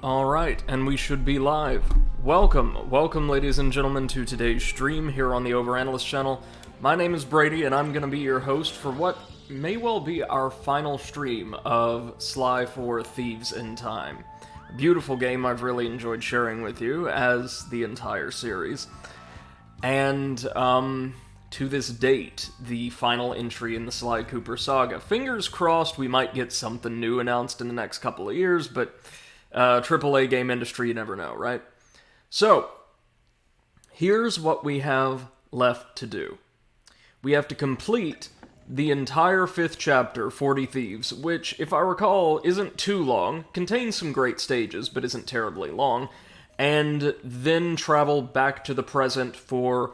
Alright, and we should be live. Welcome ladies and gentlemen to today's stream here on the Overanalyst channel. My name is Brady and I'm gonna be your host for what may well be our final stream of Sly 4 Thieves in Time. A beautiful game I've really enjoyed sharing with you, as the entire series. And, to this date, the final entry in the Sly Cooper saga. Fingers crossed we might get something new announced in the next couple of years, but AAA game industry, you never know, right? So, here's what we have left to do. We have to complete the entire 5th chapter, 40 Thieves, which, if I recall, isn't too long, contains some great stages, but isn't terribly long, and then travel back to the present for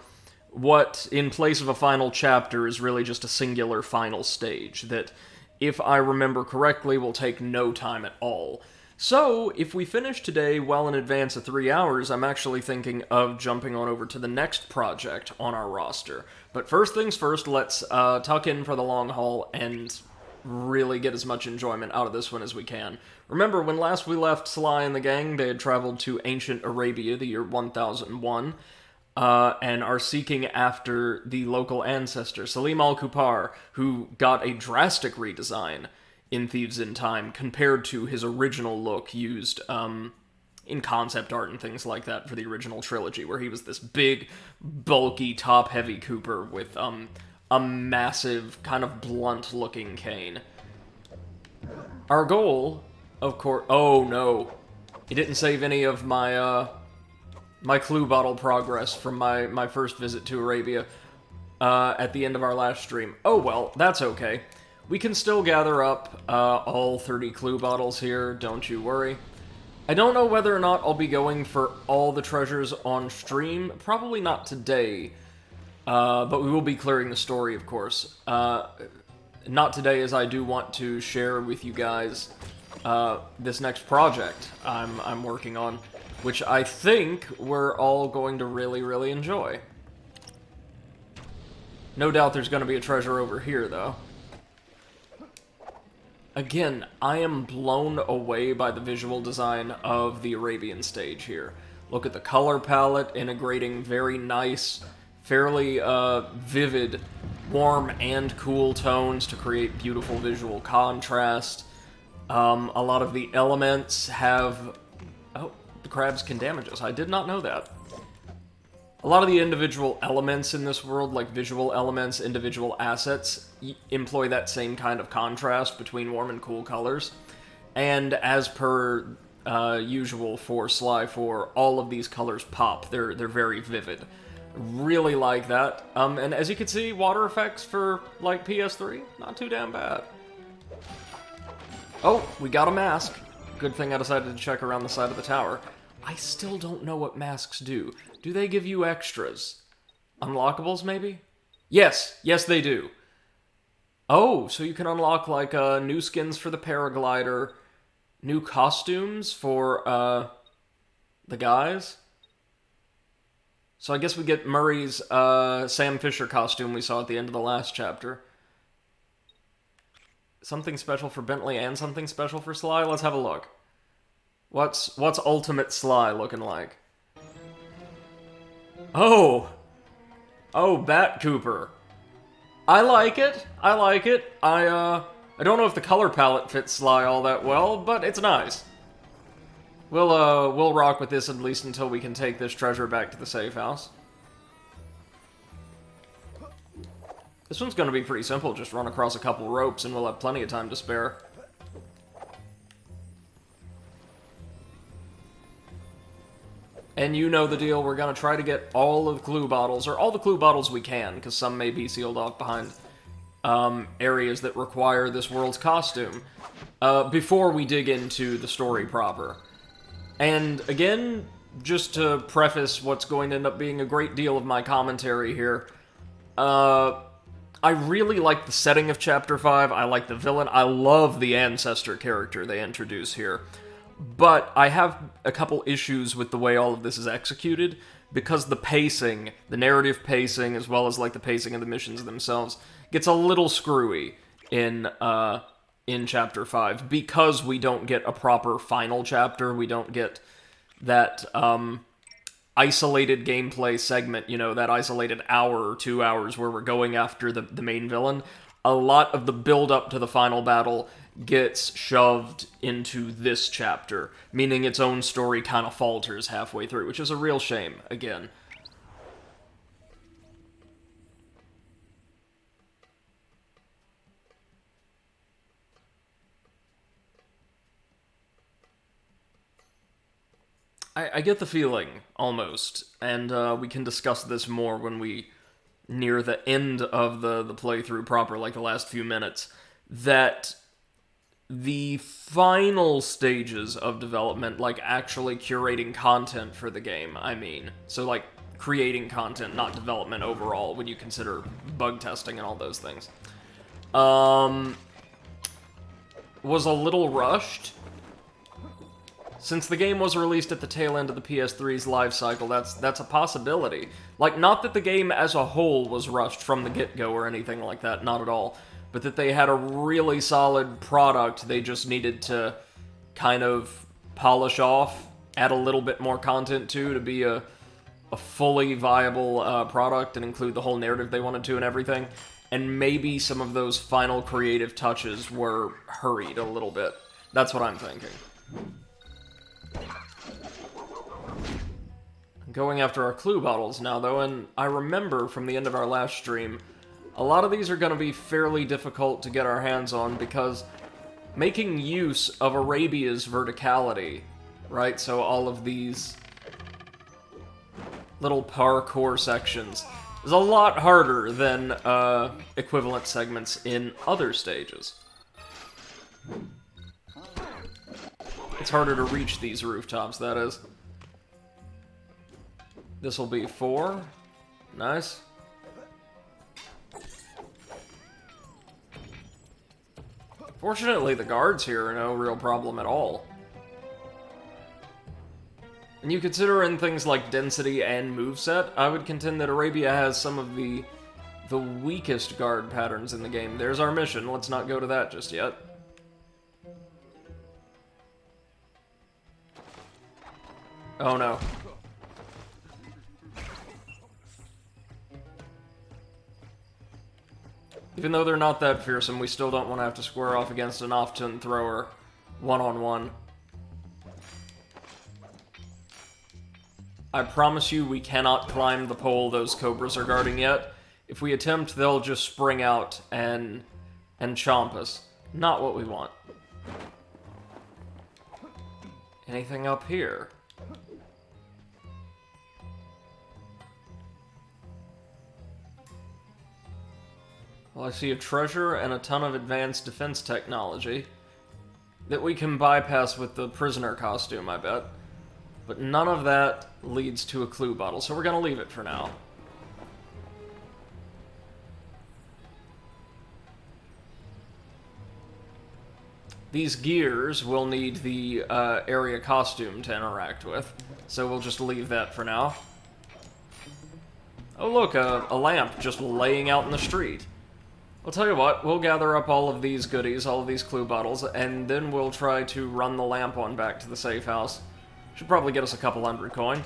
what, in place of a final chapter, is really just a singular final stage that, if I remember correctly, will take no time at all. So, if we finish today well in advance of 3 hours, I'm actually thinking of jumping on over to the next project on our roster. But first things first, let's tuck in for the long haul and really get as much enjoyment out of this one as we can. Remember, when last we left Sly and the gang, they had traveled to ancient Arabia, the year 1001, and are seeking after the local ancestor, Salim al-Kupar, who got a drastic redesign in Thieves in Time compared to his original look used in concept art and things like that for the original trilogy, where he was this big, bulky, top-heavy Cooper with a massive, kind of blunt-looking cane. Our goal, of course... Oh, no. It didn't save any of my, my clue bottle progress from my first visit to Arabia at the end of our last stream. Oh, well, that's okay. We can still gather up all 30 clue bottles here, don't you worry. I don't know whether or not I'll be going for all the treasures on stream. Probably not today, but we will be clearing the story, of course. Not today, as I do want to share with you guys this next project I'm working on, which I think we're all going to really enjoy. No doubt there's going to be a treasure over here, though. Again, I am blown away by the visual design of the Arabian stage here. Look at the color palette, integrating very nice, fairly vivid, warm and cool tones to create beautiful visual contrast. A lot of the elements have... Oh, the crabs can damage us. I did not know that. A lot of the individual elements in this world, like visual elements, individual assets, employ that same kind of contrast between warm and cool colors. And as per usual for Sly 4, all of these colors pop. They're very vivid. Really like that. And as you can see, water effects for, like, PS3, not too damn bad. Oh, we got a mask. Good thing I decided to check around the side of the tower. I still don't know what masks do. Do they give you extras? Unlockables, maybe? Yes, they do. Oh, so you can unlock, like, new skins for the paraglider, new costumes for, the guys? So I guess we get Murray's, Sam Fisher costume we saw at the end of the last chapter. Something special for Bentley and something special for Sly? Let's have a look. What's Ultimate Sly looking like? Oh, Bat Cooper. I like it. I don't know if the color palette fits Sly all that well, but it's nice. We'll rock with this at least until we can take this treasure back to the safe house. This one's gonna be pretty simple. Just run across a couple ropes and we'll have plenty of time to spare. And you know the deal, we're gonna try to get all of the clue bottles, or all the clue bottles we can, because some may be sealed off behind areas that require this world's costume, before we dig into the story proper. And again, just to preface what's going to end up being a great deal of my commentary here, I really like the setting of Chapter 5, I like the villain, I love the ancestor character they introduce here. But I have a couple issues with the way all of this is executed, because the pacing, the narrative pacing, as well as like the pacing of the missions themselves, gets a little screwy in in Chapter 5, because we don't get a proper final chapter. We don't get that isolated gameplay segment, you know, that isolated hour or 2 hours where we're going after the main villain. A lot of the build-up to the final battle gets shoved into this chapter, meaning its own story kind of falters halfway through, which is a real shame, again. I get the feeling, almost, and we can discuss this more when we near the end of the playthrough proper, like the last few minutes, that the final stages of development, like actually curating content for the game, I mean, so like creating content, not development overall, when you consider bug testing and all those things, was a little rushed. Since the game was released at the tail end of the PS3's life cycle, that's a possibility. Like, not that the game as a whole was rushed from the get-go or anything like that, not at all, but that they had a really solid product they just needed to kind of polish off, add a little bit more content to be a fully viable product and include the whole narrative they wanted to and everything. And maybe some of those final creative touches were hurried a little bit. That's what I'm thinking. Going after our clue bottles now, though, and I remember from the end of our last stream, a lot of these are going to be fairly difficult to get our hands on because making use of Arabia's verticality, right, so all of these little parkour sections, is a lot harder than equivalent segments in other stages. It's harder to reach these rooftops, that is. This will be 4. Nice. Fortunately, the guards here are no real problem at all. And you consider in things like density and moveset, I would contend that Arabia has some of the weakest guard patterns in the game. There's our mission. Let's not go to that just yet. Oh no. Even though they're not that fearsome, we still don't want to have to square off against an off-ton thrower one-on-one. I promise you we cannot climb the pole those cobras are guarding yet. If we attempt, they'll just spring out and chomp us. Not what we want. Anything up here? Well, I see a treasure and a ton of advanced defense technology that we can bypass with the prisoner costume, I bet. But none of that leads to a clue bottle, so we're gonna leave it for now. These gears will need the area costume to interact with, so we'll just leave that for now. Oh look, a lamp just laying out in the street. I'll tell you what, we'll gather up all of these goodies, all of these clue bottles, and then we'll try to run the lamp on back to the safe house. Should probably get us a couple hundred coin.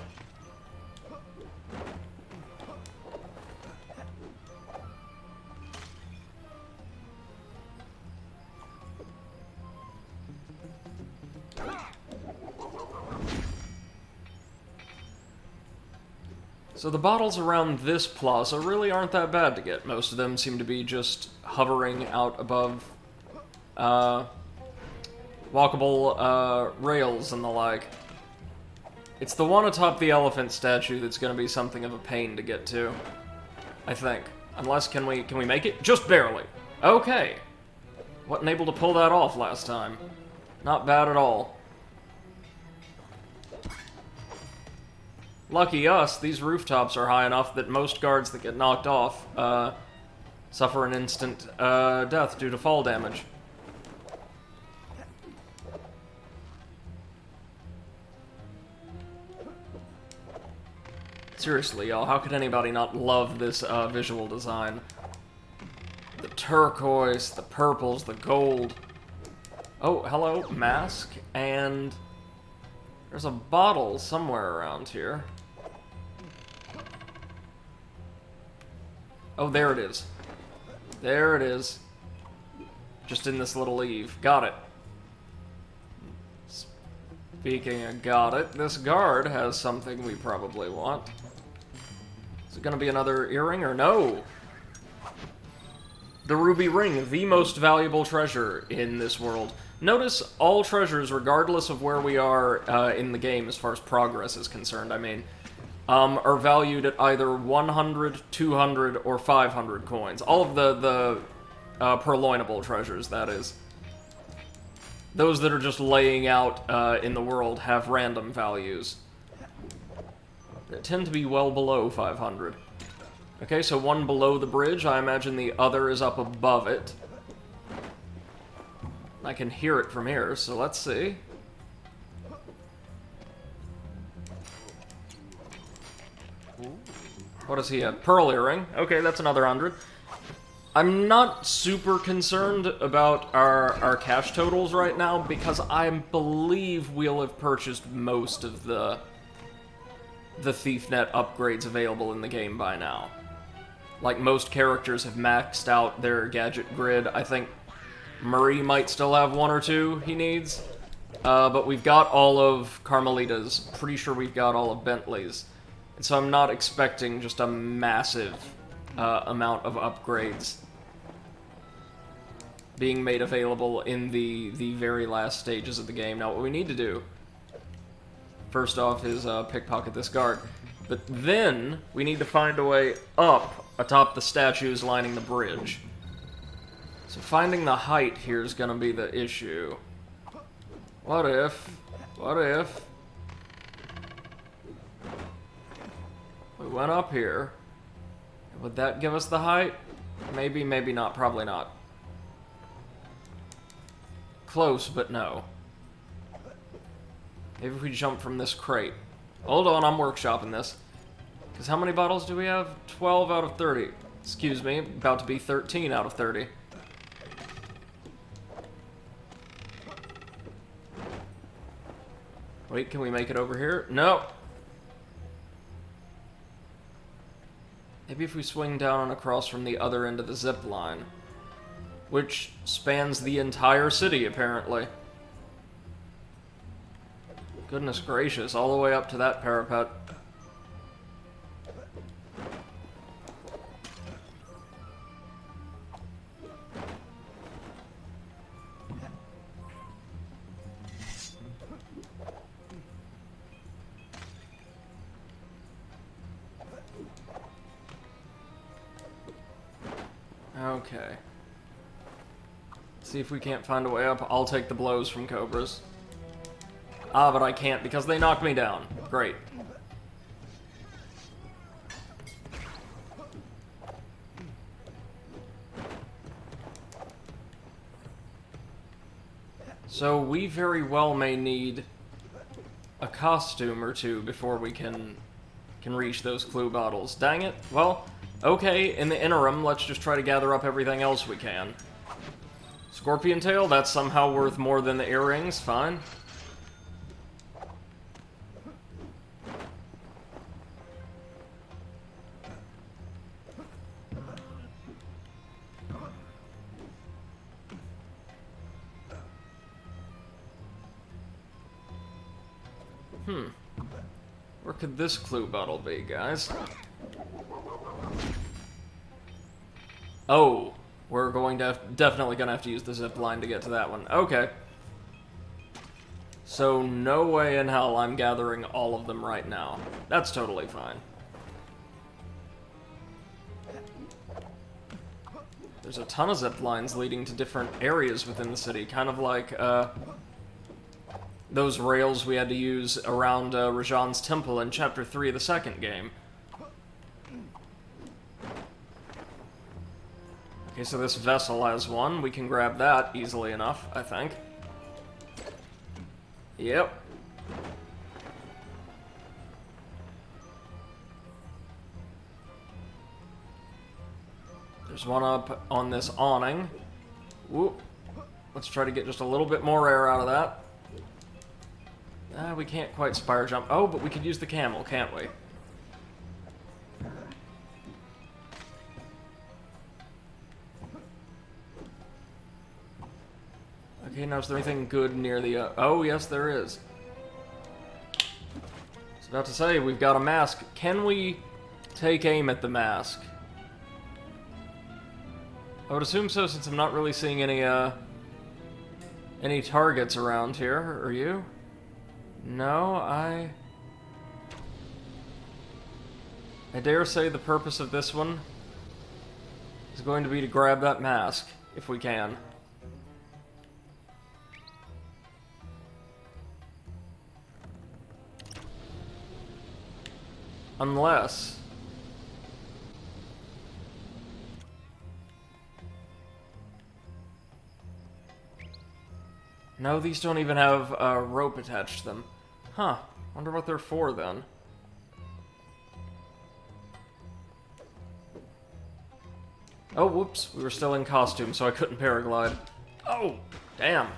So the bottles around this plaza really aren't that bad to get. Most of them seem to be just hovering out above walkable rails and the like. It's the one atop the elephant statue that's going to be something of a pain to get to, I think. Unless, can we make it? Just barely. Okay. Wasn't able to pull that off last time. Not bad at all. Lucky us, these rooftops are high enough that most guards that get knocked off suffer an instant death due to fall damage. Seriously, y'all, how could anybody not love this visual design? The turquoise, the purples, the gold. Oh, hello, mask, and there's a bottle somewhere around here. Oh, there it is. There it is. Just in this little leaf. Got it. Speaking of got it, this guard has something we probably want. Is it gonna be another earring or no? The ruby ring, the most valuable treasure in this world. Notice all treasures, regardless of where we are in the game as far as progress is concerned, I mean, are valued at either 100, 200, or 500 coins. All of the purloinable treasures, that is. Those that are just laying out in the world have random values. They tend to be well below 500. Okay, so one below the bridge. I imagine the other is up above it. I can hear it from here, so let's see. What does he have? Pearl earring. Okay, that's another 100. I'm not super concerned about our cash totals right now because I believe we'll have purchased most of the ThiefNet upgrades available in the game by now. Like, most characters have maxed out their gadget grid. I think Murray might still have one or two he needs. But we've got all of Carmelita's. Pretty sure we've got all of Bentley's. And so I'm not expecting just a massive amount of upgrades being made available in the very last stages of the game. Now, what we need to do, first off, is pickpocket this guard. But then, we need to find a way up atop the statues lining the bridge. So finding the height here is going to be the issue. What if we went up here? Would that give us the height? Maybe, maybe not, probably not. Close, but no. Maybe if we jump from this crate. Hold on, I'm workshopping this. Because how many bottles do we have? 12 out of 30. Excuse me, about to be 13 out of 30. Wait, can we make it over here? No. Maybe if we swing down and across from the other end of the zip line. Which spans the entire city, apparently. Goodness gracious, all the way up to that parapet. Okay. See if we can't find a way up. I'll take the blows from cobras. Ah, but I can't because they knocked me down. Great. So we very well may need a costume or two before we can reach those clue bottles. Dang it. Well, okay, in the interim, let's just try to gather up everything else we can. Scorpion tail, that's somehow worth more than the earrings. Fine. Where could this clue bottle be, guys? Oh, we're going to definitely gonna have to use the zip line to get to that one. Okay. So no way in hell I'm gathering all of them right now. That's totally fine. There's a ton of zip lines leading to different areas within the city, kind of like those rails we had to use around Rajan's temple in Chapter 3 of the second game. Okay, so this vessel has one. We can grab that easily enough, I think. Yep. There's one up on this awning. Whoop. Let's try to get just a little bit more air out of that. We can't quite spire jump. Oh, but we could use the camel, can't we? Okay, now is there anything good near the... oh, yes, there is. I was about to say, we've got a mask. Can we take aim at the mask? I would assume so, since I'm not really seeing any targets around here. Are you? No, I dare say the purpose of this one is going to be to grab that mask, if we can. Unless... no, these don't even have a rope attached to them. Huh. Wonder what they're for, then. Oh, whoops. We were still in costume, so I couldn't paraglide. Oh! Damn.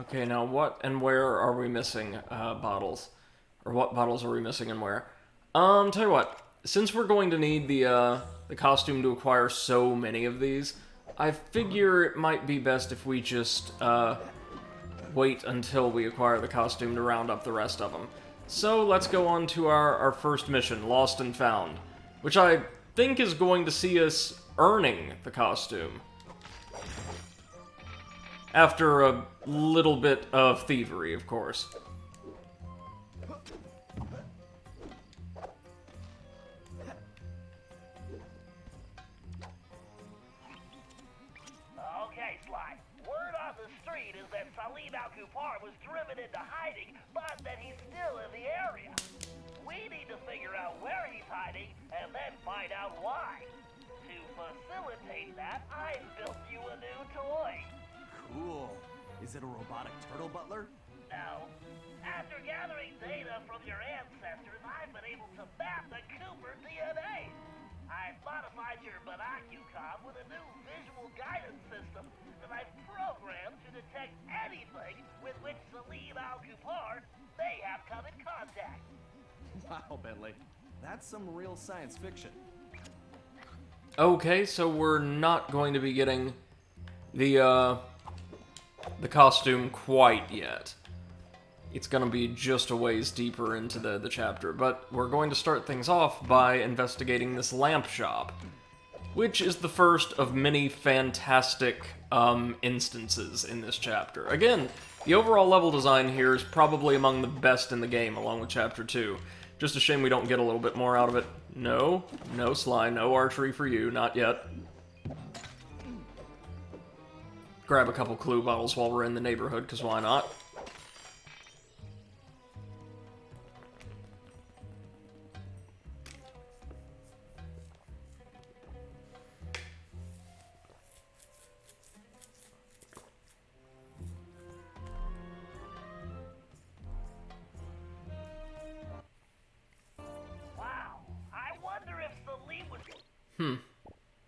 Okay, now what and where are we missing bottles? Or what bottles are we missing and where? Tell you what, since we're going to need the costume to acquire so many of these, I figure it might be best if we just wait until we acquire the costume to round up the rest of them. So let's go on to our first mission, Lost and Found, which I think is going to see us earning the costume. After a little bit of thievery, of course. Okay, Sly. Word on the street is that Salim Al-Kupar was driven into hiding, but that he's still in the area. We need to figure out where he's hiding, and then find out why. To facilitate that, I've built you a new toy. Cool. Is it a robotic turtle butler? No. After gathering data from your ancestors, I've been able to map the Cooper DNA. I've modified your binocucom with a new visual guidance system that I've programmed to detect anything with which Salim Al-Kupar may have come in contact. Wow, Bentley. That's some real science fiction. Okay, so we're not going to be getting the costume quite yet. It's gonna be just a ways deeper into the chapter, but we're going to start things off by investigating this lamp shop, which is the first of many fantastic instances in this chapter. Again, the overall level design here is probably among the best in the game, along with Chapter 2. Just a shame we don't get a little bit more out of it. No, no Sly, no archery for you, not yet. Grab a couple clue bottles while we're in the neighborhood, because why not? Wow. I wonder if Salim was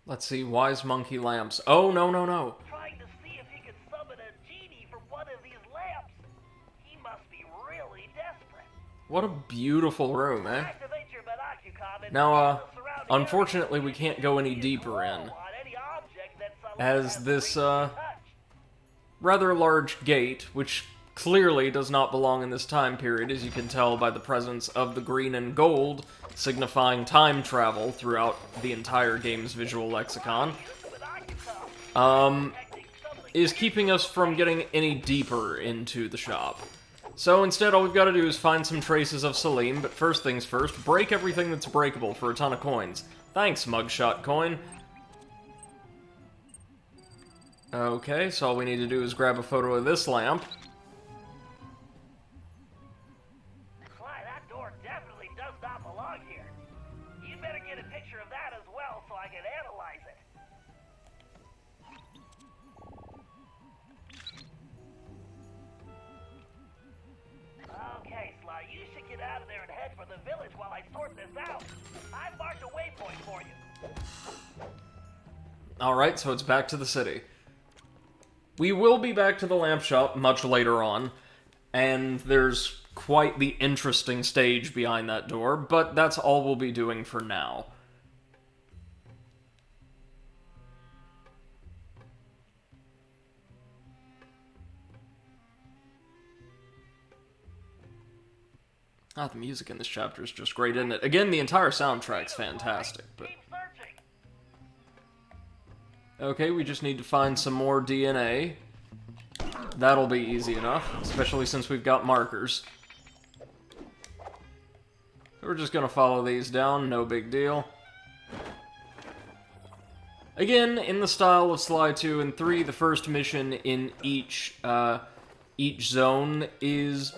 Let's see, wise monkey lamps. Oh, no, no, no. trying to see if he could summon a genie from one of these lamps. He must be really desperate. What a beautiful room, eh? Activate your binocucom and Now, scan the surrounding unfortunately, area. we can't go any deeper in, On any object that Salim as has this, recently touched. rather large gate, which clearly does not belong in this time period, as you can tell by the presence of the green and gold, signifying time travel throughout the entire game's visual lexicon, is keeping us from getting any deeper into the shop. So instead, all we've got to do is find some traces of Salim, but first things first, break everything that's breakable for a ton of coins. Thanks, mugshot coin. Okay, so all we need to do is grab a photo of this lamp. Sly, that door definitely does not belong here. You better get a picture of that as well so I can analyze Alright, so it's back to the city. We will be back to the lamp shop much later on, and there's quite the interesting stage behind that door, but that's all we'll be doing for now. Ah, the music in this chapter is just great, isn't it? Again, the entire soundtrack's fantastic, but... Keep searching. Okay, we just need to find some more DNA. That'll be easy enough, especially since we've got markers. We're just gonna follow these down, no big deal. Again, in the style of Sly 2 and 3, the first mission in each zone is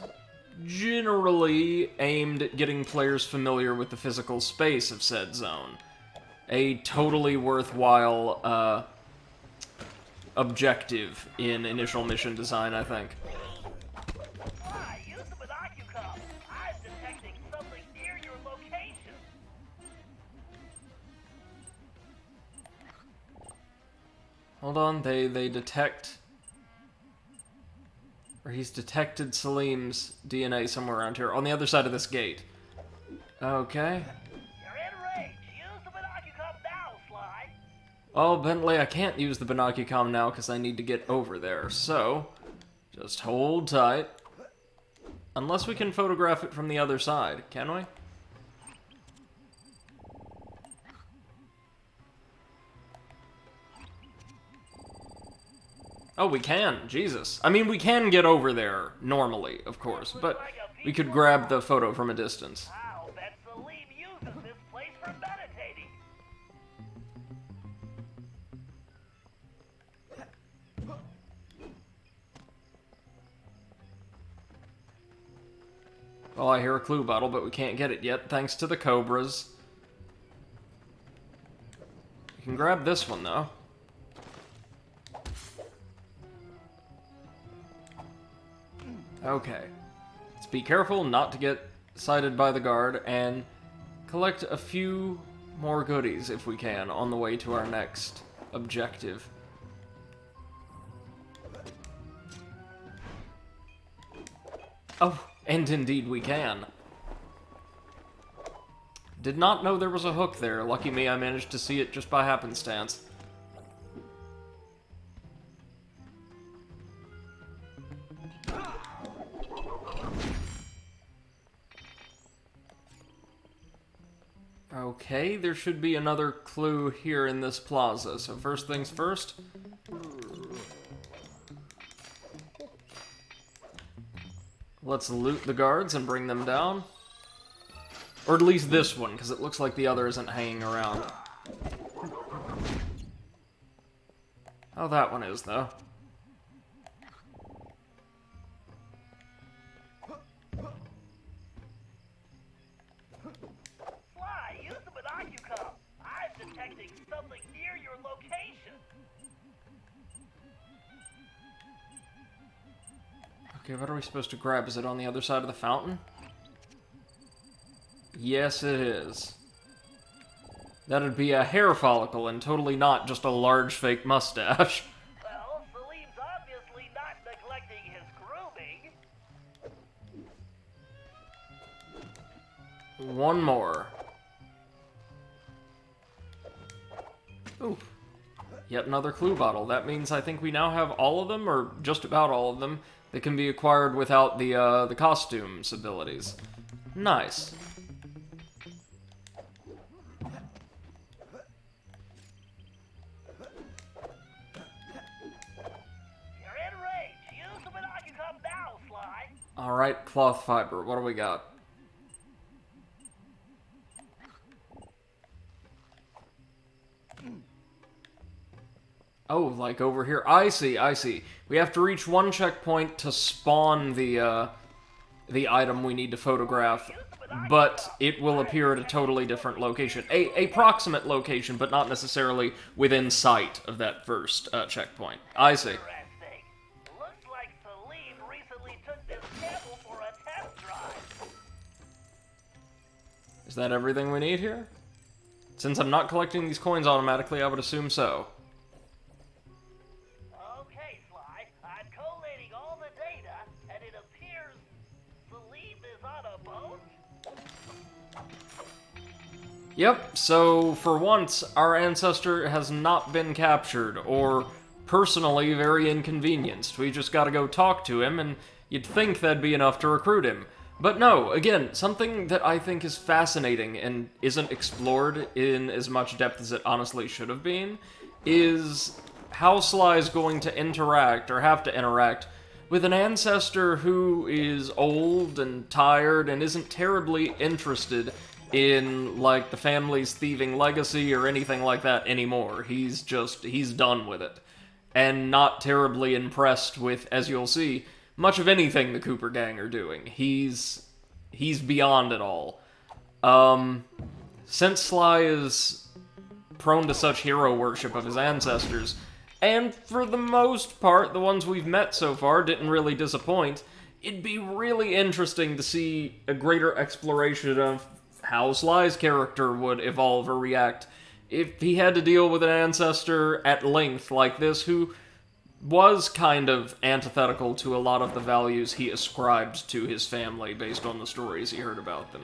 generally aimed at getting players familiar with the physical space of said zone. A totally worthwhile objective in initial mission design, I think. Sly, use the binocular. I'm detecting something near your location. Hold on, they detect... Or he's detected Salim's DNA somewhere around here, on the other side of this gate. Okay. You're in range. Use the binocular now, Sly. Oh, Bentley, I can't use the binocular now because I need to get over there, so... Just hold tight. Unless we can photograph it from the other side, can we? Oh, we can. Jesus. I mean, we can get over there, normally, of course, but we could grab the photo from a distance. I'll bet Salim uses this place for meditating. Oh, I hear a clue bottle, but we can't get it yet, thanks to the cobras. We can grab this one, though. Okay. Let's be careful not to get sighted by the guard, and collect a few more goodies, if we can, on the way to our next objective. Oh, and indeed we can. Did not know there was a hook there. Lucky me, I managed to see it just by happenstance. Okay, there should be another clue here in this plaza, so first things first. Let's loot the guards and bring them down. Or at least this one, because it looks like the other isn't hanging around. Oh, that one is, though. Sly, use the binocular. I'm detecting something near your location. Okay, what are we supposed to grab? Is it on the other side of the fountain? Yes, it is. That'd be a hair follicle and totally not just a large fake mustache. Well, Salim's obviously not neglecting his grooming. One more. Ooh. Yet another clue bottle. That means I think we now have all of them, or just about all of them, that can be acquired without the costumes abilities. Nice. You're in range. Use the binocular now, Sly. Alright, cloth fiber. What do we got? Oh, like over here. I see, I see. We have to reach one checkpoint to spawn the item we need to photograph, but it will appear at a totally different location. A proximate location, but not necessarily within sight of that first checkpoint. I see. Interesting. Looks like Salim recently took this sample for a test drive. Is that everything we need here? Since I'm not collecting these coins automatically, I would assume so. Yep, so for once, our ancestor has not been captured, or personally very inconvenienced. We just gotta go talk to him, and you'd think that'd be enough to recruit him. But no, again, something that I think is fascinating and isn't explored in as much depth as it honestly should have been, is how Sly is going to interact, or have to interact, with an ancestor who is old and tired and isn't terribly interested in, like, the family's thieving legacy or anything like that anymore. He's done with it. And not terribly impressed with, as you'll see, much of anything the Cooper gang are doing. He's beyond it all. Since Sly is prone to such hero worship of his ancestors, and for the most part, the ones we've met so far didn't really disappoint, it'd be really interesting to see a greater exploration of how Sly's character would evolve or react if he had to deal with an ancestor at length like this who was kind of antithetical to a lot of the values he ascribed to his family based on the stories he heard about them.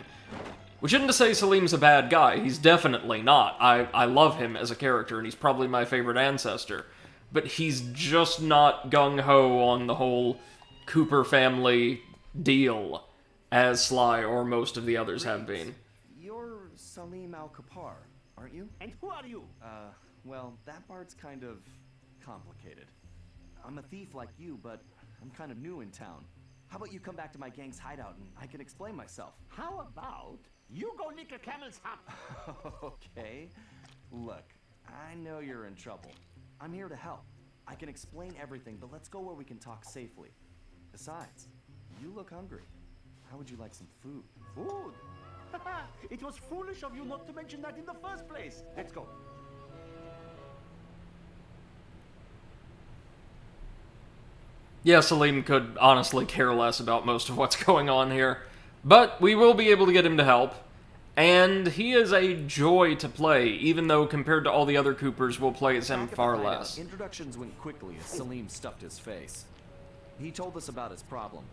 Which isn't to say Salim's a bad guy, he's definitely not. I love him as a character, and he's probably my favorite ancestor. But he's just not gung-ho on the whole Cooper family deal, as Sly or most of the others have been. You're Salim Al-Kapar, aren't you? And who are you? Well, that part's kind of complicated. I'm a thief like you, but I'm kind of new in town. How about you come back to my gang's hideout and I can explain myself? How about you go lick a camel's hump? Okay. Look, I know you're in trouble. I'm here to help. I can explain everything, but let's go where we can talk safely. Besides, you look hungry. How would you like some food? Food? It was foolish of you not to mention that in the first place. Let's go. Yeah, Salim could honestly care less about most of what's going on here. But we will be able to get him to help. And he is a joy to play, even though compared to all the other Coopers, we'll play as him Back at the far hideout, less. Introductions went quickly as Salim stuffed his face. He told us about his problem.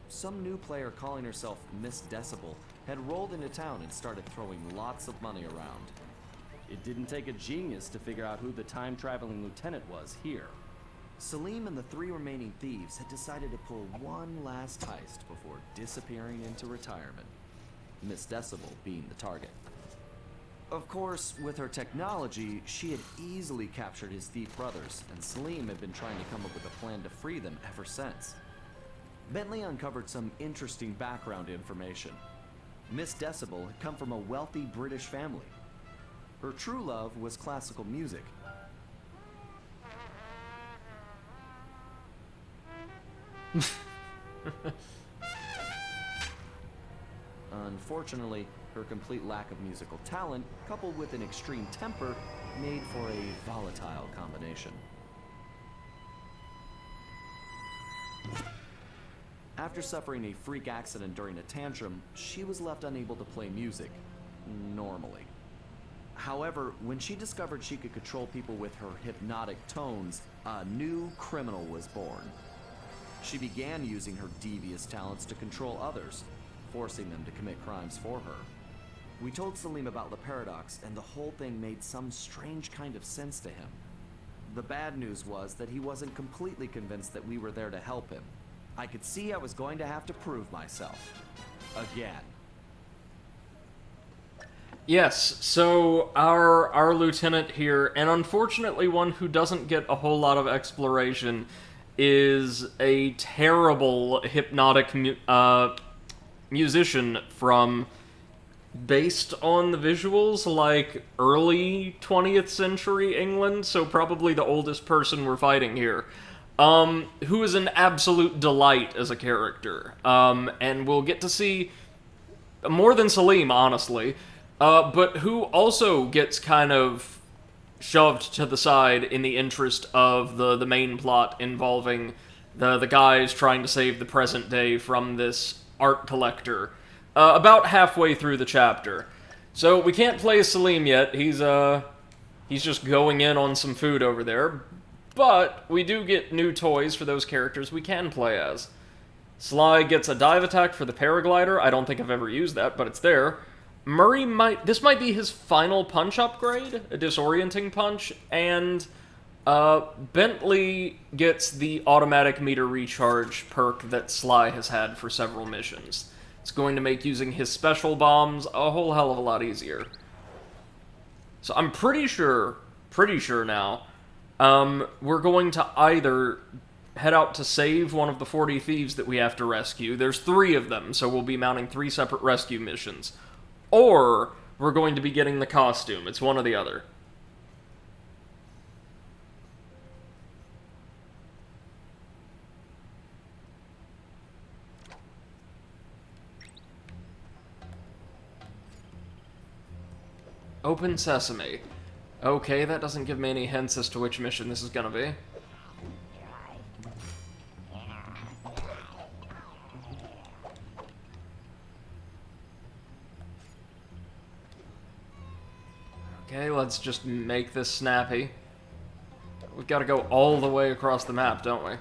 Some new player calling herself Miss Decibel had rolled into town and started throwing lots of money around. It didn't take a genius to figure out who the time-traveling lieutenant was here. Salim and the 3 remaining thieves had decided to pull one last heist before disappearing into retirement, Miss Decibel being the target. Of course, with her technology, she had easily captured his thief brothers, and Salim had been trying to come up with a plan to free them ever since. Bentley uncovered some interesting background information. Miss Decibel had come from a wealthy British family. Her true love was classical music. Unfortunately, her complete lack of musical talent, coupled with an extreme temper, made for a volatile combination. After suffering a freak accident during a tantrum, she was left unable to play music normally. However, when she discovered she could control people with her hypnotic tones, a new criminal was born. She began using her devious talents to control others, forcing them to commit crimes for her. We told Salim about the paradox, and the whole thing made some strange kind of sense to him. The bad news was that he wasn't completely convinced that we were there to help him. I could see I was going to have to prove myself. Again. Yes, so our lieutenant here, and unfortunately one who doesn't get a whole lot of exploration, is a terrible hypnotic musician from, based on the visuals, like early 20th century England, so probably the oldest person we're fighting here, who is an absolute delight as a character, and we'll get to see more than Salim, honestly, but who also gets kind of shoved to the side in the interest of the main plot involving the guys trying to save the present day from this art collector, about halfway through the chapter. So we can't play as Salim yet, he's just going in on some food over there, but we do get new toys for those characters we can play as. Sly gets a dive attack for the paraglider. I don't think I've ever used that, but it's there. Murray this might be his final punch upgrade, a disorienting punch, and Bentley gets the automatic meter recharge perk that Sly has had for several missions. It's going to make using his special bombs a whole hell of a lot easier. So I'm pretty sure now, we're going to either head out to save one of the 40 thieves that we have to rescue. There's 3 of them, so we'll be mounting 3 separate rescue missions. Or we're going to be getting the costume. It's one or the other. Open Sesame. Okay, that doesn't give me any hints as to which mission this is gonna be. Okay, let's just make this snappy. We've got to go all the way across the map, don't we?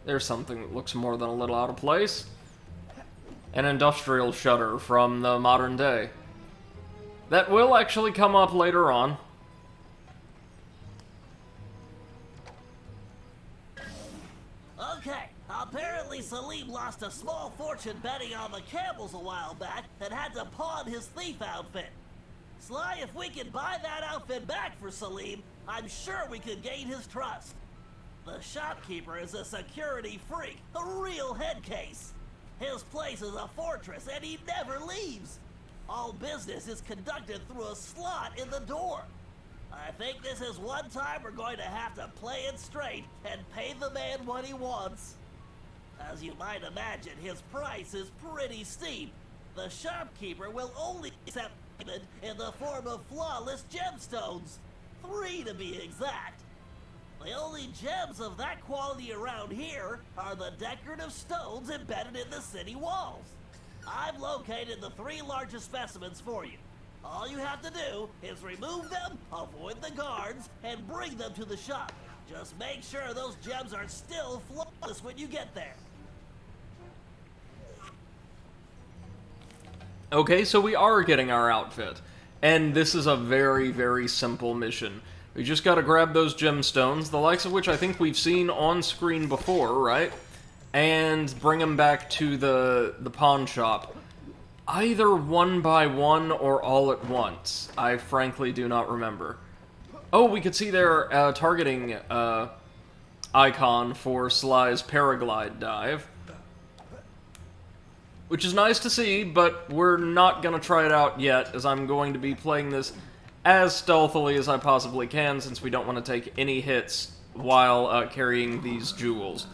There's something that looks more than a little out of place. An industrial shutter from the modern day. That will actually come up later on. Okay, apparently Salim lost a small fortune betting on the camels a while back and had to pawn his thief outfit. Sly, if we can buy that outfit back for Salim, I'm sure we could gain his trust. The shopkeeper is a security freak, a real head case. His place is a fortress and he never leaves. All business is conducted through a slot in the door. I think this is one time we're going to have to play it straight and pay the man what he wants. As you might imagine, his price is pretty steep. The shopkeeper will only accept payment in the form of flawless gemstones. 3 to be exact. The only gems of that quality around here are the decorative stones embedded in the city walls. I've located the 3 largest specimens for you. All you have to do is remove them, avoid the guards, and bring them to the shop. Just make sure those gems are still flawless when you get there. Okay, so we are getting our outfit. And this is a very, very simple mission. We just gotta grab those gemstones, the likes of which I think we've seen on screen before, right? And bring them back to the pawn shop. Either one by one or all at once. I frankly do not remember. Oh, we could see their targeting icon for Sly's paraglide dive. Which is nice to see, but we're not gonna try it out yet, as I'm going to be playing this as stealthily as I possibly can, since we don't want to take any hits while carrying these jewels.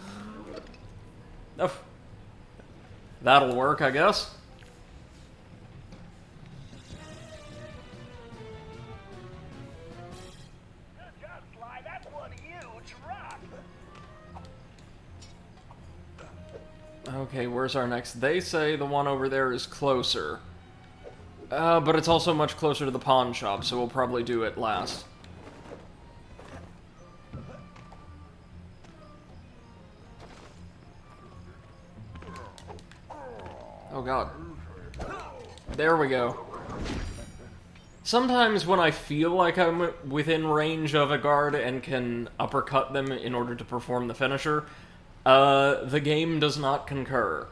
Oh, that'll work, I guess. Good job, Sly. That's one huge rock. Okay, where's our next? They say the one over there is closer. But it's also much closer to the pawn shop, so we'll probably do it last. Oh god. There we go. Sometimes when I feel like I'm within range of a guard and can uppercut them in order to perform the finisher, the game does not concur.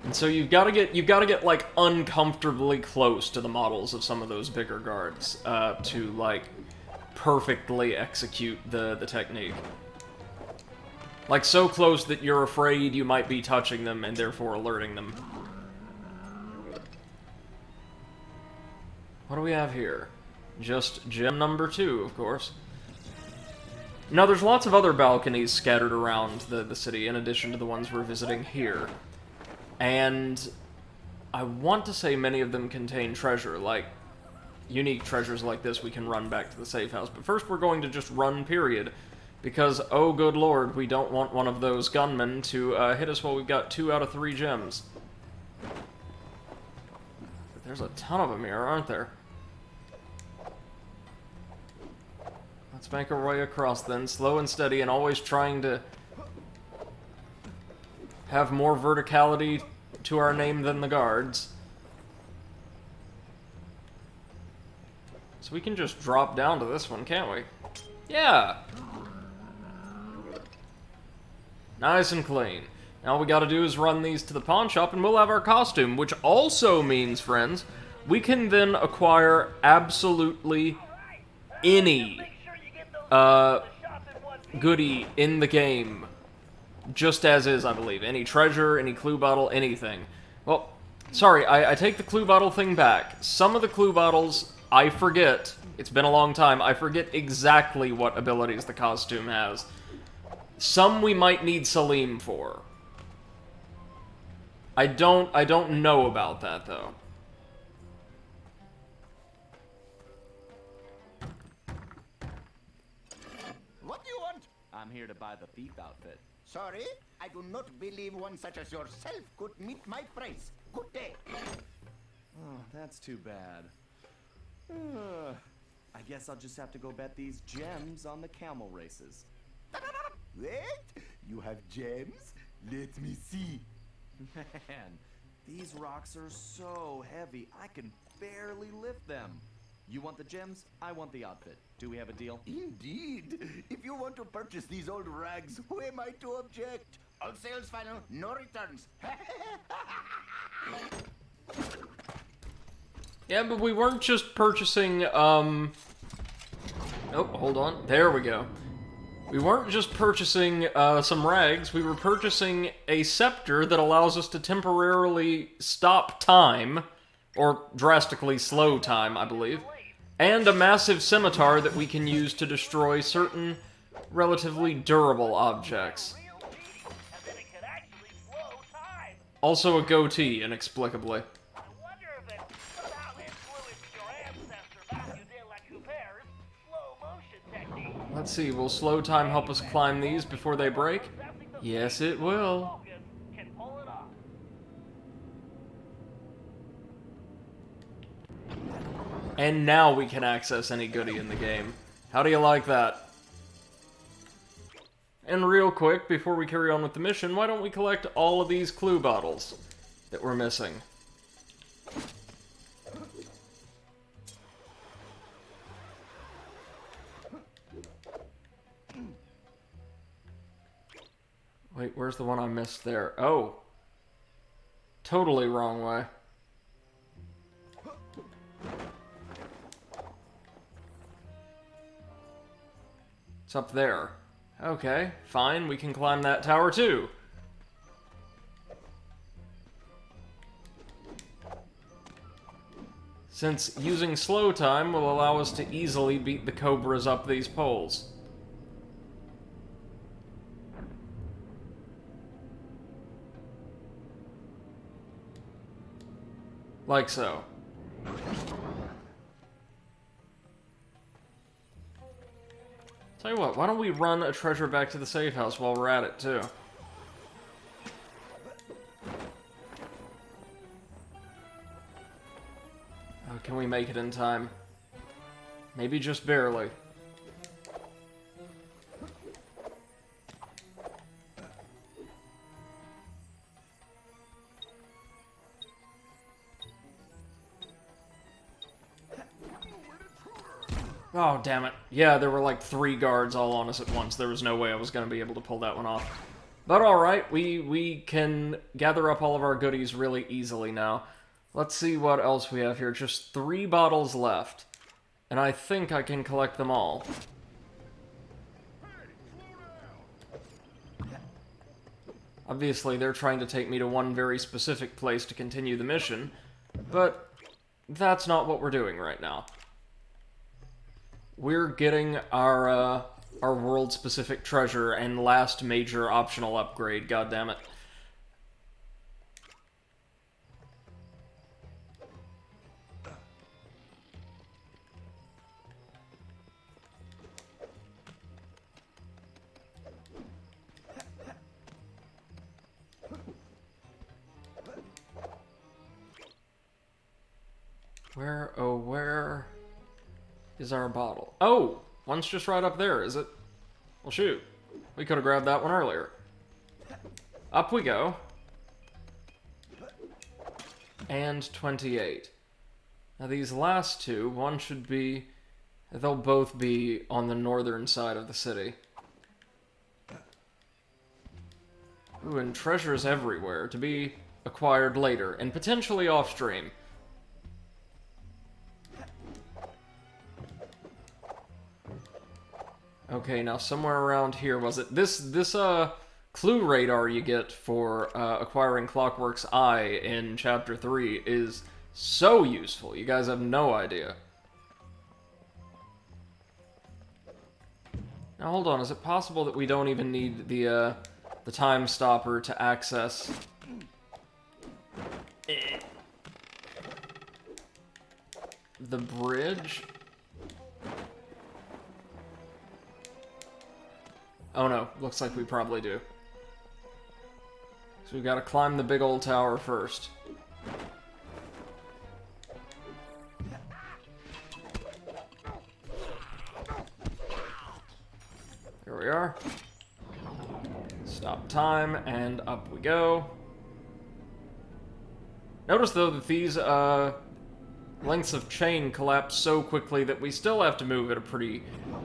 And so you've got to get like uncomfortably close to the models of some of those bigger guards to like perfectly execute the technique. Like so close that you're afraid you might be touching them and therefore alerting them. What do we have here? Just gem number 2, of course. Now there's lots of other balconies scattered around the city in addition to the ones we're visiting here. And I want to say many of them contain treasure, like unique treasures like this we can run back to the safe house. But first we're going to just run, period. Because, oh good lord, we don't want one of those gunmen to hit us while we've got 2 out of 3 gems. But there's a ton of them here, aren't there? Let's make our way across then, slow and steady, and always trying to have more verticality to our name than the guards. So we can just drop down to this one, can't we? Yeah! Nice and clean. Now all we gotta do is run these to the pawn shop and we'll have our costume, which also means, friends, we can then acquire absolutely any goodie in the game. Just as is, I believe. Any treasure, any clue bottle, anything. Well, sorry, I take the clue bottle thing back. Some of the clue bottles, I forget. It's been a long time. I forget exactly what abilities the costume has. Some we might need Salim for. I don't know about that, though. What do you want? I'm here to buy the thief outfit. Sorry, I do not believe one such as yourself could meet my price. Good day. Oh, that's too bad. I guess I'll just have to go bet these gems on the camel races. Wait, you have gems? Let me see. Man, these rocks are so heavy, I can barely lift them. You want the gems? I want the outfit. Do we have a deal? Indeed. If you want to purchase these old rags, who am I to object? All sales final, no returns. Yeah, but we weren't just purchasing, Oh, hold on. There we go. We weren't just purchasing, some rags, we were purchasing a scepter that allows us to temporarily stop time, or drastically slow time, I believe, and a massive scimitar that we can use to destroy certain relatively durable objects. And then it could actually slow time. Also a goatee, inexplicably. I wonder if it somehow influenced your ancestor Matthew de la Coupeur's slow motion technique. Let's see, will slow time help us climb these before they break? Yes, it will. Focus can pull it off. And now we can access any goodie in the game. How do you like that? And real quick, before we carry on with the mission, why don't we collect all of these clue bottles that we're missing? Wait, where's the one I missed there? Oh. Totally wrong way. It's up there. Okay, fine, we can climb that tower too. Since using slow time will allow us to easily beat the cobras up these poles. Like so. Tell you what, why don't we run a treasure back to the safe house while we're at it, too? Oh, can we make it in time? Maybe just barely. Oh, damn it. Yeah, there were like 3 guards all on us at once. There was no way I was going to be able to pull that one off. But alright, we can gather up all of our goodies really easily now. Let's see what else we have here. Just 3 bottles left. And I think I can collect them all. Obviously, they're trying to take me to one very specific place to continue the mission. But that's not what we're doing right now. We're getting our world-specific treasure and last major optional upgrade, goddammit. Where, oh, where is our bottle? Oh! One's just right up there, is it? Well, shoot. We could have grabbed that one earlier. Up we go. And 28. Now these last two, one should be... They'll both be on the northern side of the city. Ooh, and treasures everywhere to be acquired later, and potentially off-stream. Okay, now somewhere around here, was it? This clue radar you get for acquiring Clockwork's Eye in Chapter 3 is so useful. You guys have no idea. Now hold on, is it possible that we don't even need the time stopper to access the bridge? Oh no, looks like we probably do. So we've got to climb the big old tower first. There we are. Stop time, and up we go. Notice though that these lengths of chain collapse so quickly that we still have to move at a pretty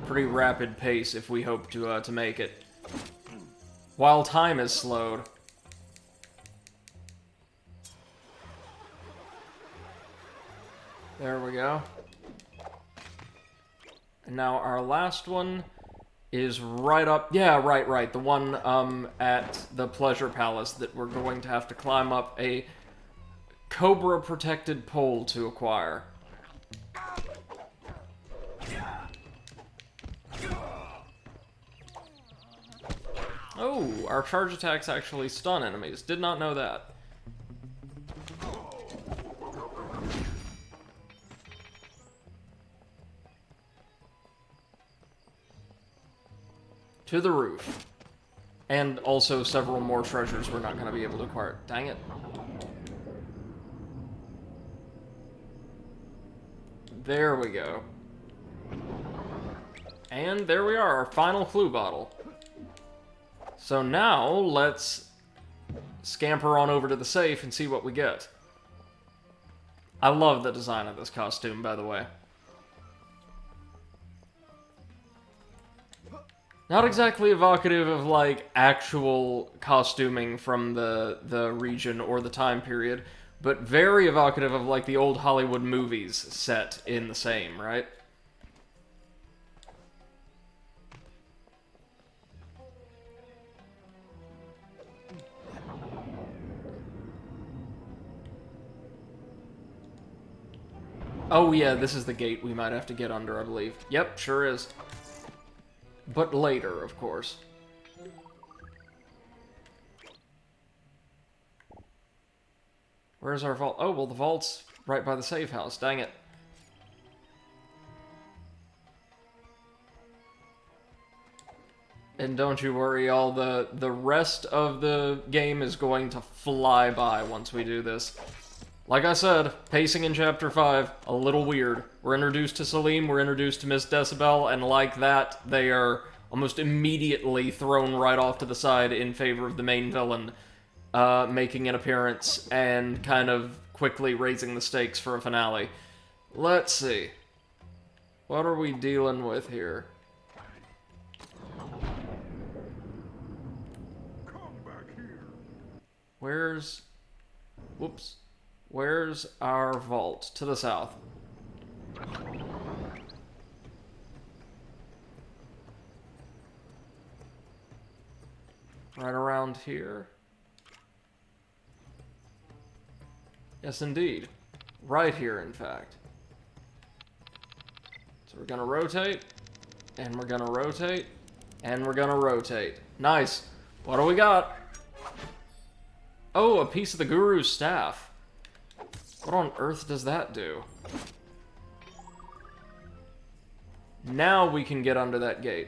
rapid pace if we hope to make it. While time is slowed. There we go. And now our last one is right up... Yeah, right. The one at the Pleasure Palace that we're going to have to climb up a Cobra-protected pole to acquire. Oh, our charge attacks actually stun enemies. Did not know that. To the roof. And also several more treasures we're not going to be able to acquire. Dang it. There we go. And there we are, our final clue bottle. So now, let's scamper on over to the safe and see what we get. I love the design of this costume, by the way. Not exactly evocative of, like, actual costuming from the region or the time period, but very evocative of, like, the old Hollywood movies set in the same, right? Oh yeah, this is the gate we might have to get under, I believe. Yep, sure is. But later, of course. Where's our vault? Oh, well, the vault's right by the safe house. Dang it. And don't you worry, all the rest of the game is going to fly by once we do this. Like I said, pacing in Chapter 5, a little weird. We're introduced to Salim, we're introduced to Miss Decibel, and like that, they are almost immediately thrown right off to the side in favor of the main villain, making an appearance and kind of quickly raising the stakes for a finale. Let's see. What are we dealing with here? Come back here. Where's... Whoops. Where's our vault? To the south. Right around here? Yes, indeed. Right here, in fact. So we're gonna rotate, and we're gonna rotate, and we're gonna rotate. Nice. What do we got? Oh, a piece of the Guru's staff. What on earth does that do? Now we can get under that gate.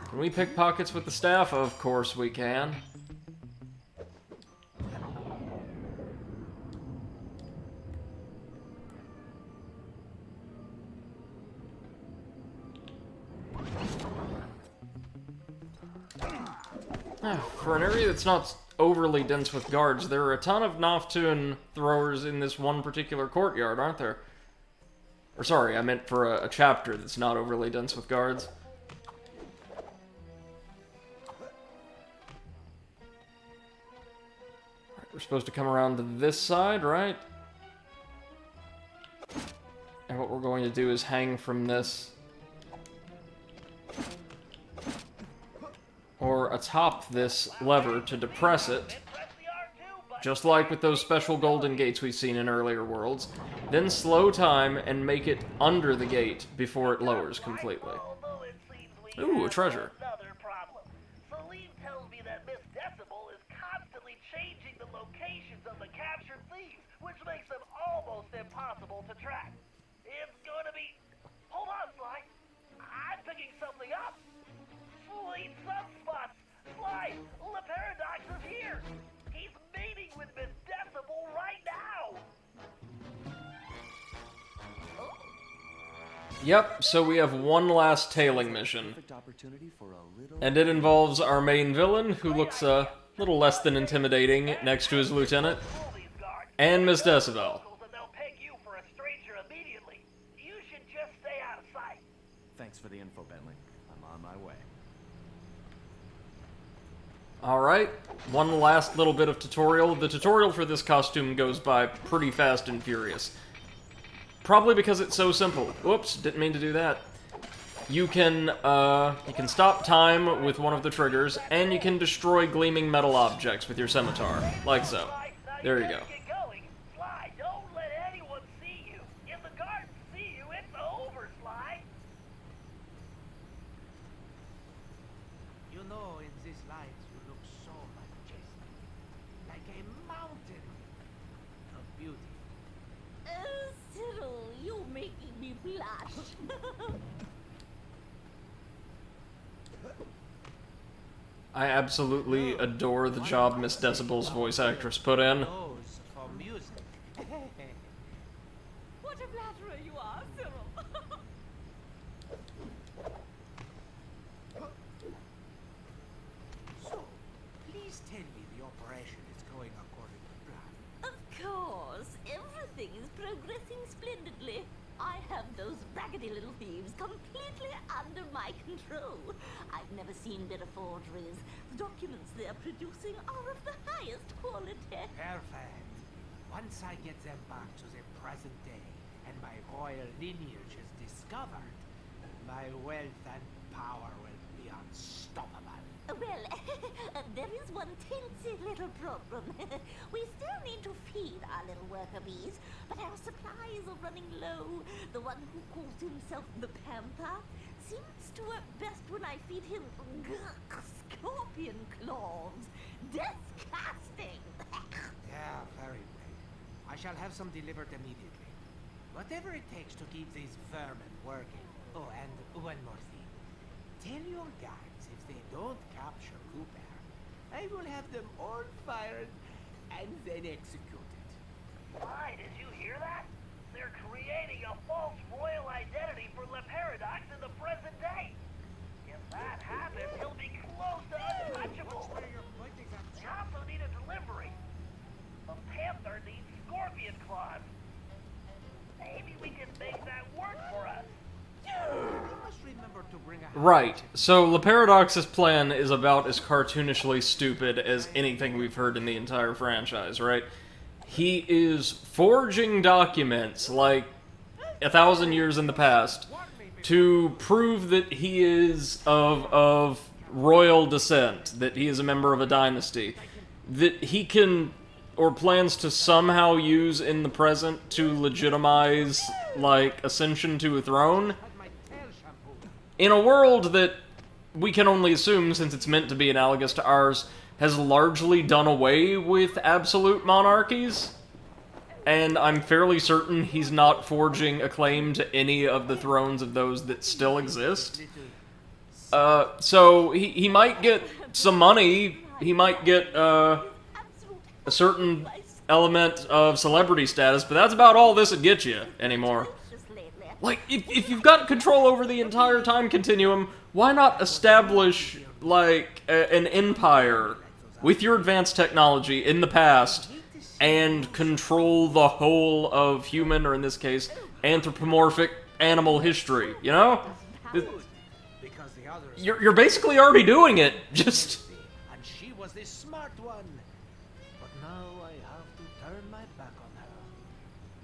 Can we pick pockets with the staff? Of course we can. For an area that's not overly dense with guards, there are a ton of Noftun throwers in this one particular courtyard, aren't there? Or sorry, I meant for a chapter that's not overly dense with guards. Alright, we're supposed to come around to this side, right? And what we're going to do is hang from this. Or atop this lever to depress it, just like with those special golden gates we've seen in earlier worlds, then slow time and make it under the gate before it lowers completely. Ooh, a treasure. Another problem. Salim tells me that Miss Decibel is constantly changing the locations of the captured thieves, which makes them almost impossible to track. It's going to be... Hold on, Sly. I'm picking something up. Sweet sunspots! Sly, Le Paradox is here! He's meeting with Miss Decibel right now! Yep, so we have one last tailing mission. And it involves our main villain, who looks a little less than intimidating next to his lieutenant, and Miss Decibel. They'll peg you for a stranger immediately. You should just stay out of sight. Thanks for the info, Bentley. I'm on my way. Alright, one last little bit of tutorial. The tutorial for this costume goes by pretty fast and furious. Probably because it's so simple. Whoops, didn't mean to do that. You can stop time with one of the triggers, and you can destroy gleaming metal objects with your scimitar. Like so. There you go. Get going. Sly, don't let anyone see you. If the guards see you, it's over, Sly. You know, in this light, you look so majestic. Like a mountain of beauty. Oh, Cyril, you're making me blush. I absolutely adore the job Miss Decibel's voice actress put in. Nose for music. What a flatterer you are, Cyril. So, please tell me the operation is going according to plan. Of course, everything is progressing splendidly. I have those raggedy little thieves completely under my control. I've never seen better forgeries. The documents they're producing are of the highest quality. Perfect. Once I get them back to the present day, and my royal lineage is discovered, my wealth and power will be unstoppable. Well, there is one teensy little problem. We still need to feed our little worker bees, but our supplies are running low. The one who calls himself the Panther seems to work best when I feed him scorpion claws. Disgusting! Yeah, very well. I shall have some delivered immediately. Whatever it takes to keep these vermin working. Oh, and one more thing. Tell your guards if they don't capture Cooper, I will have them all fired and then executed. Sly, did you hear that? They're creating a false royal identity for Le Paradox in the present day. If that happens, he'll be close to untouchable. We also need a delivery. A panther needs scorpion claws. Maybe we can make that work for us. You must remember to bring a Right, so Le Paradox's plan is about as cartoonishly stupid as anything we've heard in the entire franchise, right? He is forging documents, like 1,000 years in the past, to prove that he is of royal descent, that he is a member of a dynasty, that he can, or plans to somehow use in the present to legitimize, like, ascension to a throne. In a world that we can only assume, since it's meant to be analogous to ours, has largely done away with absolute monarchies, and I'm fairly certain he's not forging a claim to any of the thrones of those that still exist. So he might get some money, he might get a certain element of celebrity status, but that's about all this would get you anymore. Like, if you've got control over the entire time continuum, why not establish like, an empire with your advanced technology in the past and control the whole of human, or in this case, anthropomorphic animal history, you know? Because the others You're basically already doing it, just... and she was the smart one. But now I have to turn my back on her.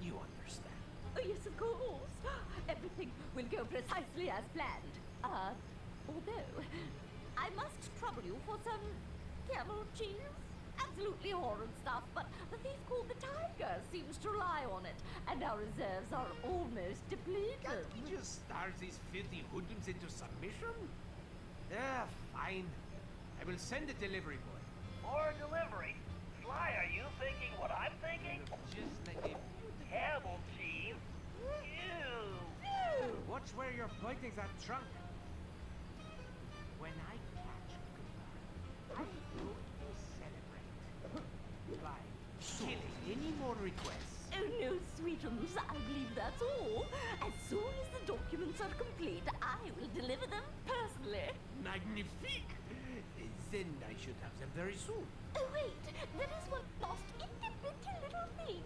You understand? Oh, yes, of course. Everything will go precisely as planned. Although, I must trouble you for some camel cheese. Absolutely horrid stuff, but the thief called the Tiger seems to rely on it, and our reserves are almost depleted. Can't we just starve these filthy hoodlums into submission? Yeah, fine. I will send a delivery boy. More delivery. Sly, are you thinking what I'm thinking? Just like a Camel cheese? Ew. Watch where you're pointing that trunk. When I catch Cooper, I'm going to celebrate. By killing any more requests. Oh no, sweetums, I believe that's all. As soon as the documents are complete, I will deliver them personally. Magnifique! Then I should have them very soon. Oh wait, there is one last itty-bitty little thing.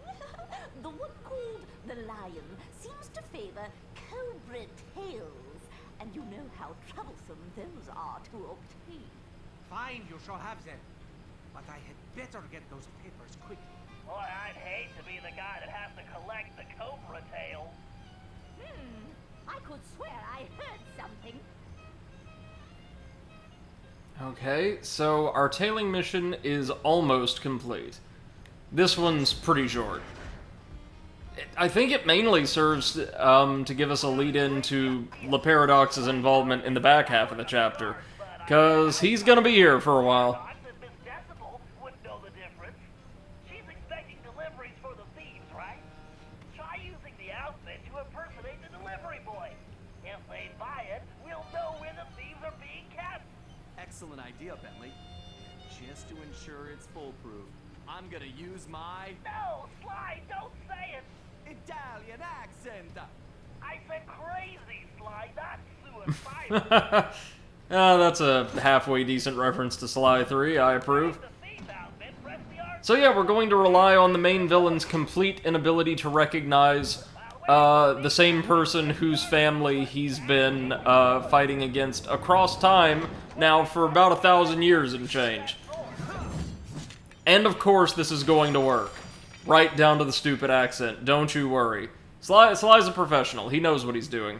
The one called the Lion seems to favor cobra tails, and you know how troublesome those are to obtain. Fine, you shall have them. But I had better get those papers quickly. Boy, I'd hate to be the guy that has to collect the cobra tail. I could swear I heard something. Okay, so our tailing mission is almost complete. This one's pretty short. I think it mainly serves to give us a lead-in to Le Paradox's involvement in the back half of the chapter, because he's gonna be here for a while. I said Miss Decibel wouldn't know the difference. She's expecting deliveries for the thieves, right? Try using the outfit to impersonate the delivery boy. If they buy it, we'll know where the thieves are being kept. Excellent idea, Bentley. Just to ensure it's foolproof, I'm gonna use my No, Sly, don't say it. Italian accent. I said crazy, Sly, not suicidal. That's a halfway decent reference to Sly 3, I approve. The thief outfit, press the R. So yeah, we're going to rely on the main villain's complete inability to recognize the same person whose family he's been fighting against across time now for about 1,000 years and change. And of course this is going to work. Right down to the stupid accent, don't you worry. Sly's a professional, he knows what he's doing.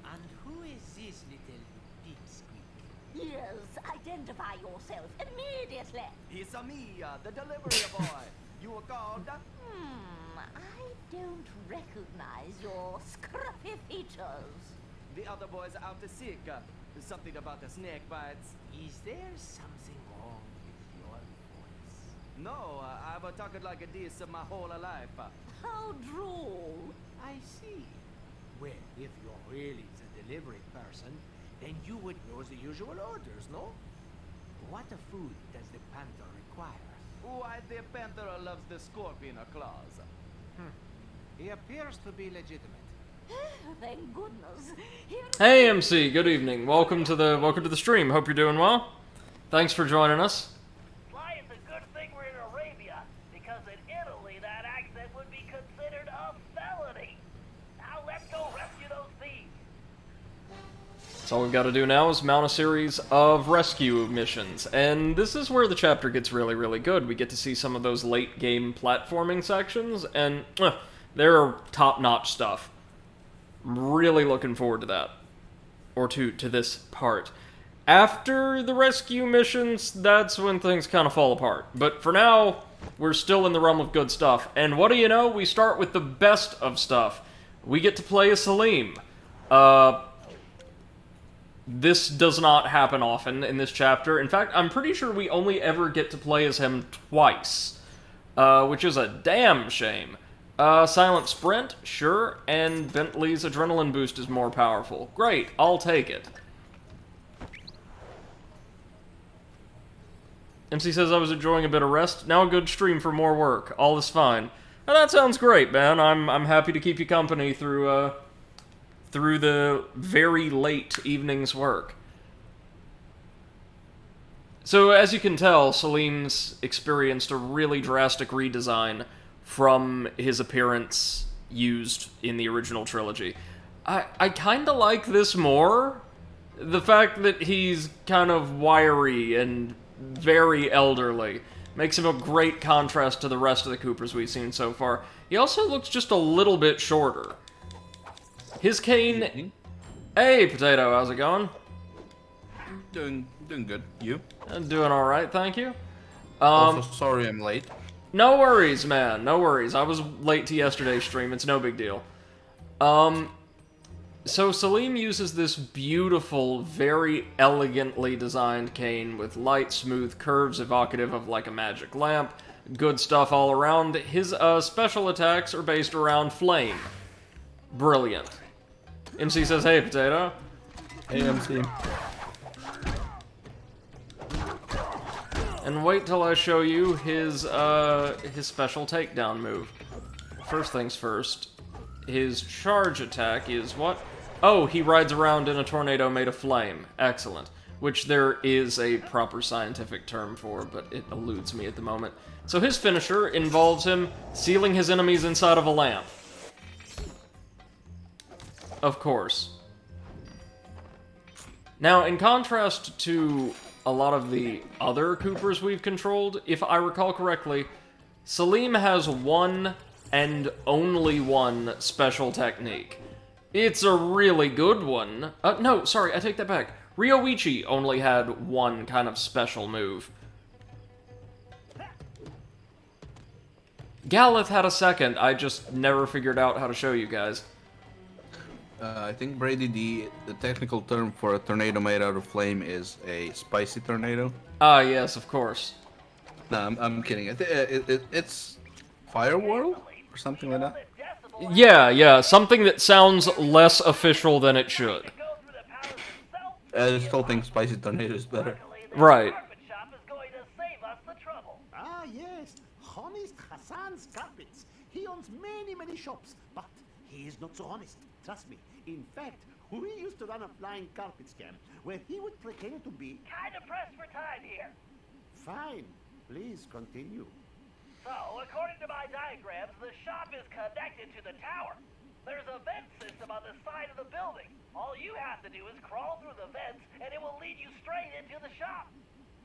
And who is this little dipsqueak? Yes, identify yourself immediately. It's me, the delivery boy. You were called? I don't recognize your scruffy features. The other boys are out to seek. There's something about the snake bites. Is there something wrong with your voice? No, I've been talking like this my whole life. How droll. I see. Well, if you're really the delivery person, then you would know the usual orders, no? What food does the panther require? Why, the panther loves the scorpion claws. He appears to be legitimate. Thank goodness. Here Hey MC, good evening. Welcome to the stream. Hope you're doing well. Thanks for joining us. Sly, it's a good thing we're in Arabia, because in Italy that accent would be considered a felony. Now let's go rescue those thieves. So all we've got to do now is mount a series of rescue missions, and this is where the chapter gets really, really good. We get to see some of those late-game platforming sections, and they're top-notch stuff. I'm really looking forward to that. Or to this part. After the rescue missions, that's when things kind of fall apart. But for now, we're still in the realm of good stuff. And what do you know? We start with the best of stuff. We get to play as Salim. This does not happen often in this chapter. In fact, I'm pretty sure we only ever get to play as him twice. Which is a damn shame. Silent Sprint, sure, and Bentley's Adrenaline Boost is more powerful. Great, I'll take it. MC says I was enjoying a bit of rest. Now a good stream for more work. All is fine. Now, that sounds great, man. I'm happy to keep you company through through the very late evening's work. So, as you can tell, Salim's experienced a really drastic redesign from his appearance used in the original trilogy. I kinda like this more. The fact that he's kind of wiry and very elderly makes him a great contrast to the rest of the Coopers we've seen so far. He also looks just a little bit shorter. His cane... Hey, Potato, how's it going? Doing good. You? I'm doing alright, thank you. Also, sorry I'm late. No worries, man, no worries. I was late to yesterday's stream, it's no big deal. So Salim uses this beautiful, very elegantly designed cane with light, smooth curves evocative of like a magic lamp. Good stuff all around. His special attacks are based around flame. Brilliant. MC says, hey, Potato. Hey, MC. And wait till I show you his special takedown move. First things first, his charge attack is what? Oh, he rides around in a tornado made of flame. Excellent. Which there is a proper scientific term for, but it eludes me at the moment. So his finisher involves him sealing his enemies inside of a lamp. Of course. Now, in contrast to a lot of the other Coopers we've controlled, if I recall correctly, Salim has one and only one special technique. It's a really good one. No, sorry, I take that back. Ryoichi only had one kind of special move. Galith had a second, I just never figured out how to show you guys. I think, Brady, the technical term for a tornado made out of flame is a spicy tornado. Ah, yes, of course. No, I'm kidding. It's Firewall or something like that. Yeah, something that sounds less official than it should. I still think spicy tornado is better. Right. Ah, yes. Honest Hassan's Carpets. He owns many shops, but he is not so honest. Trust me. In fact, we used to run a flying carpet scam where he would pretend to be... Kind of pressed for time here. Fine. Please continue. So, according to my diagrams, the shop is connected to the tower. There's a vent system on the side of the building. All you have to do is crawl through the vents, and it will lead you straight into the shop.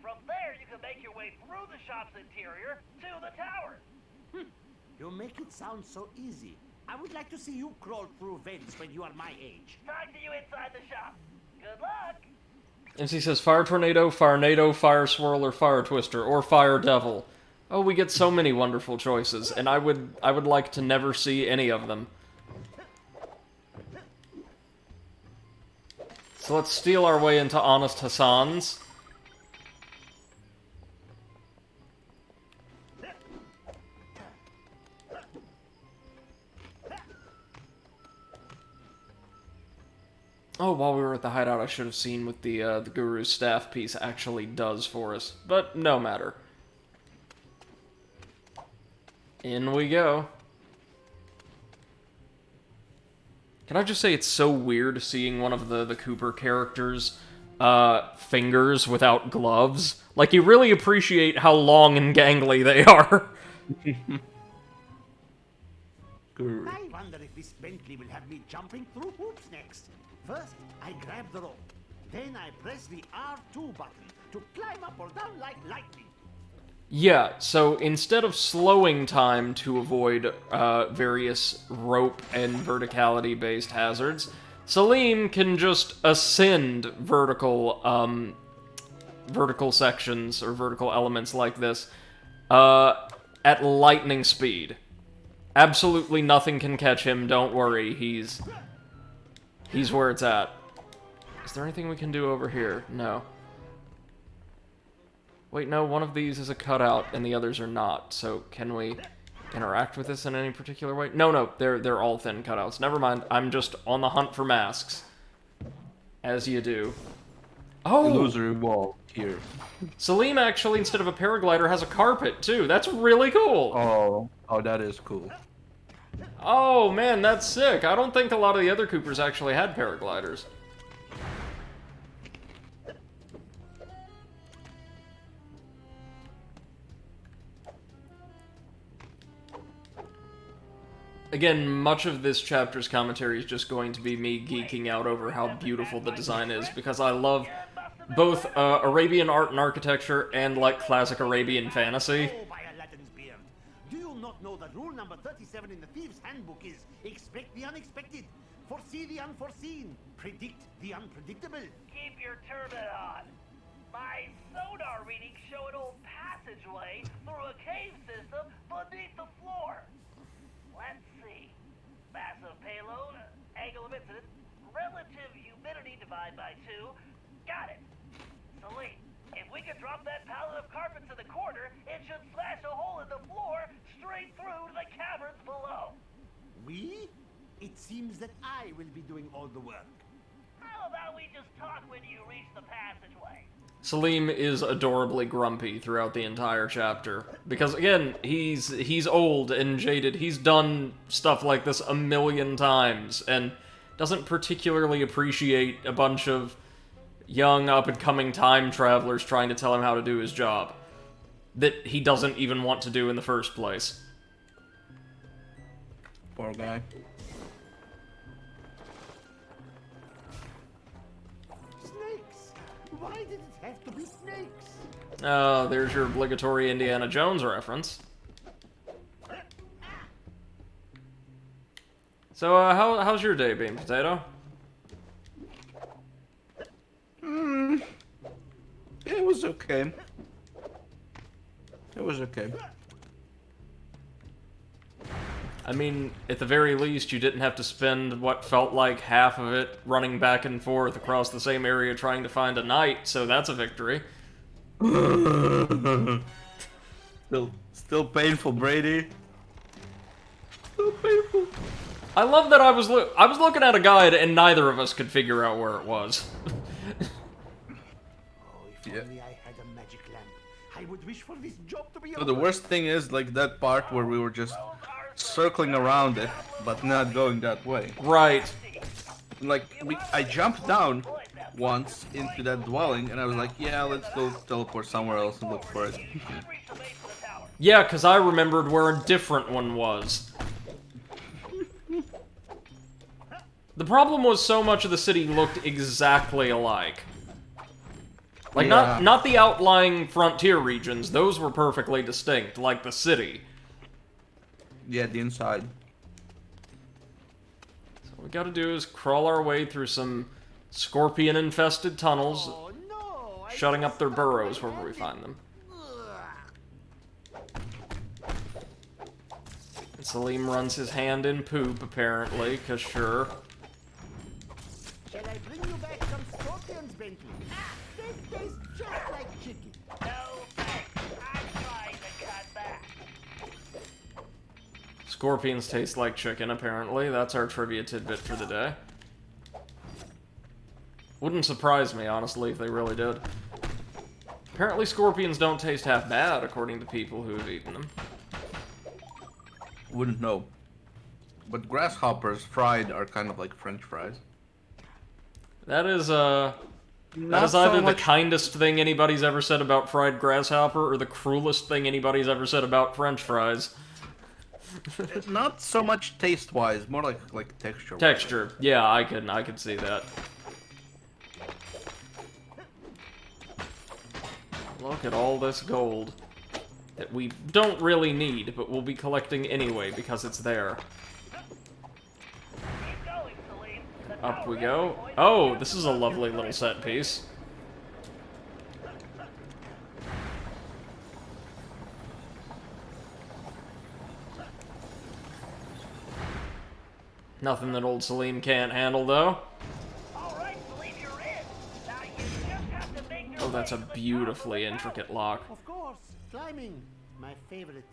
From there, you can make your way through the shop's interior to the tower. You make it sound so easy. I would like to see you crawl through vents when you are my age. Talk to you inside the shop. Good luck. MC says Fire Tornado, Fire Nado, Fire Swirl, or Fire Twister, or Fire Devil. Oh, we get so many wonderful choices, and I would like to never see any of them. So let's steal our way into Honest Hassan's. Oh, while we were at the hideout, I should have seen what the Guru's staff piece actually does for us, but no matter. In we go. Can I just say it's so weird seeing one of the Cooper characters' fingers without gloves? Like, you really appreciate how long and gangly they are. I wonder if this Bentley will have me jumping through hoops next. First, I grab the rope. Then I press the R2 button to climb up or down like lightning. Yeah, so instead of slowing time to avoid various rope and verticality-based hazards, Salim can just ascend vertical sections or vertical elements like this at lightning speed. Absolutely nothing can catch him, don't worry, he's where it's at. Is there anything we can do over here? No. Wait, no, one of these is a cutout and the others are not, so can we interact with this in any particular way? No, they're all thin cutouts. Never mind, I'm just on the hunt for masks. As you do. Oh! Illusory wall here. Salim actually, instead of a paraglider, has a carpet, too. That's really cool! Oh, that is cool. Oh man, that's sick. I don't think a lot of the other Coopers actually had paragliders. Again, much of this chapter's commentary is just going to be me geeking out over how beautiful the design is, because I love both Arabian art and architecture and, like, classic Arabian fantasy. Oh, by Aladdin's beard. Do you not know that rule number 37 in the Thieves' Handbook is expect the unexpected, foresee the unforeseen, predict the unpredictable? Keep your turban on. My sonar readings show an old passageway through a cave system beneath the floor. Let's see. Massive payload, angle of incidence, relative humidity divide by 2. Got it. Salim, if we could drop that pallet of carpets in the corner, it should smash a hole in the floor straight through to the caverns below. We? It seems that I will be doing all the work. How about we just talk when you reach the passageway? Salim is adorably grumpy throughout the entire chapter. Because, again, he's old and jaded. He's done stuff like this a million times, and doesn't particularly appreciate a bunch of young, up-and-coming time travelers trying to tell him how to do his job. That he doesn't even want to do in the first place. Poor guy. Snakes! Why did it have to be snakes? Oh, there's your obligatory Indiana Jones reference. So, how's your day been, Potato? It was okay. It was okay. I mean, at the very least, you didn't have to spend what felt like half of it running back and forth across the same area trying to find a knight, so that's a victory. Still painful, Brady. Still painful. I love that I was looking at a guide and neither of us could figure out where it was. Oh, if only I had a magic lamp. I would wish for this job to be So the worst thing is, like, that part where we were just circling around it, but not going that way. Right. Like, I jumped down once into that dwelling, and I was like, yeah, let's go teleport somewhere else and look for it. Yeah, because I remembered where a different one was. The problem was so much of the city looked exactly alike. Like, Yeah. not the outlying frontier regions, those were perfectly distinct, like the city. Yeah, the inside. So what we gotta do is crawl our way through some scorpion-infested tunnels, Oh no! shutting up their burrows wherever we find them. And Salim runs his hand in poop, apparently, because sure. Shall I bring you back some scorpions, Bentley? They taste just like chicken. No thanks. I'm trying to cut back. Scorpions taste like chicken, apparently. That's our trivia tidbit for the day. Wouldn't surprise me, honestly, if they really did. Apparently scorpions don't taste half bad, according to people who have eaten them. Wouldn't know. But grasshoppers fried are kind of like French fries. That is, Not so either the much- kindest thing anybody's ever said about fried grasshopper, or the cruelest thing anybody's ever said about French fries. Not so much taste-wise, more like texture. Texture. Yeah, I can see that. Look at all this gold that we don't really need, but we'll be collecting anyway because it's there. Keep going, Salim. The Up we tower go. entry point Oh, is this is a lovely little set piece. Nothing that old Salim can't handle, though. All right, Salim, you're in. Now you just have to make your Oh, that's way a to the top beautifully of the mountain. intricate lock. Of course, climbing, my favorite.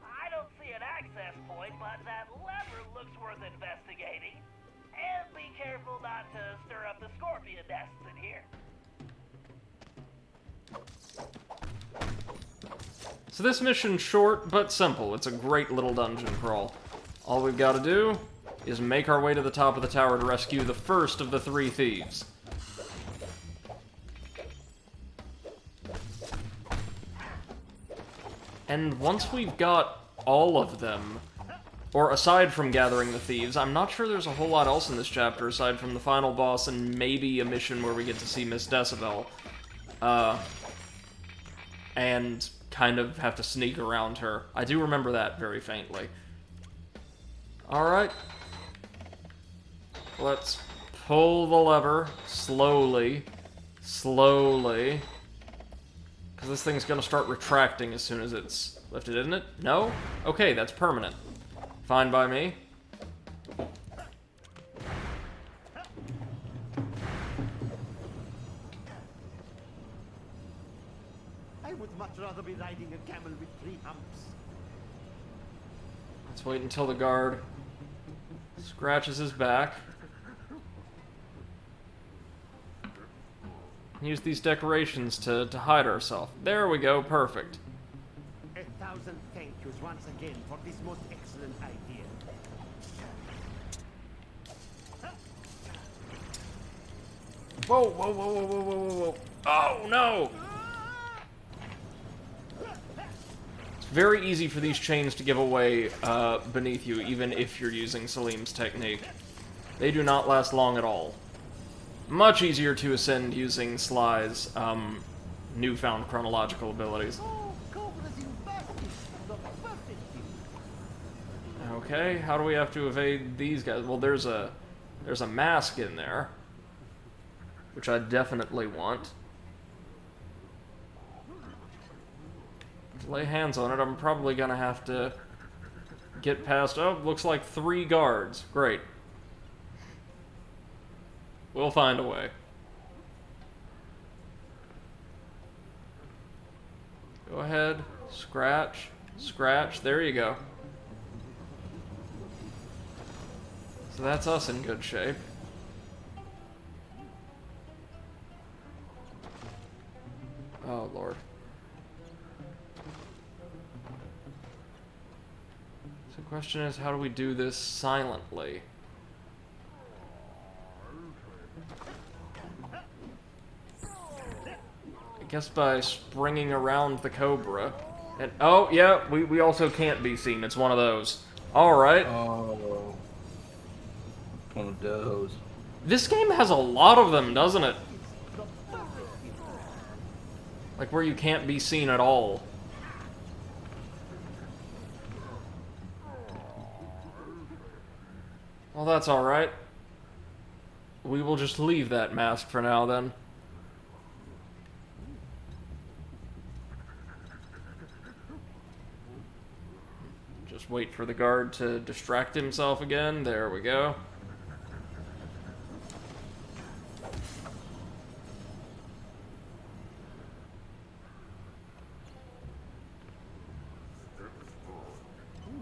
I don't see an access point, but that lever looks worth investigating. And be careful not to stir up the scorpion nests in here. So this mission's short but simple. It's a great little dungeon crawl. All we've got to do is make our way to the top of the tower to rescue the first of the 3 thieves. And once we've got all of them, or aside from gathering the thieves, I'm not sure there's a whole lot else in this chapter aside from the final boss and maybe a mission where we get to see Miss Decibel. And kind of have to sneak around her. I do remember that very faintly. Alright. Let's pull the lever slowly. Slowly. Because this thing's gonna start retracting as soon as it's lifted, isn't it? No? Okay, that's permanent. Fine by me. I would much rather be riding a camel with 3 humps. Let's wait until the guard scratches his back. Use these decorations to hide ourselves. There we go, perfect. 1,000 thank yous once again for this most excellent idea. Whoa, whoa, whoa, whoa, whoa, whoa, whoa, whoa. Oh, no! It's very easy for these chains to give away beneath you, even if you're using Salim's technique. They do not last long at all. Much easier to ascend using Sly's newfound chronological abilities. Oh, Cobra's in Basti, the perfect thing. Okay, how do we have to evade these guys? Well, there's a mask in there, which I definitely want. To lay hands on it, I'm probably gonna have to get past... Oh, looks like 3 guards. Great. We'll find a way. Go ahead, scratch, scratch, there you go. So that's us in good shape. Oh, Lord. So the question is, how do we do this silently? I guess by springing around the Cobra. And, oh, yeah, we also can't be seen. It's one of those. Alright. Oh. One of those. This game has a lot of them, doesn't it? Like where you can't be seen at all. Well, that's alright. We will just leave that mask for now, then. Just wait for the guard to distract himself again. There we go.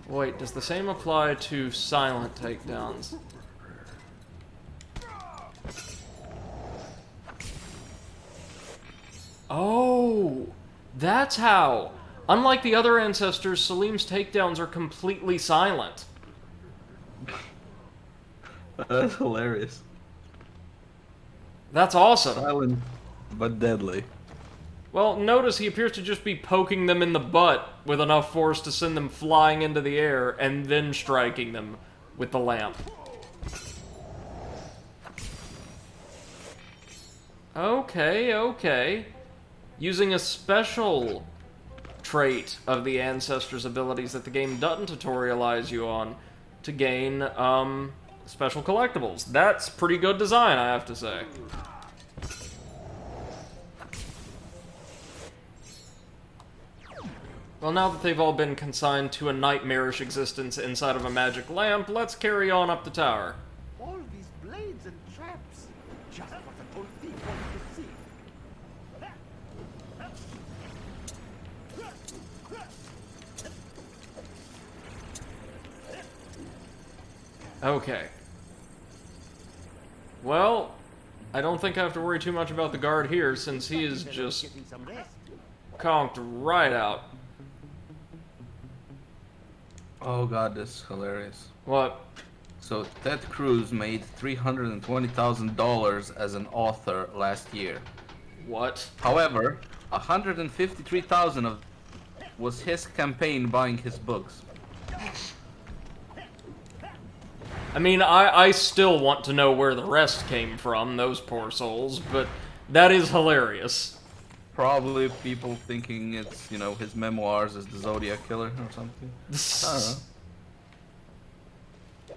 Wait, does the same apply to silent takedowns? Oh, that's how. Unlike the other ancestors, Salim's takedowns are completely silent. That's hilarious. That's awesome. Silent, but deadly. Well, notice he appears to just be poking them in the butt with enough force to send them flying into the air and then striking them with the lamp. Okay, okay. Using a special trait of the Ancestors' abilities that the game doesn't tutorialize you on to gain, special collectibles. That's pretty good design, I have to say. Well, now that they've all been consigned to a nightmarish existence inside of a magic lamp, let's carry on up the tower. All these blades and traps. Just what an old thief wanted to see. Okay. Well, I don't think I have to worry too much about the guard here, since he is just Getting some rest. conked right out. Oh god, this is hilarious. What? So Ted Cruz made $320,000 as an author last year. What? However, 153,000 of was his campaign buying his books. I mean, I still want to know where the rest came from, those poor souls, but that is hilarious. Probably people thinking it's, you know, his memoirs as the Zodiac Killer or something. I don't know.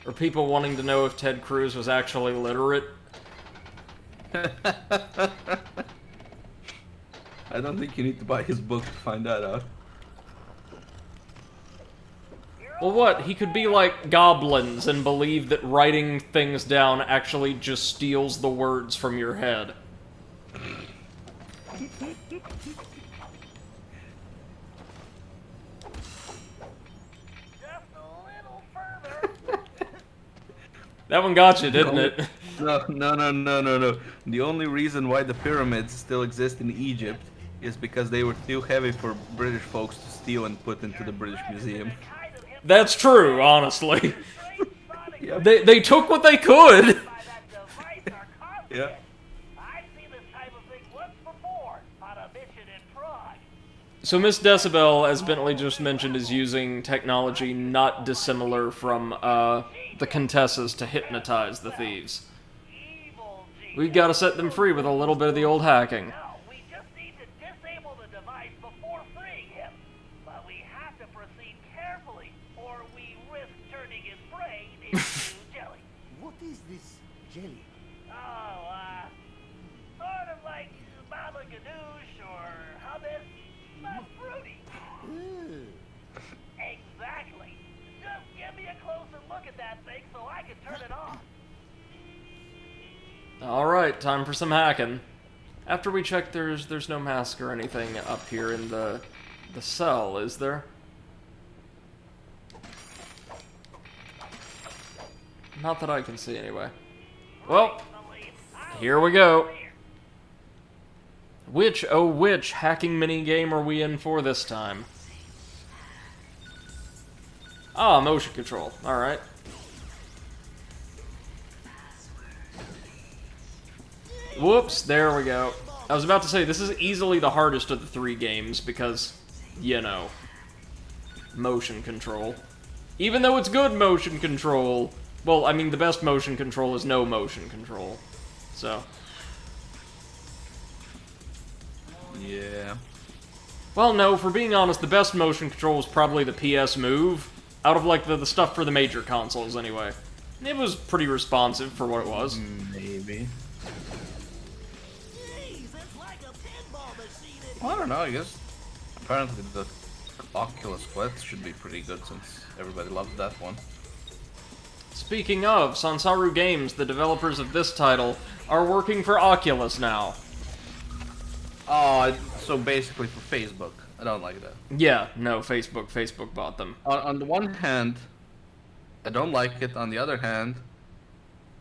Or people wanting to know if Ted Cruz was actually literate. I don't think you need to buy his book to find that out. Well, what? He could be like goblins and believe that writing things down actually just steals the words from your head. Just a little further. That one got you, didn't it? No. The only reason why the pyramids still exist in Egypt is because they were too heavy for British folks to steal and put into the British Museum. That's true, honestly. Yep. They took what they could. By that device are constant. Yeah. I've seen this type of thing once before on a mission in Prague. So Miss Decibel, as Bentley just mentioned, is using technology not dissimilar from the Contessas to hypnotize the thieves. Evil genius. We've got to set them free with a little bit of the old hacking. No, we just need to disable the device before freeing him. But we have to proceed carefully, or we risk turning his brain into jelly. What is this jelly? Oh, sort of like Baba Ganoush or hummus, but fruity. Ugh. Exactly. Just give me a closer look at that thing so I can turn it off. Alright, time for some hacking. After we check, there's no mask or anything up here in the cell, is there? Not that I can see, anyway. Well, here we go. Which, oh which, hacking minigame are we in for this time? Ah, motion control. Alright. Whoops, there we go. I was about to say, this is easily the hardest of the three games because, you know, motion control. Even though it's good motion control, well, I mean, the best motion control is no motion control. So. Yeah. Well, no, for being honest, the best motion control was probably the PS Move. Out of, like, the stuff for the major consoles, anyway. It was pretty responsive for what it was. Maybe. Jeez, it's like a pinball machine in I don't know, I guess. Apparently the Oculus Quest should be pretty good since everybody loves that one. Speaking of, Sansaru Games, the developers of this title, are working for Oculus now. Oh, so basically for Facebook. I don't like that. Yeah, no, Facebook bought them. On the one hand, I don't like it. On the other hand,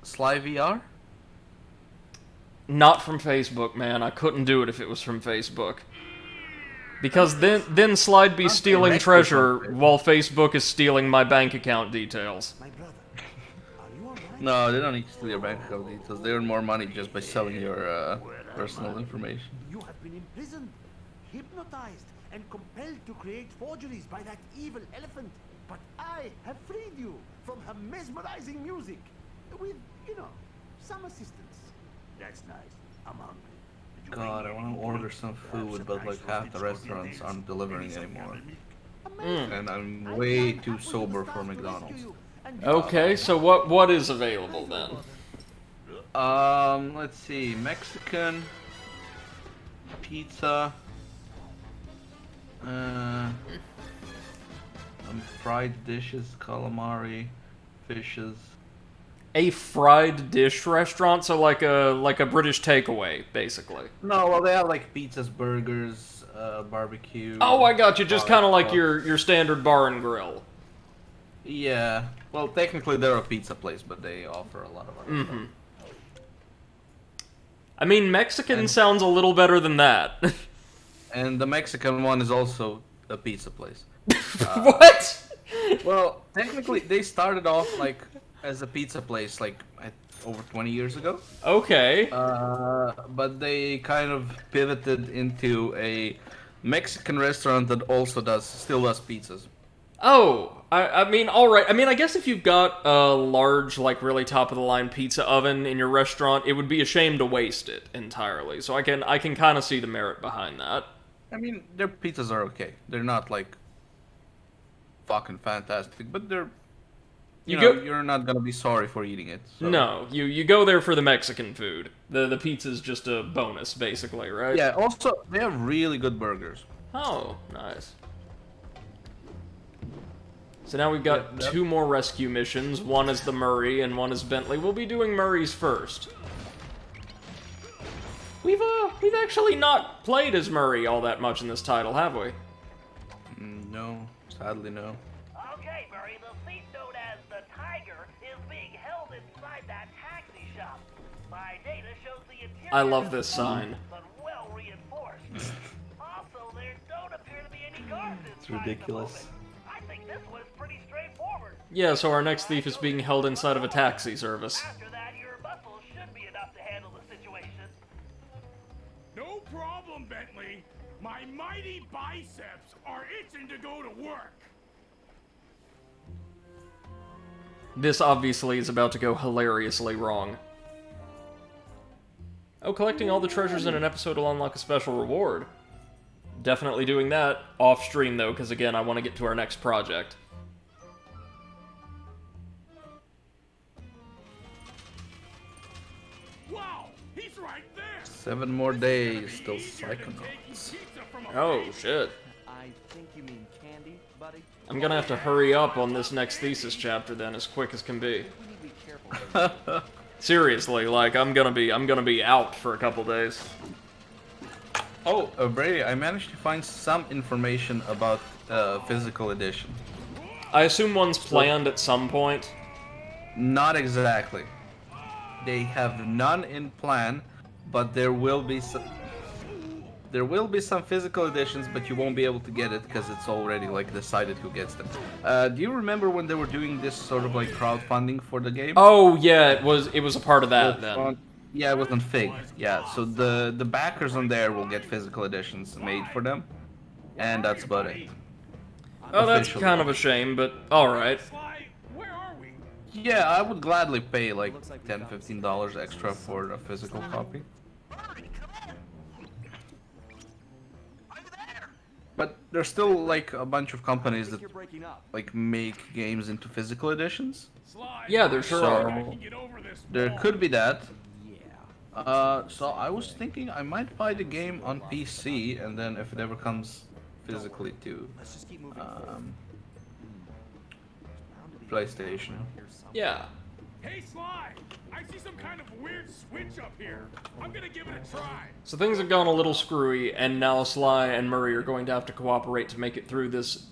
Sly VR? Not from Facebook, man. I couldn't do it if it was from Facebook. Because then Sly'd be stealing next treasure person. while Facebook is stealing my bank account details. My brother, are you alright? No, they don't need to steal your bank account details. They earn more money just by selling your personal information. You have been imprisoned, hypnotized, and compelled to create forgeries by that evil elephant. But I have freed you from her mesmerizing music. With, you know, some assistance. That's nice. I'm hungry. Did you God, I bring want any to order food? some Perhaps food, a but nice like half the roasted restaurants scorpion aren't delivering anymore. Amazing. And I'm I'd way like too apple sober the for stars to rescue McDonald's. you, and Okay, so what is available then? Let's see. Mexican pizza. Fried dishes, calamari, fishes. A fried dish restaurant, so like a British takeaway, basically. No, well they have like pizzas, burgers, barbecue. Oh, I got you. Just kind of like stuff. your standard bar and grill. Yeah. Well, technically they're a pizza place, but they offer a lot of other stuff. I mean, Mexican And- sounds a little better than that. And the Mexican one is also a pizza place. What? Well, technically, they started off like as a pizza place, like over 20 years ago. Okay. But they kind of pivoted into a Mexican restaurant that also still does pizzas. Oh, I mean, alright. I mean, I guess if you've got a large, like, really top-of-the-line pizza oven in your restaurant, it would be a shame to waste it entirely. So I can kind of see the merit behind that. I mean, their pizzas are okay. They're not like fucking fantastic, but they're you're not gonna be sorry for eating it. So. No, you go there for the Mexican food. The pizza's just a bonus, basically, right? Yeah. Also, they have really good burgers. Oh, nice. So now we've got two more rescue missions. One is the Murray and one is Bentley. We'll be doing Murray's first. We've actually not played as Murray all that much in this title, have we? No, sadly no. Okay, Murray, the thief known as the Tiger is being held inside that taxi shop. My data shows the interior I love is this sign. but well reinforced. Also, there don't appear to be any guards inside It's ridiculous. at the moment. I think this was pretty straightforward. Yeah, so our next thief is being held inside of a taxi service. After that, your muscles should be enough to handle the situation. No problem, Bentley. My mighty biceps are itching to go to work. This obviously is about to go hilariously wrong. Oh, collecting all the treasures in an episode will unlock a special reward. Definitely doing that off stream though, because again, I want to get to our next project. Wow, he's right there. 7 more days till Psychonauts. Oh, shit. I think you mean candy, buddy. I'm gonna have to hurry up on this next thesis chapter then, as quick as can be. We need to be careful. Seriously, like, I'm gonna be out for a couple days. Oh, Brady, I managed to find some information about physical edition. I assume one's planned at some point. Not exactly. They have none in plan, but there will be some. There will be some physical editions, but you won't be able to get it because it's already like decided who gets them. Do you remember when they were doing this sort of like crowdfunding for the game? Oh yeah, it was a part of that then. Yeah, it was on Fig. Yeah, so the backers on there will get physical editions made for them, and that's about it. Oh, that's Officially. kind of a shame, but alright. Sly, where are we? Yeah, I would gladly pay like $10-15 extra for a physical copy. But there's still like a bunch of companies that You're breaking up. like make games into physical editions. Sly, Yeah, there sure So- are. I can get over this There wall. could be that. Yeah. So I was thinking I might buy the game on PC, and then if it ever comes physically to Let's just keep moving forward. um, Bound to be PlayStation. around here somewhere. Yeah. Hey, Sly, I see some kind of weird switch up here. I'm gonna give it a try. So things have gone a little screwy, and now Sly and Murray are going to have to cooperate to make it through this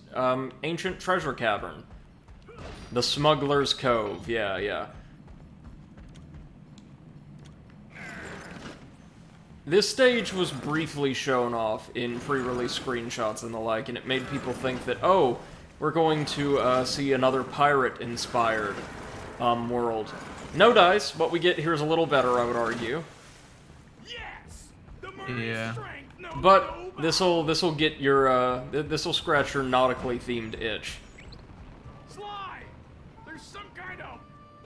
ancient treasure cavern. The Smugglers Cove, yeah. This stage was briefly shown off in pre-release screenshots and the like, and it made people think that, oh, we're going to see another pirate-inspired world. No dice, what we get here is a little better, I would argue. Yes, the Marine Yeah. strength knows But no this'll get your this'll scratch your nautically themed itch. Sly, there's some kind of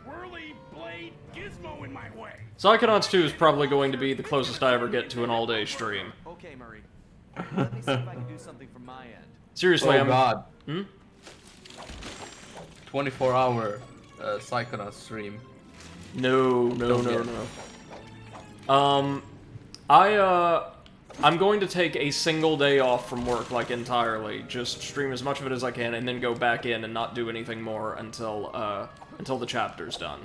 whirly blade gizmo in my way. Psychonauts 2 is probably going to be the closest I ever get to an all-day stream. Okay, Murray. Let me see if I can do something from my end. Seriously, Oh I'm... god. Hmm? 24-hour Psychonaut stream. No. I'm going to take a single day off from work, like, entirely. Just stream as much of it as I can, and then go back in and not do anything more until the chapter's done.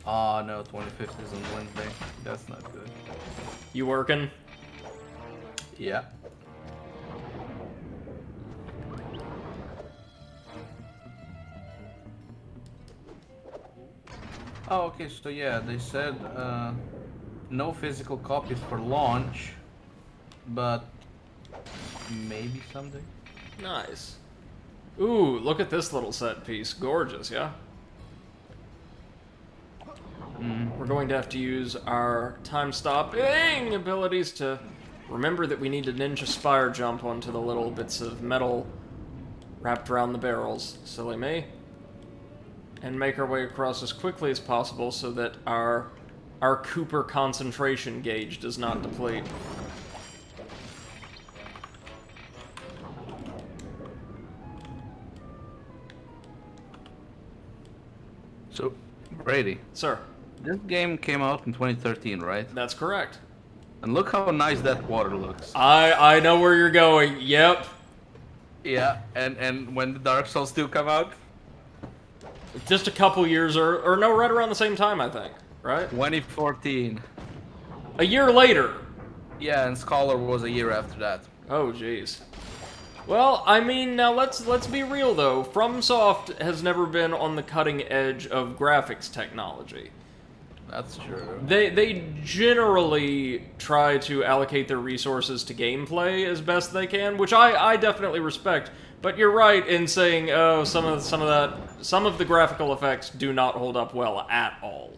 Oh no, 25th is on Wednesday. That's not good. You working? Yeah. Oh, okay, so yeah, they said no physical copies for launch, but maybe someday. Nice. Ooh, look at this little set piece. Gorgeous, yeah? We're going to have to use our time-stopping abilities to remember that we need to ninja spire jump onto the little bits of metal wrapped around the barrels. Silly me. And make our way across as quickly as possible so that our Cooper concentration gauge does not deplete. So, Brady, Sir, this game came out in 2013, right? that's correct. And look how nice that water looks. I know where you're going. Yep. Yeah, and when the Dark Souls 2 come out? Just a couple years, or no, right around the same time, I think. Right? 2014. A year later. Yeah, and Scholar was a year after that. Oh, jeez. Well, I mean, now let's be real though. FromSoft has never been on the cutting edge of graphics technology. That's true. They generally try to allocate their resources to gameplay as best they can, which I definitely respect. But you're right in saying, oh, some of the graphical effects do not hold up well at all.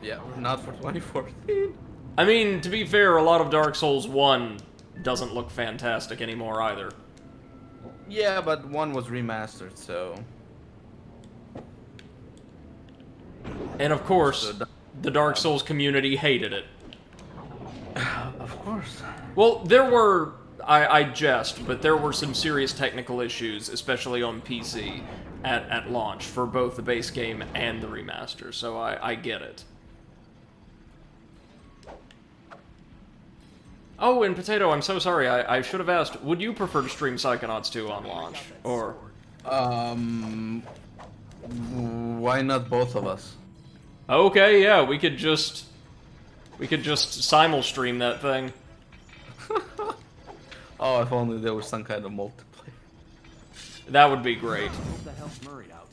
Yeah, not for 2014. I mean, to be fair, a lot of Dark Souls 1 doesn't look fantastic anymore either. Yeah, but one was remastered, so... And of course, the Dark Souls community hated it. Of course. Well, there were... I jest, but there were some serious technical issues, especially on PC, at launch, for both the base game and the remaster, so I get it. Oh, and Potato, I'm so sorry, I should have asked, would you prefer to stream Psychonauts 2 on launch? Or... Why not both of us? Okay, yeah, we could just simul-stream that thing. Oh, if only there was some kind of multiplayer. That would be great. Hope that helps Murray out.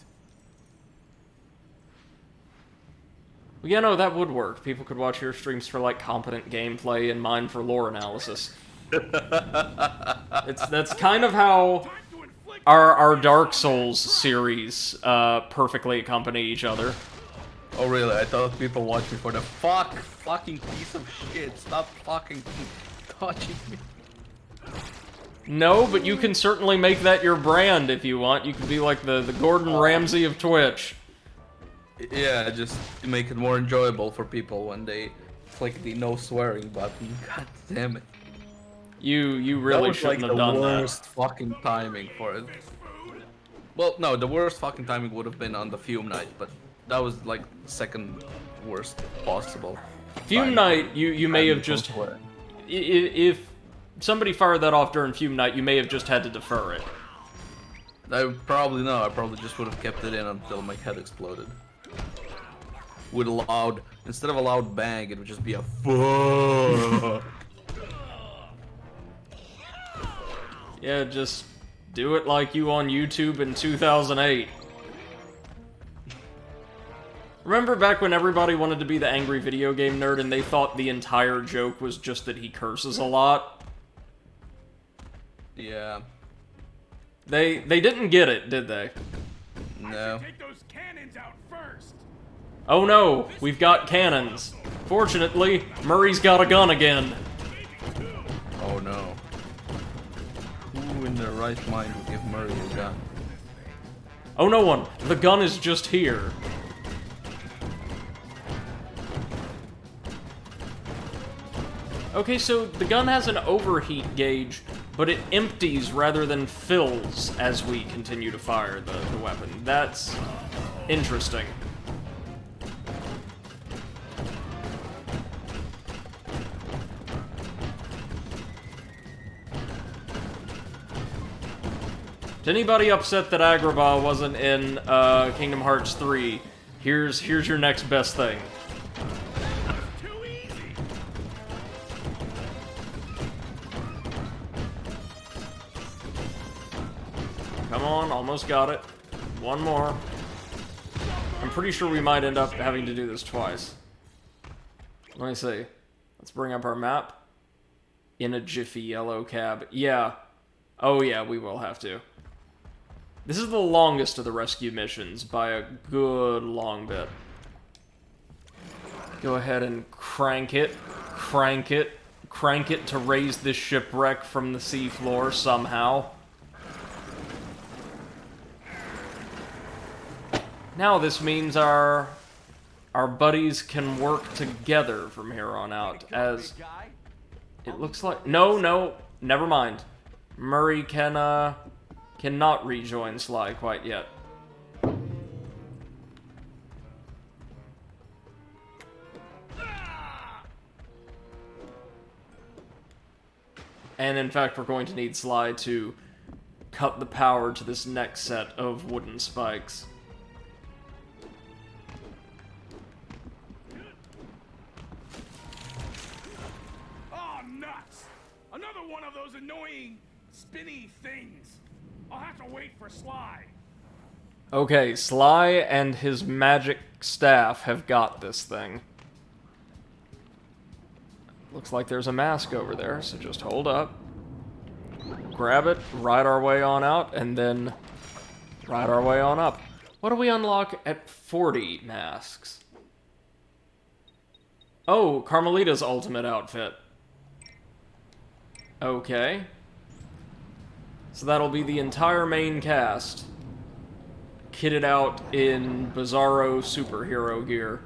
Well, yeah, no, that would work. People could watch your streams for, like, competent gameplay and mine for lore analysis. That's kind of how our Dark Souls series perfectly accompany each other. Oh really? I thought people watched me for the fucking piece of shit. Stop fucking touching me. No, but you can certainly make that your brand if you want. You could be like the Gordon Ramsay of Twitch. Yeah, just to make it more enjoyable for people when they click the no swearing button. God damn it. You really shouldn't have done that. The worst fucking timing for it. Well, no, the worst fucking timing would have been on the Fume Night, but that was like the second worst possible. Fume Night, you may have just... If somebody fired that off during Fume Night, you may have just had to defer it. I probably no, I probably just would have kept it in until my head exploded. With a loud, instead of a loud bang, it would just be a fuck. Yeah, just do it like you on YouTube in 2008. Remember back when everybody wanted to be the angry video game nerd and they thought the entire joke was just that he curses a lot? Yeah. They didn't get it, did they? No. Take those cannons out first. Oh no, we've got cannons. Fortunately, Murray's got a gun again. Oh no. Who in their right mind would give Murray a gun? Oh, no one. The gun is just here. Okay, so the gun has an overheat gauge, but it empties rather than fills as we continue to fire the weapon. That's interesting. To anybody upset that Agrabah wasn't in Kingdom Hearts 3, here's your next best thing. Too easy. Come on, almost got it. One more. I'm pretty sure we might end up having to do this twice. Let me see. Let's bring up our map. in a jiffy, yellow cab. Yeah. Oh yeah, we will have to. This is the longest of the rescue missions by a good long bit. Go ahead and crank it, crank it, crank it to raise this shipwreck from the seafloor somehow. Now this means our buddies can work together from here on out, as it looks like... No, never mind. Murray cannot rejoin Sly quite yet. And in fact, we're going to need Sly to cut the power to this next set of wooden spikes. Oh, nuts! Another one of those annoying, spinny things. I'll have to wait for Sly. Okay, Sly and his magic staff have got this thing. Looks like there's a mask over there, so just hold up. Grab it, ride our way on out, and then ride our way on up. What do we unlock at 40 masks? Oh, Carmelita's ultimate outfit. Okay. So that'll be the entire main cast, kitted out in bizarro superhero gear.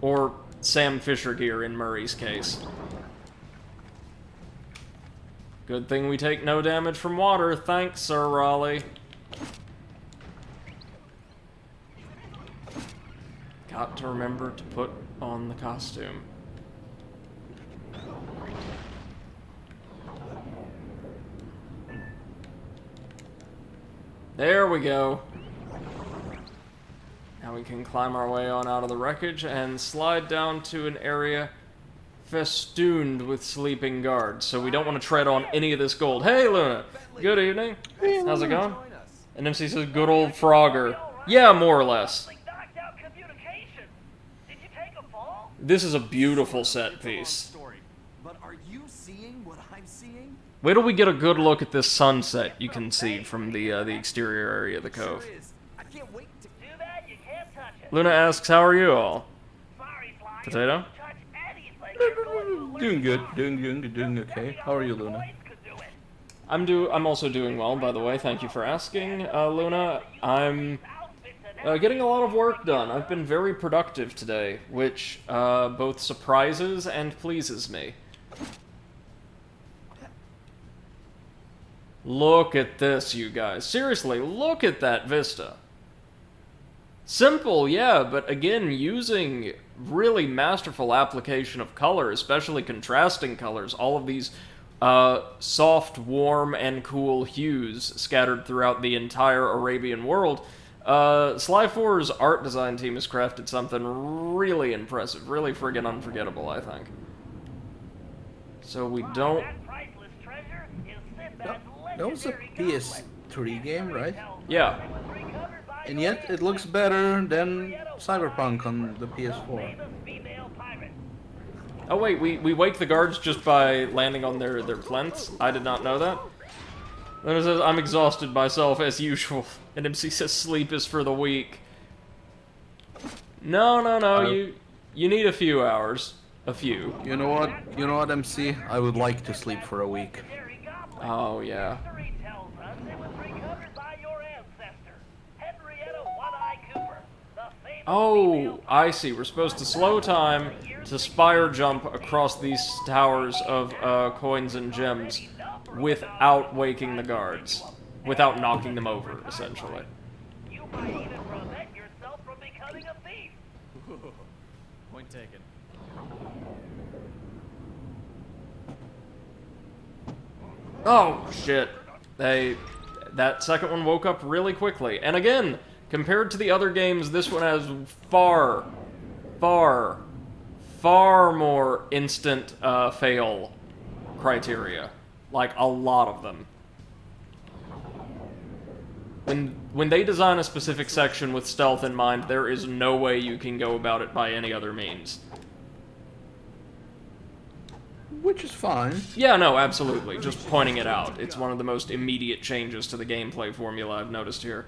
Or Sam Fisher gear in Murray's case. Good thing we take no damage from water. Thanks, Sir Raleigh. Got to remember to put on the costume. There we go. Now we can climb our way on out of the wreckage and slide down to an area festooned with sleeping guards, so we don't want to tread on any of this gold. Hey, Luna! Good evening. How's it going? And MC says, good old Frogger. Yeah, more or less. This is a beautiful set piece. But are you seeing what I'm seeing? Wait till we get a good look at this sunset you can see from the exterior area of the cove. I can't wait to Do that, you can't touch it. Luna asks, how are you all? Sorry, Sly. Potato? If you touch anything, you're going to lose Doing good, your doing okay. How are you, Luna? voice could do it. I'm also doing well, by the way. Thank you for asking, Luna. I'm getting a lot of work done. I've been very productive today, which both surprises and pleases me. Look at this, you guys. Seriously, look at that vista. Simple, yeah, but again, using really masterful application of color, especially contrasting colors, all of these soft, warm, and cool hues scattered throughout the entire Arabian world. Sly 4's art design team has crafted something really impressive, really friggin' unforgettable, I think. So we don't... That priceless treasure is Sinbad's That was a legendary PS3 game, right? Yeah. And yet it looks better than Cyberpunk on the PS4. Oh wait, we wake the guards just by landing on their plinths? I did not know that. Then it says, I'm exhausted myself as usual. And MC says, sleep is for the weak. No, you need a few hours. A few. You know what, MC? I would like to sleep for a week. Oh, yeah. Oh, I see. We're supposed to slow time to spire jump across these towers of coins and gems without waking the guards. Without knocking them over, essentially. You might even prevent yourself from becoming a thief. Point taken. Oh, shit. That second one woke up really quickly. And again, compared to the other games, this one has far more instant fail criteria. Like, a lot of them. When they design a specific section with stealth in mind, there is no way you can go about it by any other means. which is fine. Yeah, no, absolutely. Just pointing it out. It's one of the most immediate changes to the gameplay formula I've noticed here.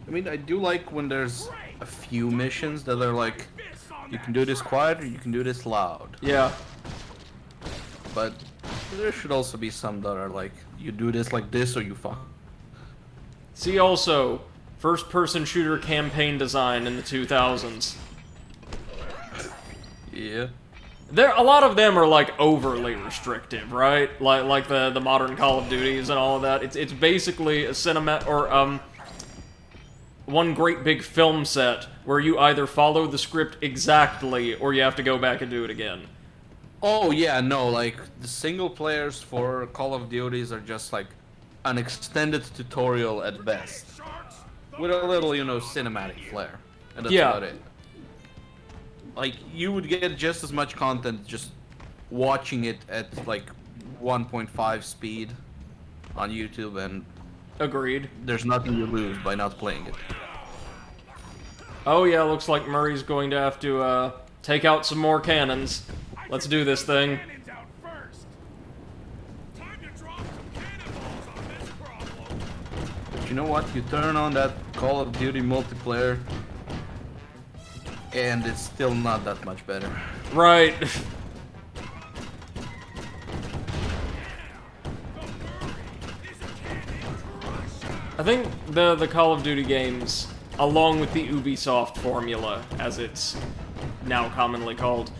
I mean, I do like when there's a few missions that are like, you can do this quiet or you can do this loud. Yeah. But there should also be some that are like, you do this like this or you fuck. See also, first-person shooter campaign design in the 2000s. Yeah. A lot of them are like overly restrictive, right? Like the modern Call of Duties and all of that. It's basically a cinema or one great big film set where you either follow the script exactly or you have to go back and do it again. Oh yeah, no, like the single players for Call of Duties are just like an extended tutorial at best, with a little, you know, cinematic flair, and that's Yeah. about it. Like you would get just as much content just watching it at like 1.5 speed on YouTube, and Agreed. there's nothing you lose by not playing it. Oh yeah, looks like Murray's going to have to take out some more cannons. Let's do this thing. Cannons out first. Time to drop some cannonballs on this problem. But you know what? You turn on that Call of Duty multiplayer, and it's still not that much better. Right. I think the Call of Duty games, along with the Ubisoft formula, as it's now commonly called,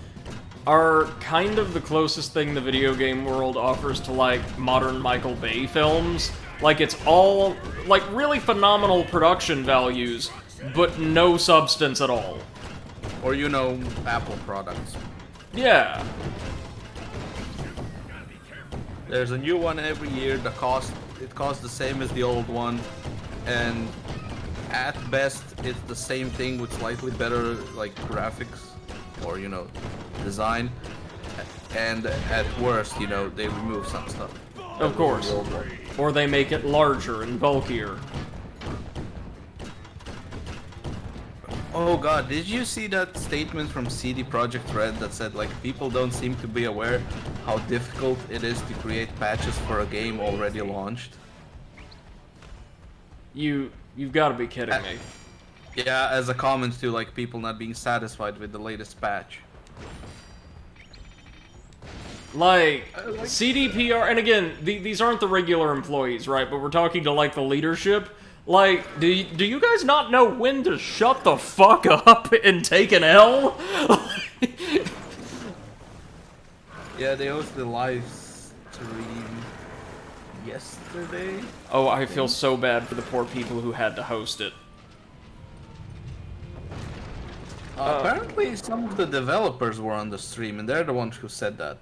are kind of the closest thing the video game world offers to, like, modern Michael Bay films. Like, it's all, like, really phenomenal production values, but no substance at all. Or, you know, Apple products. Yeah. There's a new one every year. It costs the same as the old one, and at best it's the same thing with slightly better like graphics or, you know, design, and at worst, you know, they remove some stuff. Of course. Or they make it larger and bulkier. Oh god, did you see that statement from CD Projekt Red that said like people don't seem to be aware how difficult it is to create patches for a game already launched? You've got to be kidding me. Yeah, as a comment to like people not being satisfied with the latest patch. Like, CDPR, and again, these aren't the regular employees, right? But we're talking to, like, the leadership. Like, do you guys not know when to shut the fuck up and take an L? Yeah, they hosted a live stream yesterday. Oh, I feel so bad for the poor people who had to host it. Apparently, some of the developers were on the stream, and they're the ones who said that.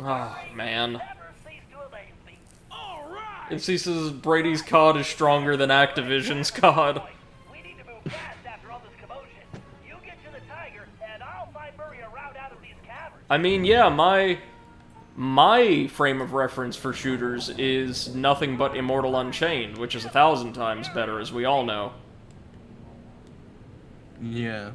Oh, man. Never cease to amaze me. All right. If he says Brady's COD is stronger than Activision's COD. We need to move fast after all this commotion. You get to the Tiger, and I'll find Murray a route out of these caverns. I mean, yeah, my frame of reference for shooters is nothing but Immortal Unchained, which is 1,000 times better, as we all know. Yeah.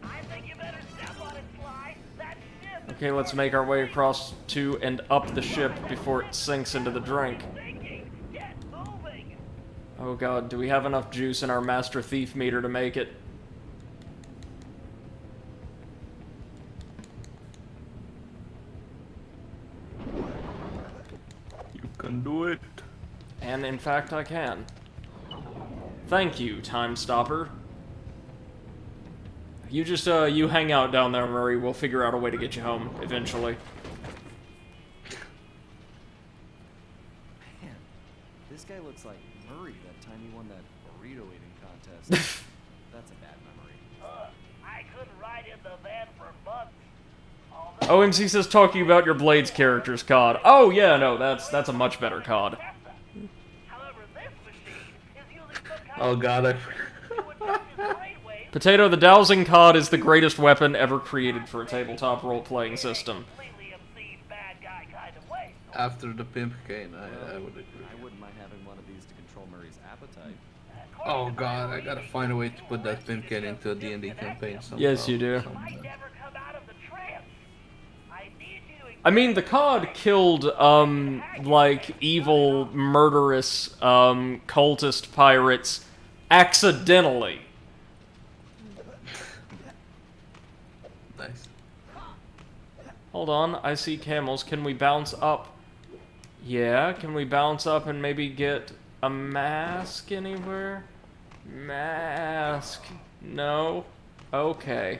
I think you better step on it, Sly. That ship is Okay, let's make our way across to and up the ship before it sinks into the drink. sinking. Get moving. Oh god, do we have enough juice in our Master Thief meter to make it? You can do it. And in fact, I can. Thank you, Time Stopper. You just, you hang out down there, Murray. We'll figure out a way to get you home, eventually. Man, this guy looks like Murray that time he won that burrito eating contest. That's a bad memory. I couldn't ride in the van for months. Although OMC says talking about your Blades character's COD. Oh yeah, no, that's a much better COD. However, this machine is using some kind Oh god, of would touch his brainwaves Potato, the dowsing COD is the greatest weapon ever created for a tabletop role-playing system. completely obscene bad guy kind of way. After the pimp cane, I would agree. I wouldn't mind having one of these to control Murray's appetite. Oh god, I gotta find a way to put that pimp cane into a D&D campaign somehow. Yes, you do. Might never come out of the I mean, the COD killed, like, evil, murderous, cultist pirates accidentally. Nice. Hold on, I see camels. Can we bounce up? Yeah, can we bounce up and maybe get a mask anywhere? Mask. No? Okay.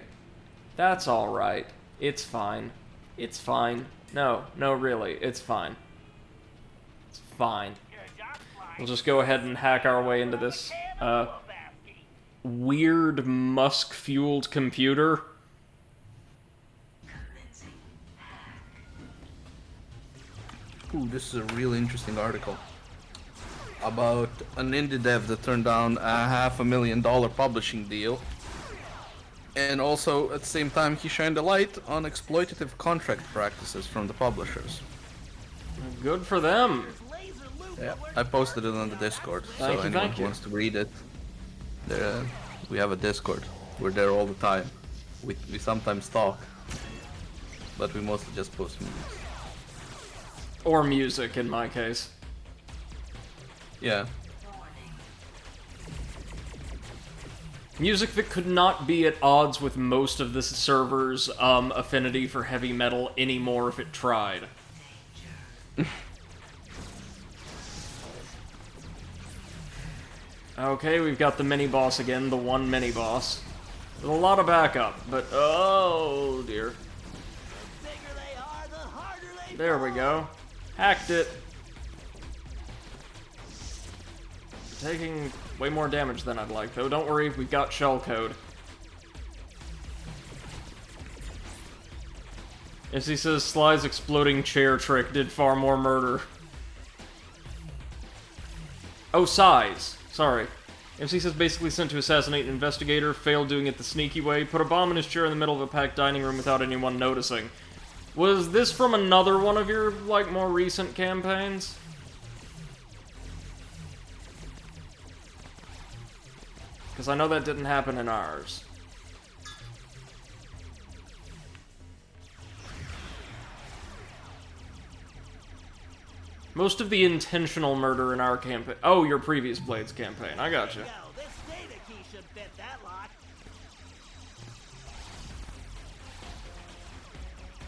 That's alright. It's fine. It's fine. No, really, it's fine. It's fine. We'll just go ahead and hack our way into this, weird musk-fueled computer. Ooh, this is a really interesting article about an indie dev that turned down a $500,000 publishing deal. And also, at the same time, he shined a light on exploitative contract practices from the publishers. Good for them. Yeah, I posted it on the Discord, so anyone who wants to read it, there, we have a Discord. We're there all the time. We sometimes talk, but we mostly just post memes. Or music, in my case. Yeah. Music that could not be at odds with most of this server's affinity for heavy metal anymore if it tried. Okay, we've got the mini-boss again, the one mini-boss. With a lot of backup, but oh dear. There we go. Hacked it. Taking way more damage than I'd like, though. Don't worry, we've got shell code. As he says, Sly's exploding chair trick did far more murder. Oh, size. Sorry. MC says basically sent to assassinate an investigator, failed doing it the sneaky way, put a bomb in his chair in the middle of a packed dining room without anyone noticing. Was this from another one of your, like, more recent campaigns? Because I know that didn't happen in ours. Most of the intentional murder in our campaign... Oh, your previous Blades campaign. I gotcha.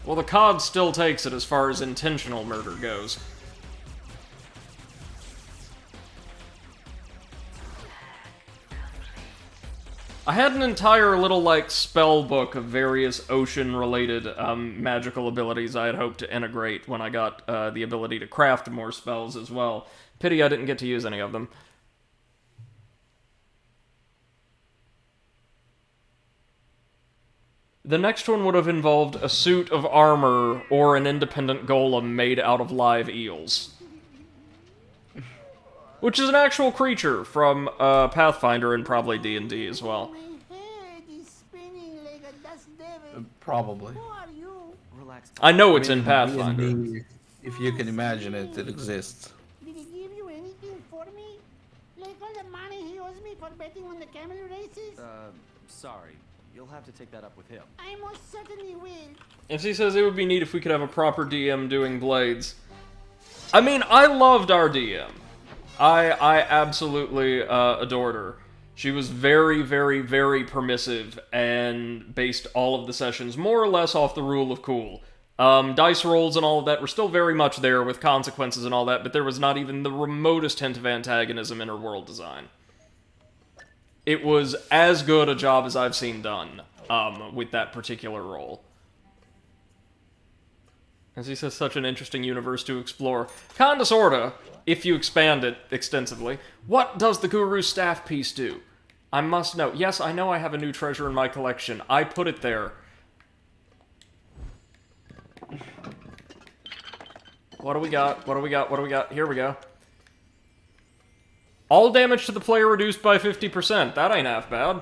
Well, the COD still takes it as far as intentional murder goes. I had an entire little, like, spell book of various ocean-related, magical abilities I had hoped to integrate when I got, the ability to craft more spells as well. Pity I didn't get to use any of them. The next one would have involved a suit of armor or an independent golem made out of live eels. Which is an actual creature from Pathfinder and probably D&D as well. My head is spinning like a dust devil. Probably. Who are you? Relax. I know it's in Pathfinder. If you can imagine it, it exists. Did he give you anything for me? Like all the money he owes me for betting on the camel races? Sorry. You'll have to take that up with him. I most certainly will. MC says it would be neat if we could have a proper DM doing Blades. I mean, I loved our DM. I absolutely adored her. She was very, very, very permissive and based all of the sessions more or less off the rule of cool. Dice rolls and all of that were still very much there with consequences and all that, but there was not even the remotest hint of antagonism in her world design. It was as good a job as I've seen done with that particular role. As he says, such an interesting universe to explore. Kinda sorta, if you expand it extensively. What does the Guru's staff piece do? I must know. Yes, I know I have a new treasure in my collection. I put it there. What do we got? What do we got? What do we got? Here we go. All damage to the player reduced by 50%. That ain't half bad.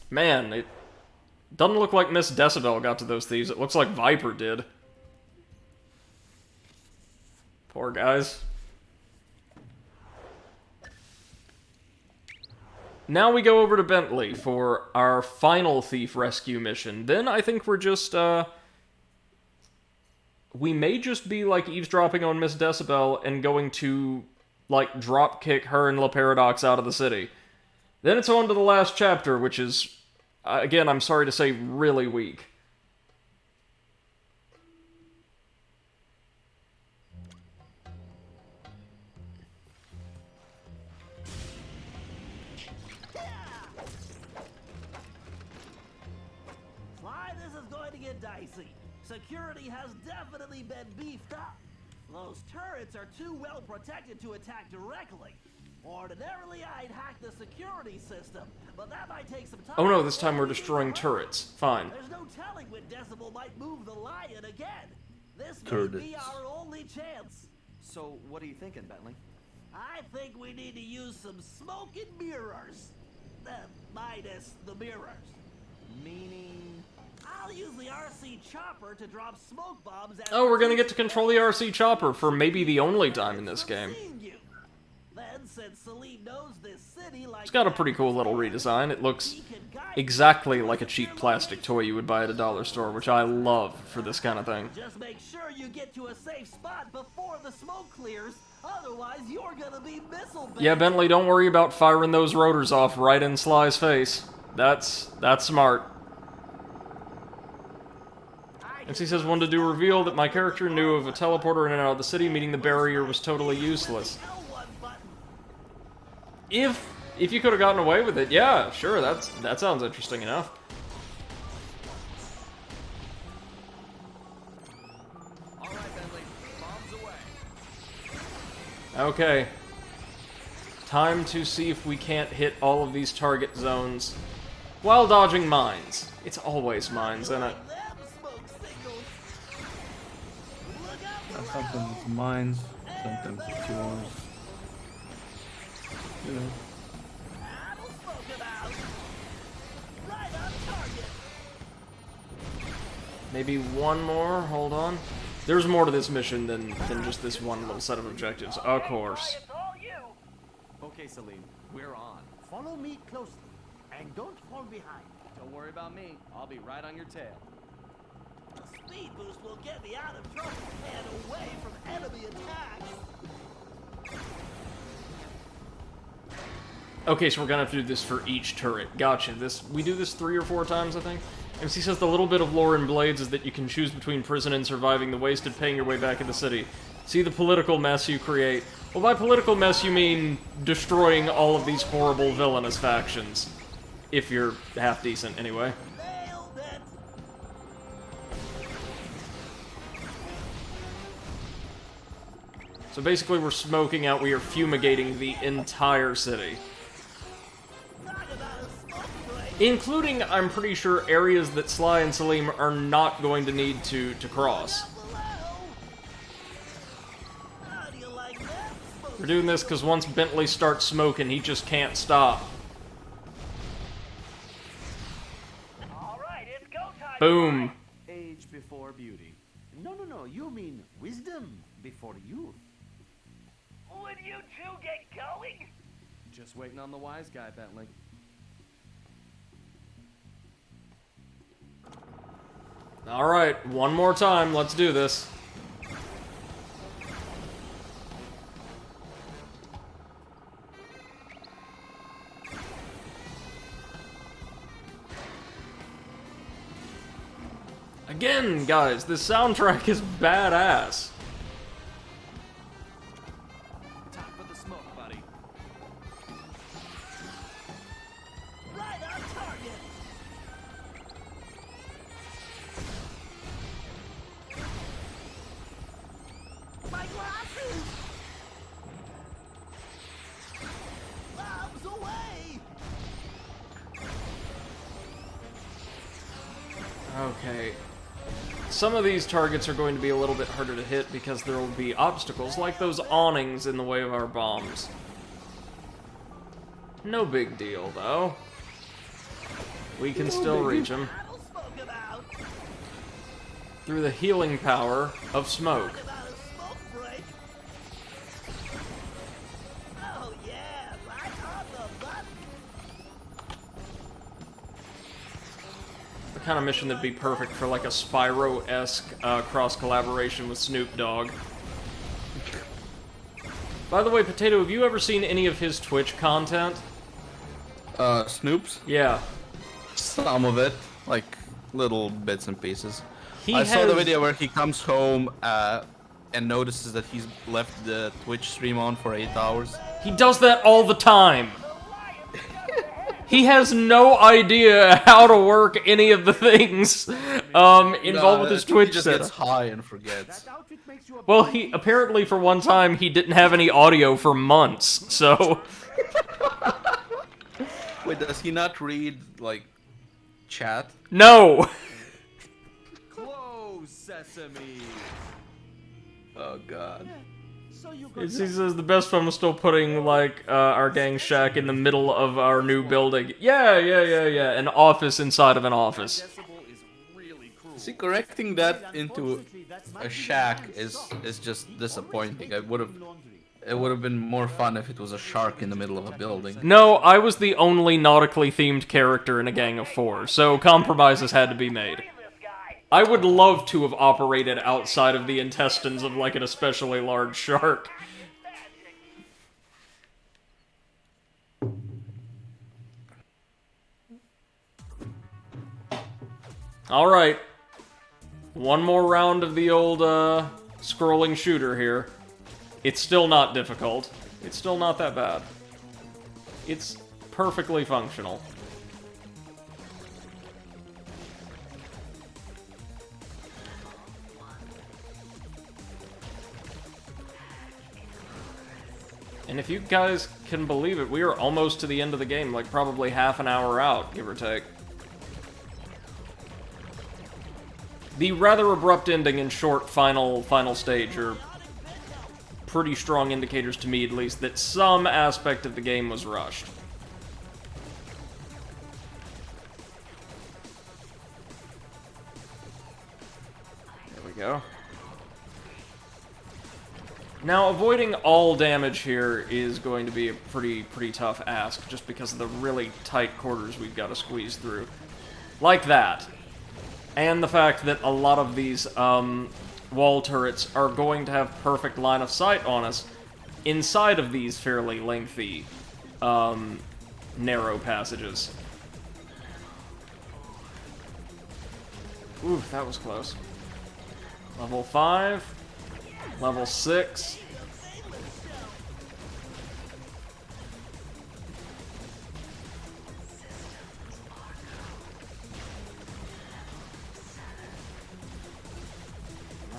Man, it doesn't look like Miss Decibel got to those thieves. It looks like Viper did. Poor guys. now we go over to Bentley for our final thief rescue mission. Then I think we're just, we may just be, like, eavesdropping on Miss Decibel and going to, like, drop kick her and La Paradox out of the city. Then it's on to the last chapter, which is, again, I'm sorry to say, really weak. Sly, this is going to get dicey. Security has definitely been beefed up. Those turrets are too well protected to attack directly. Ordinarily, I'd hack the security system, but that might take some time. Oh no, this time we're destroying turrets. Fine. There's no telling when Decibel might move the lion again. This may Turrets. be our only chance. So, what are you thinking, Bentley? I think we need to use some smoke and mirrors. Minus the mirrors. Meaning... I'll use the RC chopper to drop smoke bombs at... Oh, we're gonna get to control the RC chopper for maybe the only time in this game. Then, since Salim knows this city like It's got a pretty cool little redesign. It looks exactly like a cheap plastic toy you would buy at a dollar store, which I love for this kind of thing. Just make sure you get to a safe spot before the smoke clears, otherwise you're gonna be missile bait. Yeah, Bentley, don't worry about firing those rotors off right in Sly's face. That's smart. And she says, wanted to reveal that my character knew of a teleporter in and out of the city, meaning the barrier was totally useless. If you could have gotten away with it, yeah, sure, that sounds interesting enough. All right, Bentley, bombs away. Okay. Time to see if we can't hit all of these target zones while dodging mines. It's always mines, isn't it? Sometimes it's mines, sometimes it's yours. You know. Maybe one more? Hold on. There's more to this mission than just this one little set of objectives. Of course. Okay, Salim, we're on. Follow me closely, and don't fall behind. Don't worry about me. I'll be right on your tail. The speed boost will get me out of trouble and away from enemy attacks. Okay, so we're gonna have to do this for each turret. Gotcha. We do this 3 or 4 times, I think. MC says the little bit of lore in Blades is that you can choose between prison and surviving the wasted, paying your way back in the city. See the political mess you create. Well, by political mess you mean destroying all of these horrible villainous factions. If you're half decent, anyway. Nailed it. So basically we're smoking out, we are fumigating the entire city. Talk about a smoke break. Including, I'm pretty sure, areas that Sly and Salim are not going to need to cross. How do you like that? We're doing this because once Bentley starts smoking, he just can't stop. All right, it's go time. Boom. Age before beauty. No, you mean wisdom before youth. Would you two get going? Just waiting on the wise guy, Bentley. Alright, one more time, let's do this. Again, guys, this soundtrack is badass. Time for the smoke, buddy. Right on target. My glasses. Bombs away. Okay. Some of these targets are going to be a little bit harder to hit because there will be obstacles like those awnings in the way of our bombs. No big deal, though. We can still reach them That'll smoke him out. through the healing power of smoke. Talk about a smoke break. Oh yeah, right on the button. kind of mission that'd be perfect for like a Spyro-esque cross collaboration with Snoop Dogg. By the way, Potato, have you ever seen any of his Twitch content? Snoop's? Yeah. Some of it, like little bits and pieces. I saw has- the video where he comes home and notices that he's left the Twitch stream on for 8 hours. He does that all the time. He has no idea how to work any of the things involved with his Twitch He just setup. gets high and forgets. That outfit makes you a Well, he apparently for one time he didn't have any audio for months, so Wait, does he not read, like, chat? no. Close sesame. Oh god. So you got He says the best fun was still putting like our gang shack in the middle of our new building. Yeah. An office inside of an office. Decibel is really cruel. See, correcting that into a shack is just disappointing. It would have been more fun if it was a shark in the middle of a building. No, I was the only nautically themed character in a gang of 4, so compromises had to be made. This guy. I would love to have operated outside of the intestines of like an especially large shark. Alright. One more round of the old scrolling shooter here. It's still not difficult. It's still not that bad. It's perfectly functional. And if you guys can believe it, we are almost to the end of the game, like probably half an hour out, give or take. The rather abrupt ending and short final stage are pretty strong indicators to me, at least, that some aspect of the game was rushed. There we go. Now, avoiding all damage here is going to be a pretty tough ask, just because of the really tight quarters we've got to squeeze through. Like that. And the fact that a lot of these wall turrets are going to have perfect line of sight on us inside of these fairly lengthy, narrow passages. Ooh, that was close. Level 5. Level 6.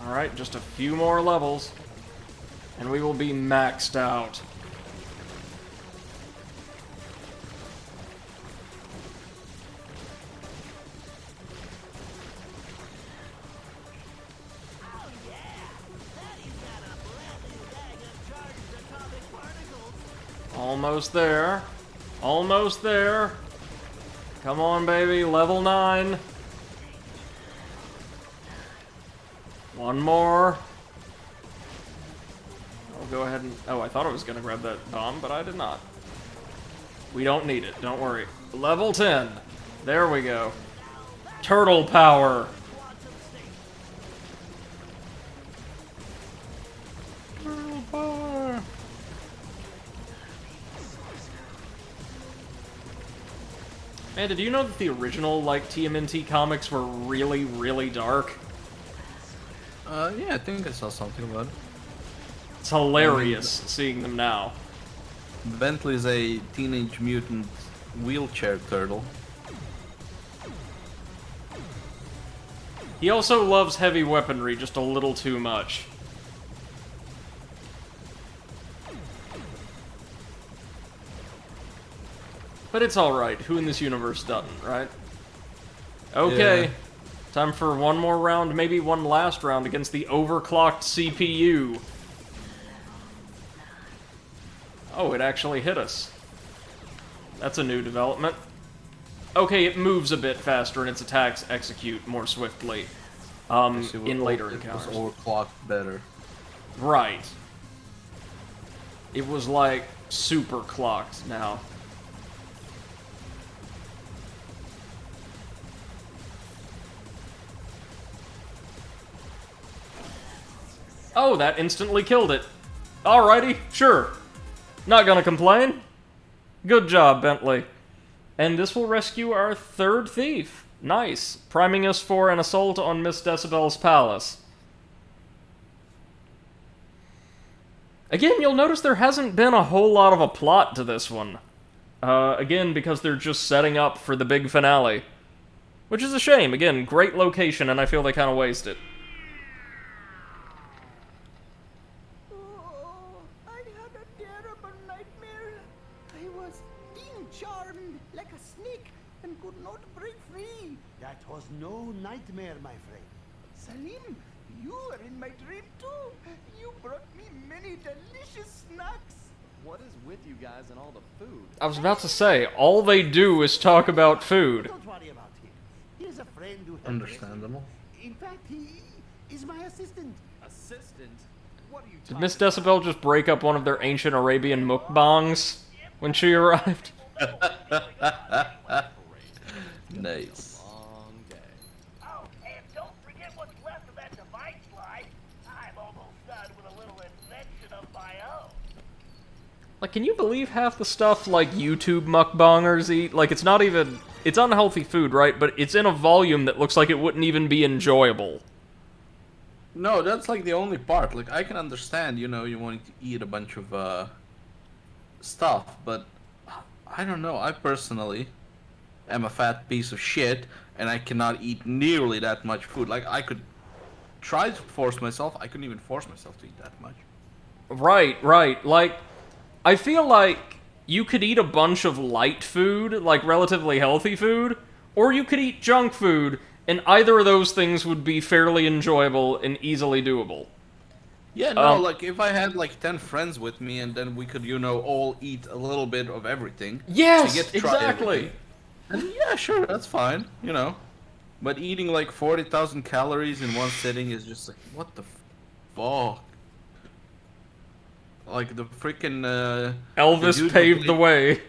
Alright, just a few more levels, and we will be maxed out. Almost there. Almost there. Come on, baby. Level 9. One more. I'll go ahead and... Oh, I thought I was going to grab that bomb, but I did not. We don't need it. Don't worry. Level 10. There we go. Turtle power. Turtle power. Man, did you know that the original, like, TMNT comics were really dark? Yeah, I think I saw something about it. It's hilarious seeing them now. Bentley's a teenage mutant wheelchair turtle. He also loves heavy weaponry just a little too much. But it's alright. Who in this universe doesn't, right? Okay. Yeah. Time for one more round, maybe one last round against the overclocked CPU. Oh, it actually hit us. That's a new development. Okay, it moves a bit faster and its attacks execute more swiftly in later encounters. It was overclocked better. Right. It was like super clocked now. Oh, that instantly killed it. Alrighty, sure. Not gonna complain. Good job, Bentley. And this will rescue our third thief. Nice. Priming us for an assault on Miss Decibel's palace. Again, you'll notice there hasn't been a whole lot of a plot to this one. Again, because they're just setting up for the big finale. Which is a shame. Again, great location, and I feel they kind of waste it. Oh, I had a terrible nightmare. I was being charmed like a snake and could not break free. That was no nightmare, my friend. Salim, you were in my dream too. You brought me many delicious snacks. What is with you guys and all the food? I was about to say, all they do is talk about food. Don't worry about him. He's a friend who helped us. Understandable. In fact, he is my assistant. Assistant? What are you Did talking Miss Decibel just break up one of their ancient Arabian mukbangs when she arrived? Nice. Long day. Oh, and don't forget what's left of that device slide. I'm almost done with a little invention of my own. Like, can you believe half the stuff, like, YouTube mukbangers eat? Like, it's not even... It's unhealthy food, right? But it's in a volume that looks like it wouldn't even be enjoyable. No, that's like the only part. Like, I can understand, you know, you wanting to eat a bunch of stuff, but I don't know. I personally am a fat piece of shit, and I cannot eat nearly that much food. Like, I could try to force myself. I couldn't even force myself to eat that much. Right. Like, I feel like you could eat a bunch of light food, like relatively healthy food, or you could eat junk food, and either of those things would be fairly enjoyable and easily doable. Yeah, no, like, if I had, like, 10 friends with me, and then we could, you know, all eat a little bit of everything. Yes, to get to try exactly. everything. And yeah, sure, that's fine, you know. But eating, like, 40,000 calories in one sitting is just like, what the fuck? Like, the freaking, Elvis paved the way.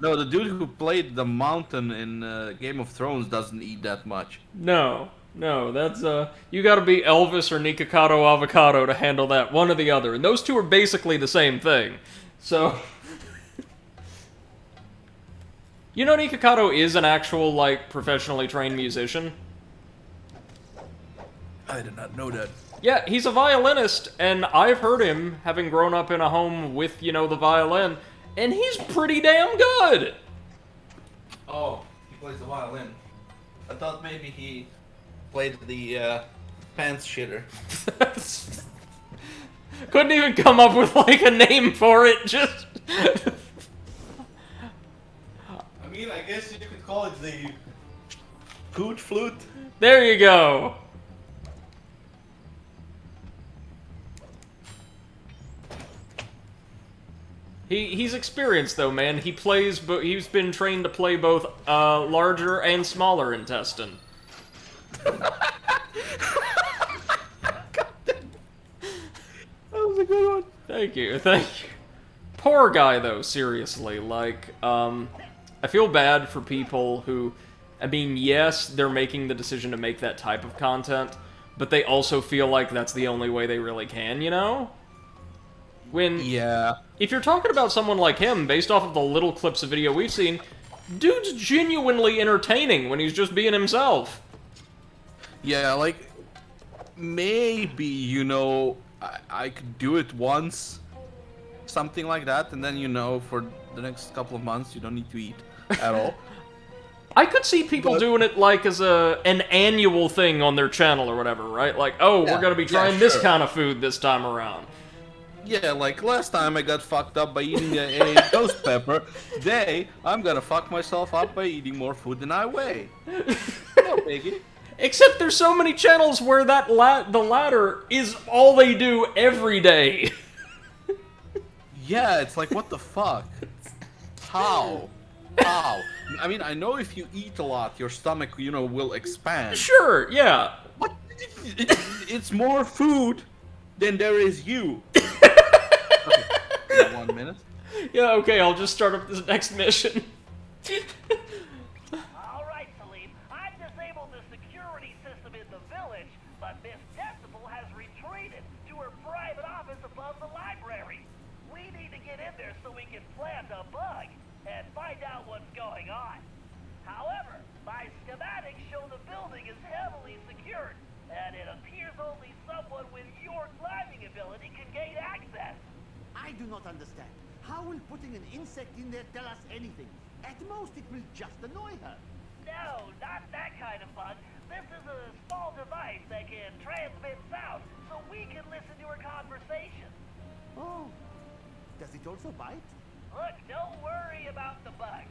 No, the dude who played the mountain in Game of Thrones doesn't eat that much. No, that's, you gotta be Elvis or Nikocado Avocado to handle that, one or the other. And those two are basically the same thing. So... You know Nikocado is an actual, like, professionally trained musician? I did not know that. Yeah, he's a violinist, and I've heard him, having grown up in a home with, you know, the violin, and he's pretty damn good! Oh, he plays the violin. I thought maybe he played the pants shitter. Couldn't even come up with, like, a name for it, just... I mean, I guess you could call it the poot flute. There you go! He's experienced though, man. He plays, but he's been trained to play both larger and smaller intestine. That was a good one. Thank you. Poor guy though, seriously. Like, I feel bad for people who, I mean, yes, they're making the decision to make that type of content, but they also feel like that's the only way they really can, you know? Yeah. If you're talking about someone like him, based off of the little clips of video we've seen, dude's genuinely entertaining when he's just being himself. Yeah, like, maybe, you know, I could do it once, something like that, and then, you know, for the next couple of months, you don't need to eat at all. I could see people doing it, like, as an annual thing on their channel or whatever, right? Like, oh, we're gonna be trying this kind of food this time around. Yeah, like last time I got fucked up by eating a ghost pepper. Today, I'm gonna fuck myself up by eating more food than I weigh. No biggie. Except there's so many channels where that the latter is all they do every day. Yeah, it's like, what the fuck? How? I mean, I know if you eat a lot, your stomach, you know, will expand. Sure, yeah. What? It's more food than there is you. Okay, 1 minute. Yeah, okay, I'll just start up this next mission. All right, Salim. I've disabled the security system in the village, but Miss Decibel has retreated to her so we can plant a bug and find out what's going on. However, my schematics show the building is heavily secured, and it appears only someone with your climbing ability can gain access. I do not understand. How will putting an insect in there tell us anything? At most, it will just annoy her. No, not that kind of bug. This is a small device that can transmit sound, so we can listen to her conversation. Oh, does it also bite? Look, don't worry about the bug.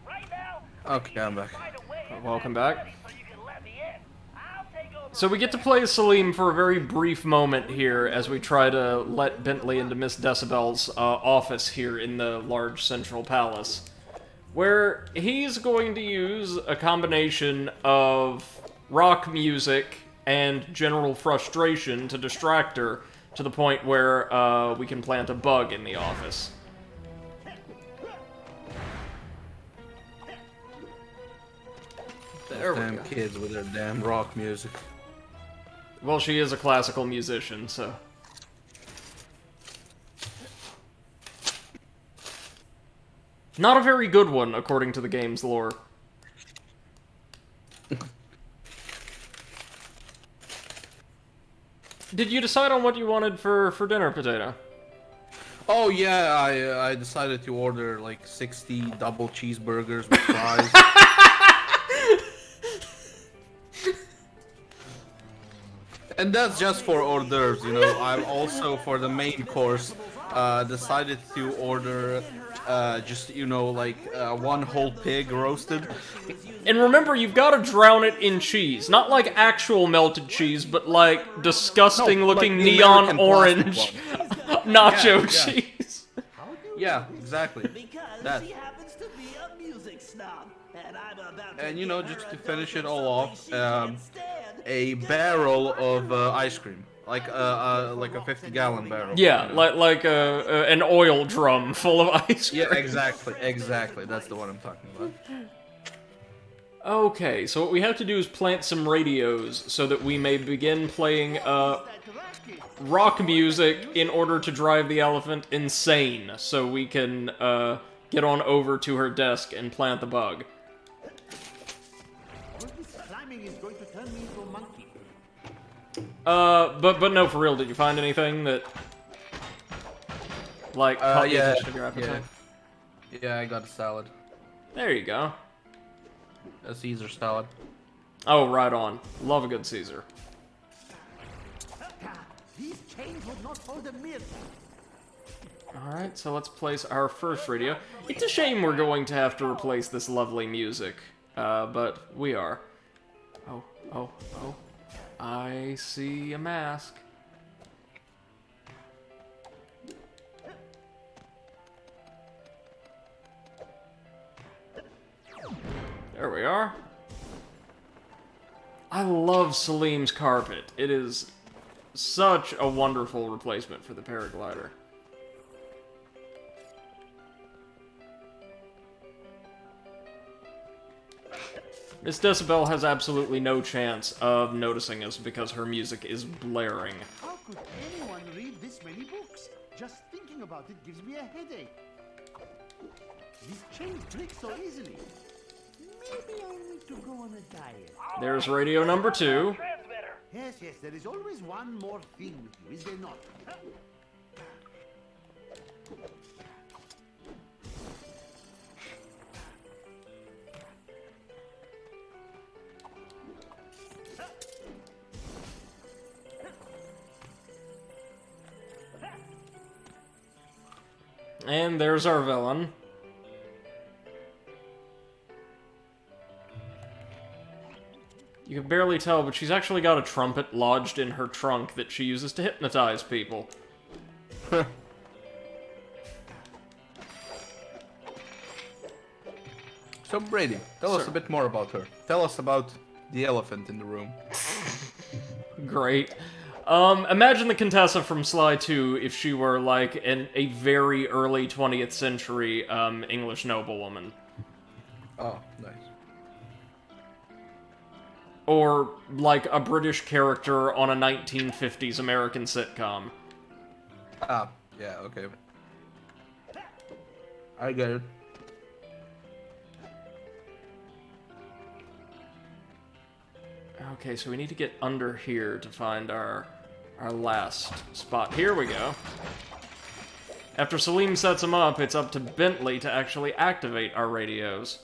Right now, Okay, I'm back. find a way in Welcome that's back. ready so you can let me in. I'll take over. So we get to play as Salim for a very brief moment here as we try to let Bentley into Miss Decibel's office here in the large central palace, where he's going to use a combination of rock music and general frustration to distract her to the point where we can plant a bug in the office. There we Damn go. kids with their damn rock music. Well, she is a classical musician, so... Not a very good one, according to the game's lore. Did you decide on what you wanted for dinner, Potato? Oh yeah, I decided to order like 60 double cheeseburgers with fries. And that's just for hors d'oeuvres, you know. I'm also, for the main course, decided to order just, you know, like one whole pig roasted. And remember, you've got to drown it in cheese. Not like actual melted cheese, but like disgusting-looking like the neon American orange plastic nacho Yeah, yeah. cheese. Yeah, exactly. Because That. she happens to be a music snob, and I'm about And to you know, give just her to a finish dose it of all something off, she can't stand. a barrel of ice cream, like a 50-gallon barrel. Yeah, you know? like an oil drum full of ice cream. Yeah, exactly. That's the one I'm talking about. Okay, so what we have to do is plant some radios so that we may begin playing rock music in order to drive the elephant insane, so we can get on over to her desk and plant the bug. All this climbing is going to turn me into a monkey. But no, for real, did you find anything that like caught the Yeah, attention of your appetite? yeah, I got a salad, There you go. a Caesar salad. Oh, right on. Love a good Caesar. These chains would not hold a mirror. Alright, so let's place our first radio. It's a shame we're going to have to replace this lovely music, but we are. Oh. I see a mask. There we are. I love Salim's carpet. It is such a wonderful replacement for the paraglider. Miss Decibel has absolutely no chance of noticing us because her music is blaring. How could anyone read this many books? Just thinking about it gives me a headache. These chains break so easily. Maybe I need to go on a diet. There's radio number 2. Transmitter. Yes, there is always one more thing with you, is there not? And there's our villain. You can barely tell, but she's actually got a trumpet lodged in her trunk that she uses to hypnotize people. So Brady, tell us a bit more about her. Tell us about the elephant in the room. Great. Imagine the Contessa from Sly 2 if she were, like, a very early 20th century, English noblewoman. Oh, nice. Or, like, a British character on a 1950s American sitcom. Ah, yeah, okay. I get it. Okay, so we need to get under here to find our last spot. Here we go. After Salim sets them up, it's up to Bentley to actually activate our radios.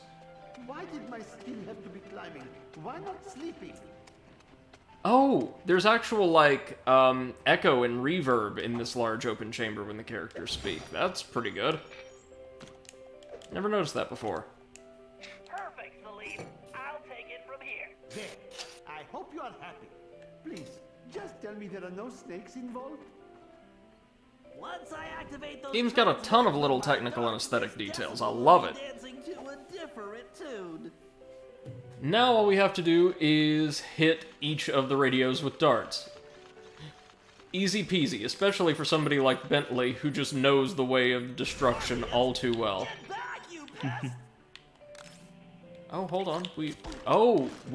Why did my skin have to be climbing? Why not sleeping? Oh, there's actual, like, echo and reverb in this large open chamber when the characters speak. That's pretty good. Never noticed that before. Perfect, Salim. I'll take it from here. There. I hope you are happy. Please, just tell me there are no snakes involved. Once I activate those Game's got a ton of little technical and aesthetic details. I love it. dancing to a different tune. Now all we have to do is hit each of the radios with darts. Easy peasy, especially for somebody like Bentley, who just knows the way of destruction all too well. Back, you pest! Oh, hold on. We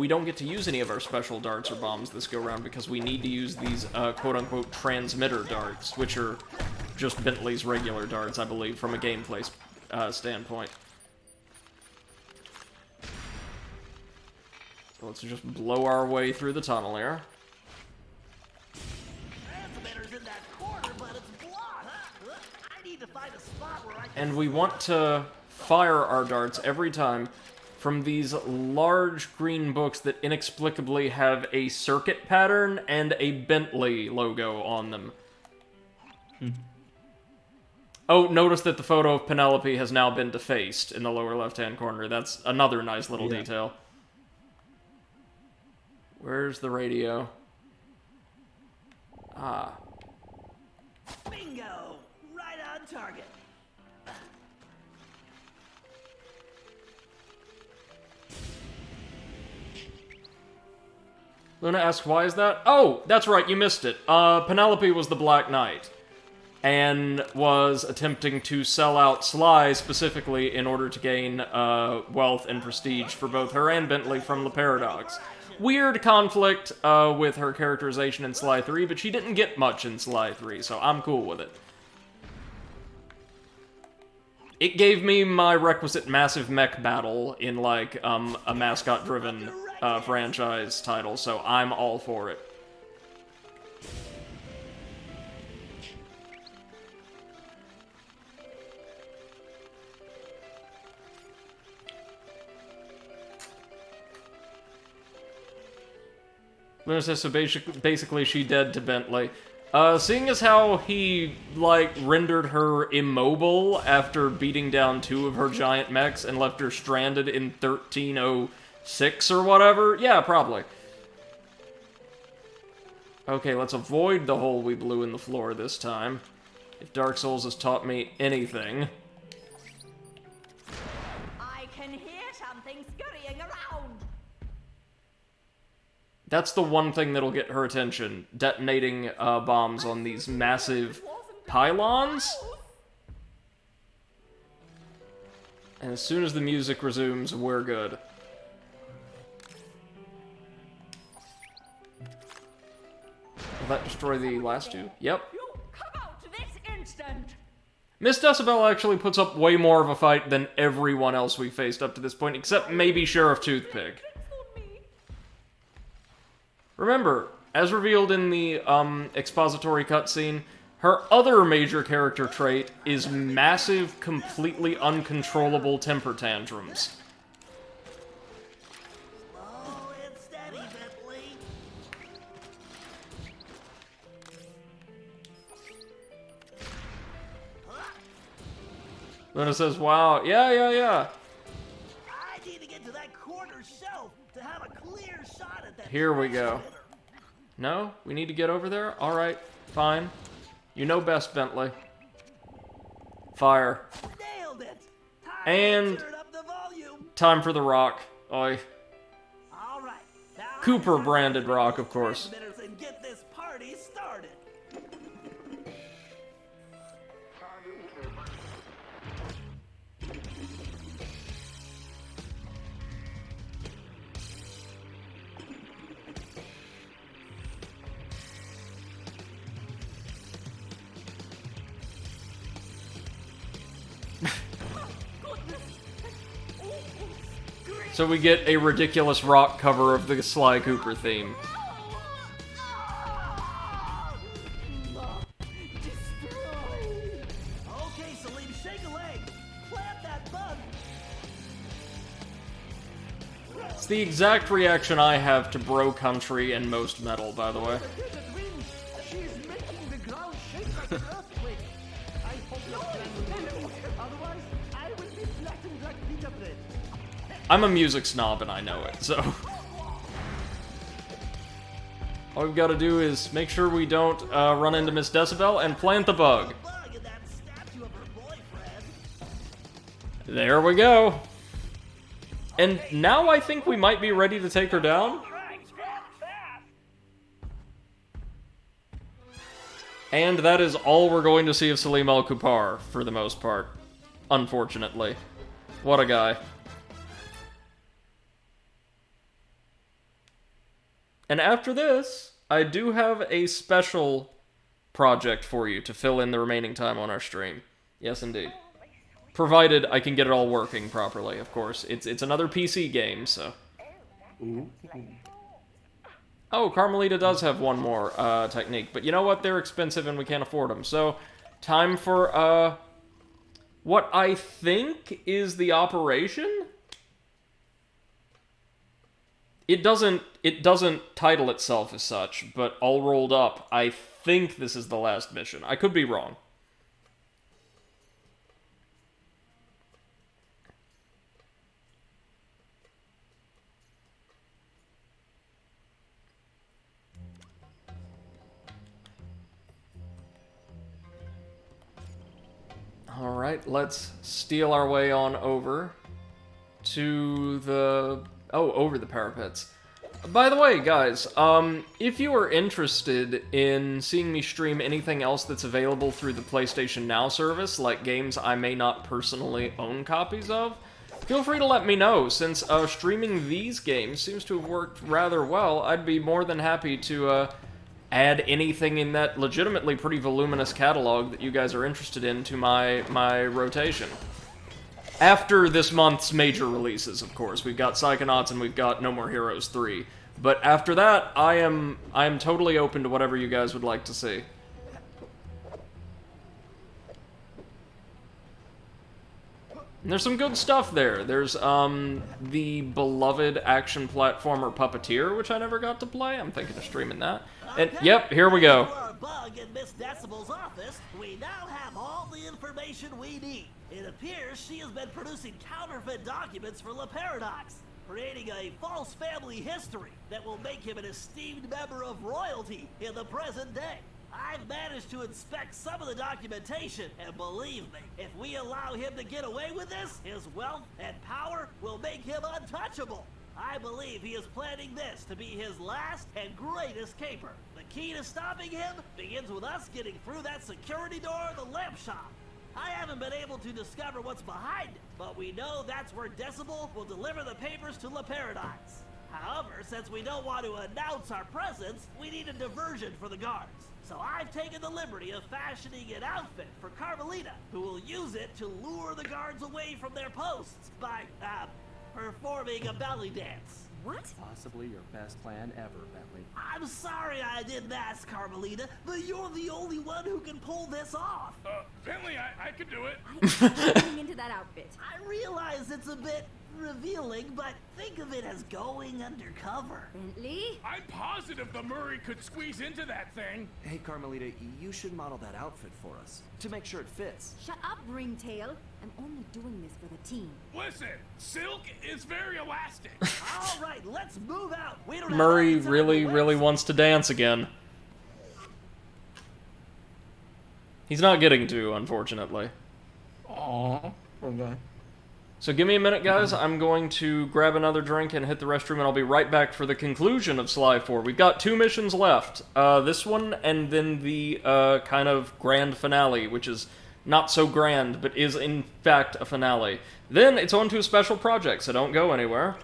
don't get to use any of our special darts or bombs this go-round because we need to use these quote-unquote transmitter darts, which are just Bentley's regular darts, I believe, from a gameplay standpoint. So let's just blow our way through the tunnel here. Transmitter's in that corner, but it's blocked, huh? I need to find a spot where I can... And we want to fire our darts every time from these large green books that inexplicably have a circuit pattern and a Bentley logo on them. Oh, notice that the photo of Penelope has now been defaced in the lower left-hand corner. That's another nice little detail. Where's the radio? Ah. Bingo! Right on target. Luna asks, why is that? Oh, that's right, you missed it. Penelope was the Black Knight, and was attempting to sell out Sly specifically in order to gain wealth and prestige for both her and Bentley from the Paradox. Weird conflict with her characterization in Sly 3, but she didn't get much in Sly 3, so I'm cool with it. It gave me my requisite massive mech battle in, like, a mascot-driven franchise title, so I'm all for it. Luna says, so basically she dead to Bentley. Seeing as how he, like, rendered her immobile after beating down 2 of her giant mechs and left her stranded in 1306 or whatever, yeah, probably. Okay, let's avoid the hole we blew in the floor this time. If Dark Souls has taught me anything. I can hear something scurrying around. That's the one thing that'll get her attention. Detonating bombs on these massive pylons. And as soon as the music resumes, we're good. Will that destroy the last 2? Yep. You come out this instant. Miss Decibel actually puts up way more of a fight than everyone else we faced up to this point, except maybe Sheriff Toothpick. Remember, as revealed in the expository cutscene, her other major character trait is massive, completely uncontrollable temper tantrums. Slow and steady, Bentley. Luna says, wow, yeah. I need to get to that corner shelf to have a clear shot at that. Here we go. No? We need to get over there? Alright, fine. You know best, Bentley. Fire. Nailed it. Time And to turn up the volume. time for the rock. Oi. All right. Now I Cooper just branded have to rock, get of course. transmitters and get this party started. So we get a ridiculous rock cover of the Sly Cooper theme. Okay, Salim, shake a leg. Plant that bug. It's the exact reaction I have to Bro Country and most metal, by the way. She is making the ground shake like an earthquake. I hope your plan will work. Otherwise, I will be flattened like pita bread. I'm a music snob and I know it, so... All we've got to do is make sure we don't run into Miss Decibel and plant the bug. Bug in that statue of her boyfriend. There we go. And now I think we might be ready to take her down. Right, stand fast. And that is all we're going to see of Salim Al-Kupar, for the most part. Unfortunately. What a guy. And after this, I do have a special project for you to fill in the remaining time on our stream. Yes, indeed. Provided I can get it all working properly, of course. It's another PC game, so... Oh, Carmelita does have one more technique, but you know what? They're expensive and we can't afford them. So, time for, what I think is the operation? It doesn't title itself as such, but all rolled up, I think this is the last mission. I could be wrong. Alright, let's steal our way on over to the... Oh, over the parapets. By the way, guys, if you are interested in seeing me stream anything else that's available through the PlayStation Now service, like games I may not personally own copies of, feel free to let me know. Since streaming these games seems to have worked rather well, I'd be more than happy to add anything in that legitimately pretty voluminous catalog that you guys are interested in to my rotation. After this month's major releases, of course. We've got Psychonauts and we've got No More Heroes 3. But after that, I am totally open to whatever you guys would like to see. And there's some good stuff there. There's the beloved action platformer Puppeteer, which I never got to play. I'm thinking of streaming that. And yep, here we go. For our bug in Miss Decibel's office, we now have all the information we need. It appears she has been producing counterfeit documents for La Paradox, creating a false family history that will make him an esteemed member of royalty in the present day. I've managed to inspect some of the documentation, and believe me, if we allow him to get away with this, his wealth and power will make him untouchable. I believe he is planning this to be his last and greatest caper. The key to stopping him begins with us getting through that security door of the lamp shop. I haven't been able to discover what's behind it, but we know that's where Decibel will deliver the papers to La Paradox. However, since we don't want to announce our presence, we need a diversion for the guards. So I've taken the liberty of fashioning an outfit for Carmelita, who will use it to lure the guards away from their posts by, performing a belly dance. What? Possibly your best plan ever, Bentley. I'm sorry I didn't ask, Carmelita, but you're the only one who can pull this off. Bentley, I could do it. Getting into that outfit. I realize it's a bit revealing, but think of it as going undercover. Bentley? I'm positive the Murray could squeeze into that thing. Hey, Carmelita, you should model that outfit for us to make sure it fits. Shut up, Ringtail. I'm only doing this for the team. Listen, silk is very elastic. All right, let's move out. We don't have Murray any time really, to really waste. wants to dance again. He's not getting to, unfortunately. Aww, poor guy. So give me a minute, guys. I'm going to grab another drink and hit the restroom, and I'll be right back for the conclusion of Sly 4. We've got 2 missions left. This one, and then the kind of grand finale, which is not so grand, but is in fact a finale. Then it's on to a special project, so don't go anywhere.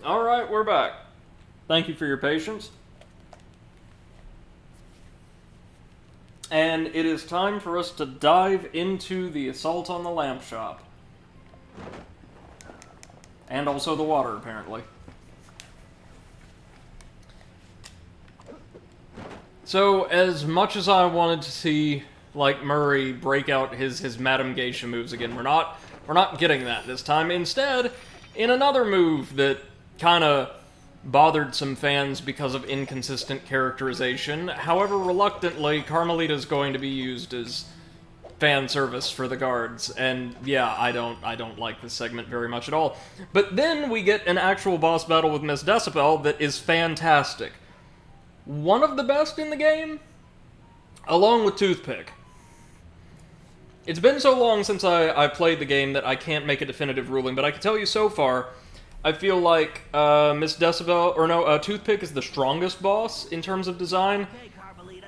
Alright, we're back. Thank you for your patience. And it is time for us to dive into the assault on the lamp shop. And also the water, apparently. So, as much as I wanted to see, like, Murray break out his Madame Geisha moves again, we're not getting that this time. Instead, in another move that kinda bothered some fans because of inconsistent characterization, however reluctantly, Carmelita's going to be used as fan service for the guards, and yeah, I don't like this segment very much at all. But then we get an actual boss battle with Miss Decibel that is fantastic. One of the best in the game, along with Toothpick. It's been so long since I played the game that I can't make a definitive ruling, but I can tell you so far, I feel like Miss Decibel, or no, Toothpick is the strongest boss in terms of design.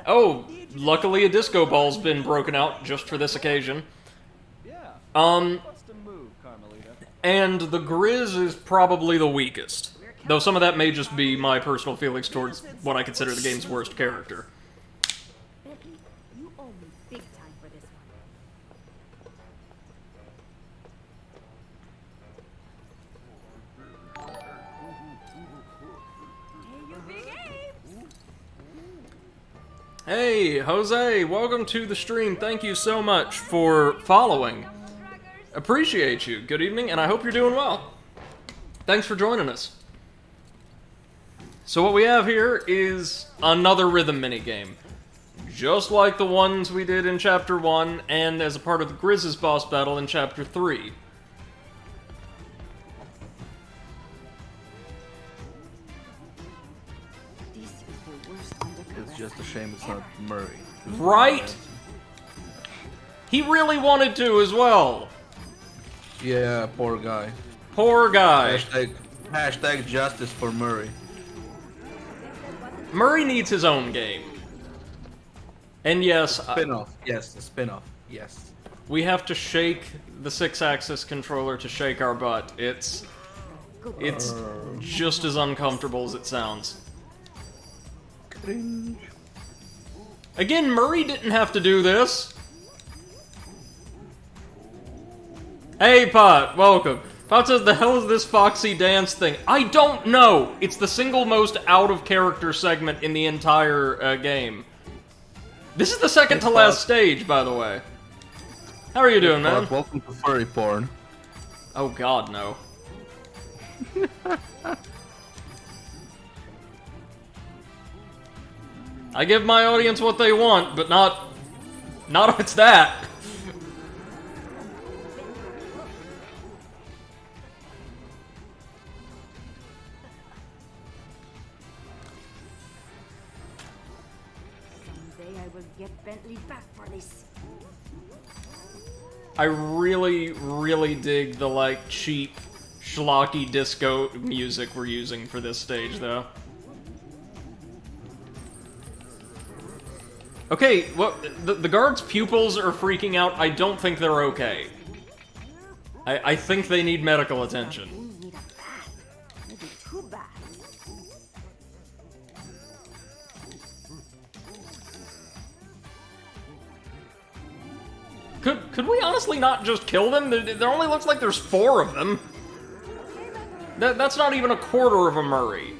Oh, luckily a disco ball's been broken out just for this occasion. And the Grizz is probably the weakest. Though some of that may just be my personal feelings towards what I consider the game's worst character. Becky, you owe me big time for this one. Hey, you big apes! Hey, Jose, welcome to the stream. Thank you so much for following. Appreciate you. Good evening, and I hope you're doing well. Thanks for joining us. So what we have here is another rhythm minigame. Just like the ones we did in Chapter 1, and as a part of the Grizz's boss battle in Chapter 3. It's just a shame it's not Murray. Right? He really wanted to as well. Yeah, poor guy. Poor guy. Hashtag justice for Murray. Murray needs his own game. And yes, Spin-off. Yes, a spin-off. Yes. we have to shake the 6-axis controller to shake our butt. It's just as uncomfortable as it sounds. Cringe. Again, Murray didn't have to do this. Hey, Pot, welcome. Pot says, the hell is this Foxy dance thing? I don't know! It's the single most out-of-character segment in the entire game. This is the second to last stage, by the way. How are you doing, man? Welcome to furry porn. Oh god, no. I give my audience what they want, but not if it's that. Someday I will get Bentley back for this. I really, really dig the, like, cheap, schlocky disco music we're using for this stage, though. Okay, well, the guards' pupils are freaking out. I don't think they're okay. I think they need medical attention. Need a bath. Maybe 2 baths. Could we honestly not just kill them? There only looks like there's 4 of them. That's not even a quarter of a Murray.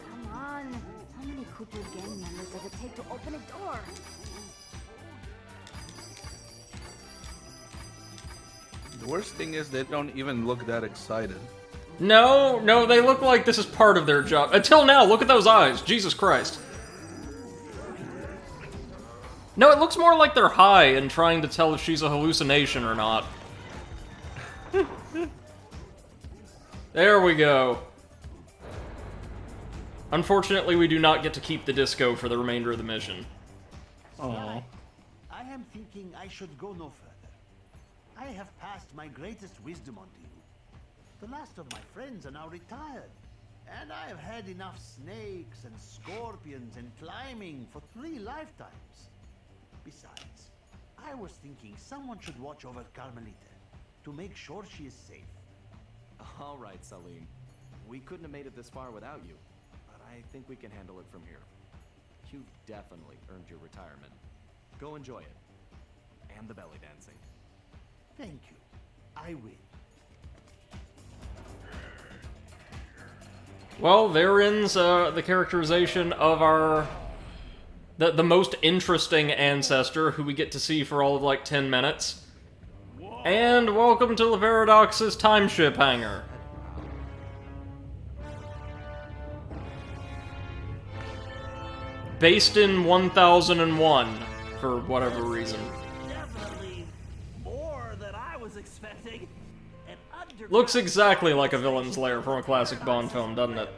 Come on. How many Cooper gang members does it take to open a door? The worst thing is they don't even look that excited. No, they look like this is part of their job. Until now, look at those eyes. Jesus Christ. No, it looks more like they're high and trying to tell if she's a hallucination or not. There we go. Unfortunately, we do not get to keep the disco for the remainder of the mission. Aww. I am thinking I should go no further. I have passed my greatest wisdom on to you. The last of my friends are now retired. And I've had enough snakes and scorpions and climbing for 3 lifetimes. Besides, I was thinking someone should watch over Carmelita to make sure she is safe. All right, Salim. We couldn't have made it this far without you, but I think we can handle it from here. You've definitely earned your retirement. Go enjoy it. And the belly dancing. Thank you. I will. Well, there ends the characterization of our... the most interesting ancestor, who we get to see for all of, like, 10 minutes. And welcome to the Paradox's time ship hangar. Based in 1001, for whatever reason. Definitely more than I was expecting. An underground... Looks exactly like a villain's lair from a classic Bond film, doesn't it?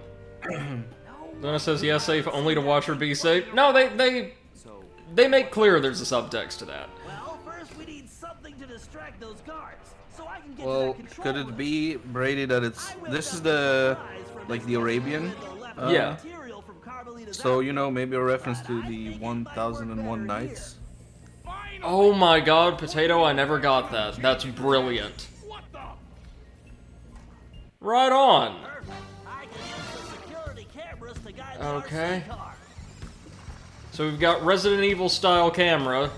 Luna says, yes, safe only to watch her be safe. No, they make clear there's a subtext to that. Well, first we need something to distract those guards, so I can get to Well, that control could room. it be, Brady, that it's... This is the... like the Arabian? Yeah. Material from Carmelita's So, you know, maybe a reference to the 1001 Nights? Oh my god, Potato, I never got that. That's brilliant. What the? Right on. Perfect. I can use the security cameras to guide the Okay. RC car. So we've got Resident Evil style camera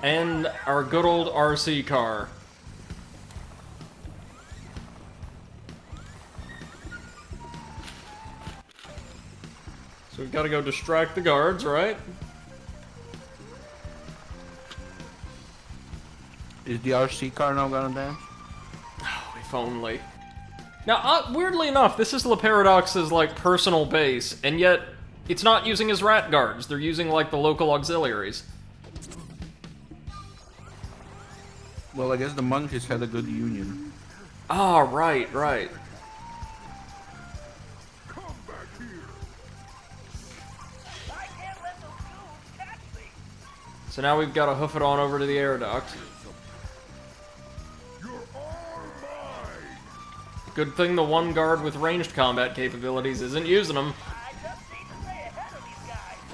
and our good old RC car. So we've got to go distract the guards, right? Is the RC car now gonna dance? If only. Now, weirdly enough, this is La Paradox's, like, personal base, and yet it's not using his rat guards. They're using, like, the local auxiliaries. Well, I guess the monkeys had a good union. Ah, right, right. I can't let those goons catch me. So now we've got to hoof it on over to the air duct. Good thing the one guard with ranged combat capabilities isn't using them. I just need to stay ahead of these guys.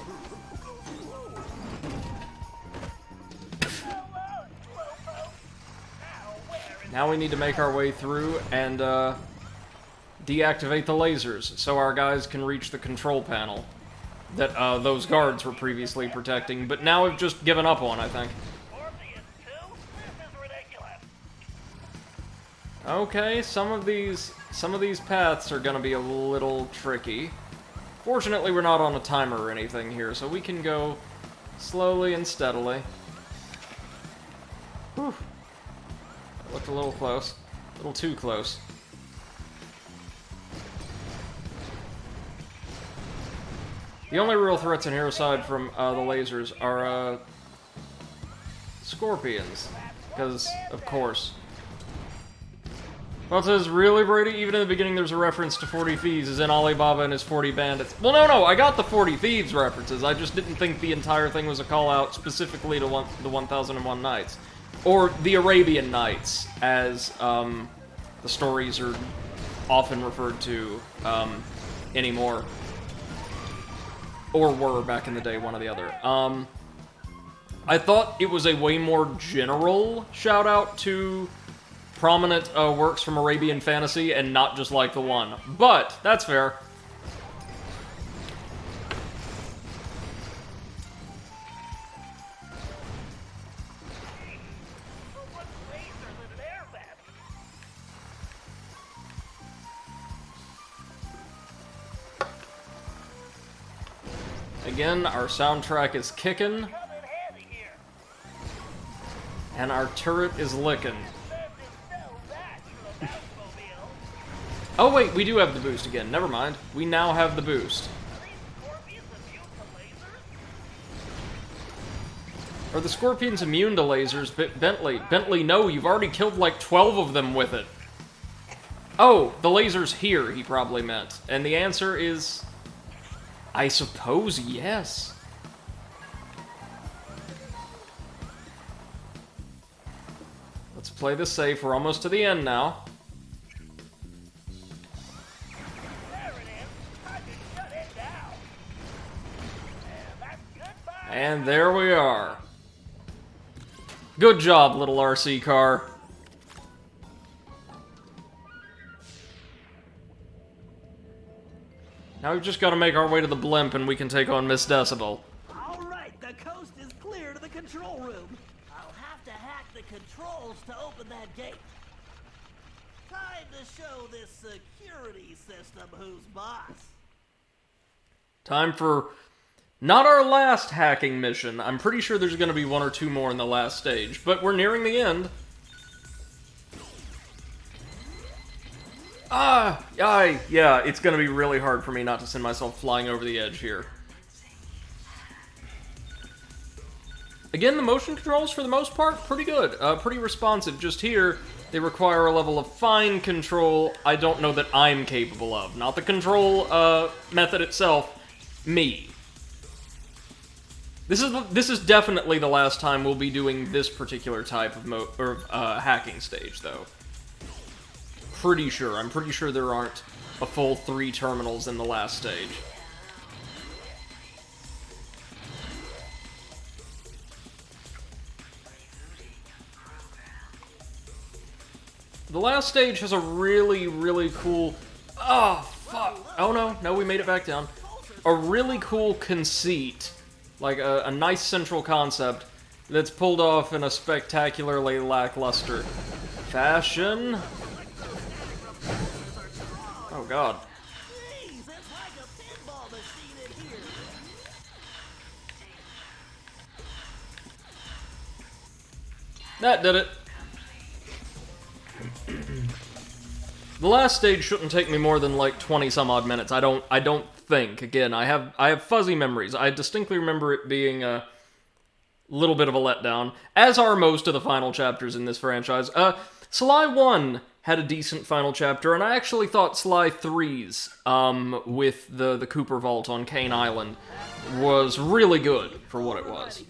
Hello, slowpoke. Now, where is... Now we need to make our way through and deactivate the lasers so our guys can reach the control panel that those guards were previously protecting, but now we've just given up on, I think. Scorpion 2? This is ridiculous. Okay, some of these paths are gonna be a little tricky. Fortunately, we're not on a timer or anything here, so we can go slowly and steadily. Whew. That looked a little close. A little too close. The only real threats in here, aside from the lasers, are scorpions. Because, of course. Well, it says, really, Brady? Even in the beginning there's a reference to 40 Thieves, as in Alibaba and his 40 bandits. Well, no, I got the 40 Thieves references. I just didn't think the entire thing was a call-out specifically to the 1001 Nights. Or the Arabian Nights, as the stories are often referred to anymore. Or were back in the day, one or the other. I thought it was a way more general shout-out to prominent works from Arabian fantasy and not just like the one. But, that's fair. So much laser than an air vent. Again, our soundtrack is kicking, Come in handy here. and our turret is licking. Send this cell back to the Batmobile. Oh wait, we do have the boost again. Never mind. We now have the boost. Are these scorpions immune to lasers? Are the scorpions immune to lasers? Bentley, no, you've already killed like 12 of them with it. Oh, the laser's here, he probably meant. And the answer is... I suppose yes. Let's play this safe. We're almost to the end now. And there we are. Good job, little RC car. Now we've just got to make our way to the blimp and we can take on Miss Decibel. All right, the coast is clear to the control room. I'll have to hack the controls to open that gate. Time to show this security system who's boss. Time for not our last hacking mission. I'm pretty sure there's going to be one or two more in the last stage, but we're nearing the end. Yeah, it's going to be really hard for me not to send myself flying over the edge here. Again, the motion controls, for the most part, pretty good. Pretty responsive. Just here, they require a level of fine control I don't know that I'm capable of. Not the control method itself, me. This is definitely the last time we'll be doing this particular type of hacking stage, though. Pretty sure. I'm pretty sure there aren't a full 3 terminals in the last stage. The last stage has a really, really cool... Oh, fuck. Oh, no, we made it back down. A really cool conceit. Like, a nice central concept that's pulled off in a spectacularly lackluster fashion. Oh, God. Jeez, it's like a pinball machine in here. That did it. The last stage shouldn't take me more than like 20 some odd minutes. I don't think. Again, I have fuzzy memories. I distinctly remember it being a little bit of a letdown, as are most of the final chapters in this franchise. Sly 1 had a decent final chapter, and I actually thought Sly 3's, with the Cooper Vault on Cane Island, was really good for what it was.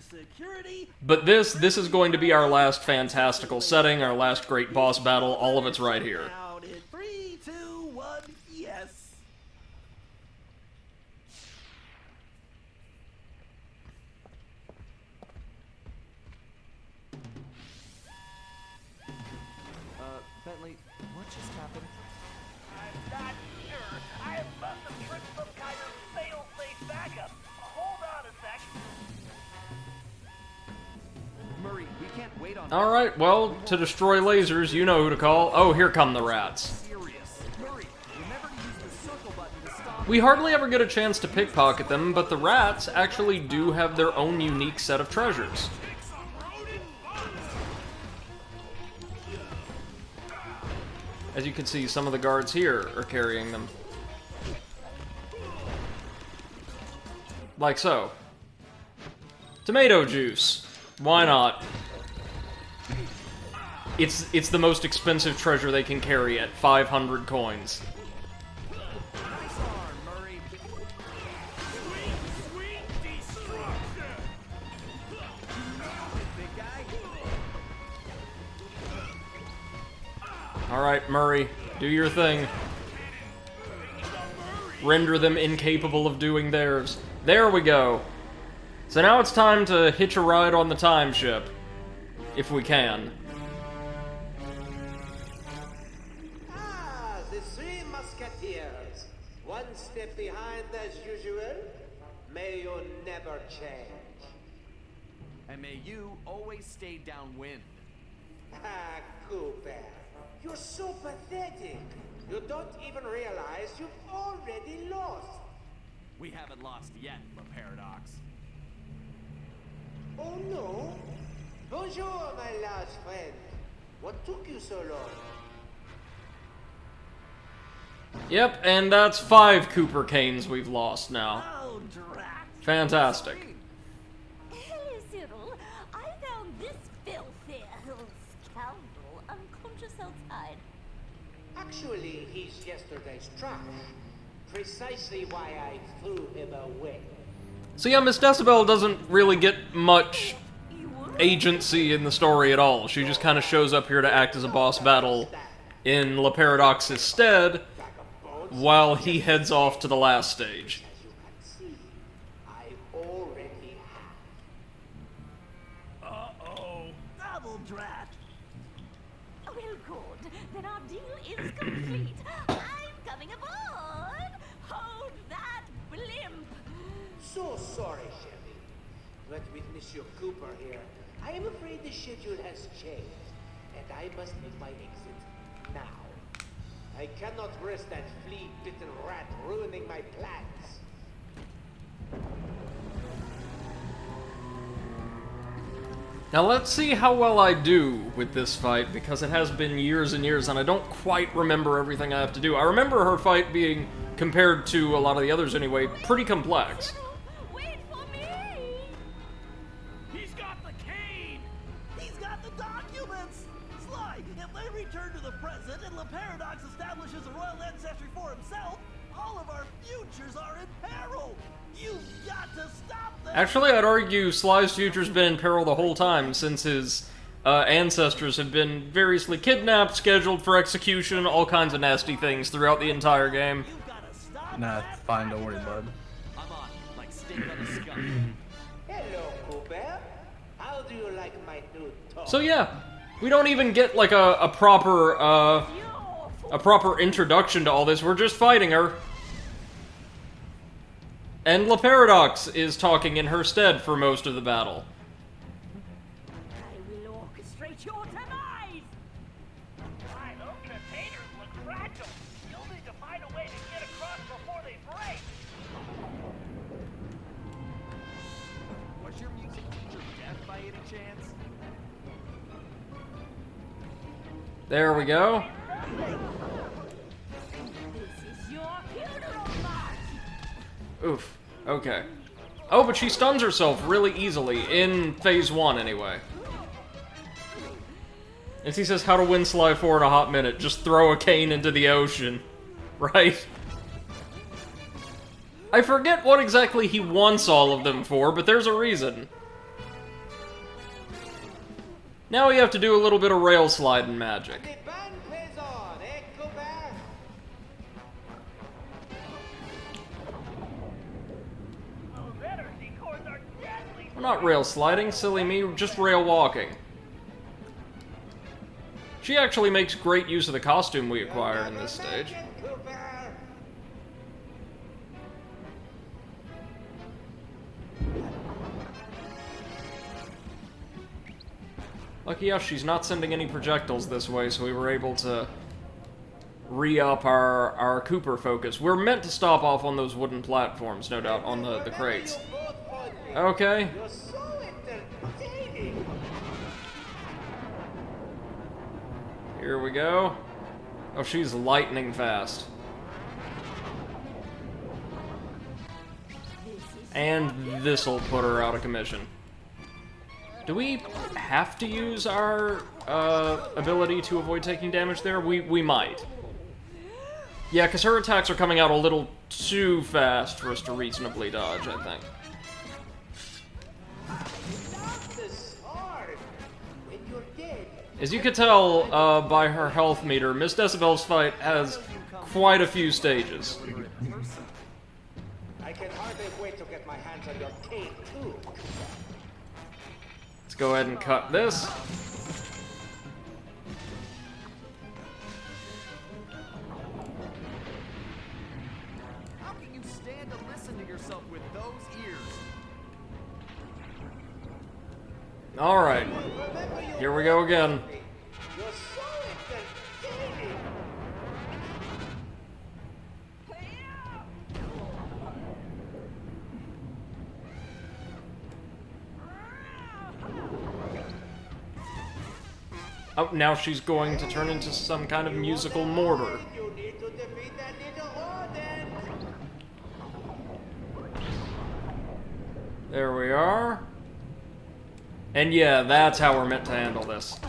But this is going to be our last fantastical setting, our last great boss battle, all of it's right here. Out in 3, 2, 1, yes. Bentley, what just happened? I'm not sure. I must have tripped some kind of fail-safe backup. Hold on a sec. Murray, we can't wait on... Alright, well, to destroy lasers, you know who to call. Oh, here come the rats. Serious. Murray, remember to use the circle button to stop... We hardly ever get a chance to pickpocket them, but the rats actually do have their own unique set of treasures. As you can see, some of the guards here are carrying them. Like so. Tomato juice. Why not? It's the most expensive treasure they can carry at 500 coins. Nice arm, Murray. Sweet destruction! Big guy. Alright, Murray, do your thing. Render them incapable of doing theirs. There we go. So now it's time to hitch a ride on the time ship. If we can. Ah, the 3 musketeers. One step behind as usual. May you never change. And may you always stay downwind. Ah, Cooper. You're so pathetic. You don't even realize you've already lost. We haven't lost yet, the Paradox. Oh no? Bonjour, my large friend. What took you so long? Yep, and that's 5 Cooper Canes we've lost now. Oh, drat. Fantastic. Hello, Cyril. I found this filthy scoundrel unconscious outside. Actually, he's yesterday's trash. Precisely why I threw him away. So yeah, Miss Decibel doesn't really get much agency in the story at all. She just kind of shows up here to act as a boss battle in La Paradox's stead, while he heads off to the last stage. As you can see, I already have rat. Well, good. Then our deal is complete. I'm coming aboard. Hold that blimp. So sorry, Shelly. But with Monsieur Cooper here, I am afraid the schedule has changed, and I must make my exit now. I cannot risk that flea-bitten rat ruining my plans. Now let's see how well I do with this fight, because it has been years and years, and I don't quite remember everything I have to do. I remember her fight being, compared to a lot of the others anyway, pretty complex. Wait for me. He's got the cane! He's got the documents! Sly, if they return to the present and Paradox establishes a royal ancestry for himself, all of our futures are in peril! You've got to stop them! Actually, I'd argue Sly's future's been in peril the whole time, since his ancestors have been variously kidnapped, scheduled for execution, all kinds of nasty things throughout the entire game. You've got to stop Nah, that it's fine, don't worry, bud. I'm on, like steak on a skunk. Hello, Cooper. How do you like my new toy? So yeah, we don't even get like a proper introduction to all this. We're just fighting her. And La Paradox is talking in her stead for most of the battle. I will orchestrate your demise. Why, those containers look fragile. You'll need to find a way to get across before they break. Was your music teacher deaf by any chance? There we go. This is your funeral march. Oof. Okay. Oh, but she stuns herself really easily, in Phase 1 anyway. And he says how to win Sly 4 in a hot minute. Just throw a cane into the ocean. Right? I forget what exactly he wants all of them for, but there's a reason. Now we have to do a little bit of rail sliding magic. The band plays on, eh, Cooper? Those energy cores are deadly. We're not rail sliding, silly me, we're just rail walking. She actually makes great use of the costume we acquire in this stage. Cooper. Lucky us, she's not sending any projectiles this way, so we were able to re-up our Cooper focus. We're meant to stop off on those wooden platforms, no doubt, on the crates. Okay. You're so entertaining. Here we go. Oh, she's lightning fast. And this'll put her out of commission. Do we have to use our ability to avoid taking damage there? We might. Yeah, because her attacks are coming out a little too fast for us to reasonably dodge, I think. This hard. When you're dead. As you could tell by her health meter, Miss Decibel's fight has quite a few stages. I can hardly wait to get my hands on your cane, too. Let's go ahead and cut this. How can you stand to listen to yourself with those ears? Alright, here we go again. You're so entertaining. Oh, now she's going to turn into some kind of musical mortar. You need to defeat that little rodent. There we are. And yeah, that's how we're meant to handle this.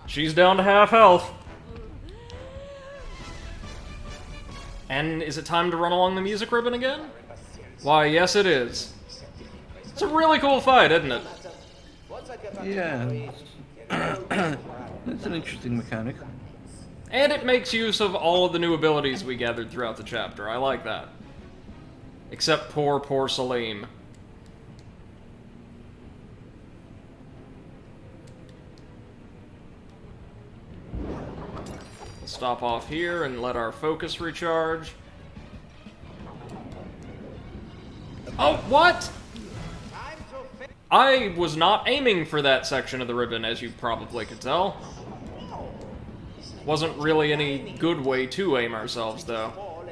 She's down to half health. And is it time to run along the music ribbon again? Why, yes it is. It's a really cool fight, isn't it? Yeah. It's an interesting mechanic. And it makes use of all of the new abilities we gathered throughout the chapter. I like that. Except poor Salim. stop off here and let our focus recharge. Oh, what? I was not aiming for that section of the ribbon, as you probably could tell. Wasn't really any good way to aim ourselves, though.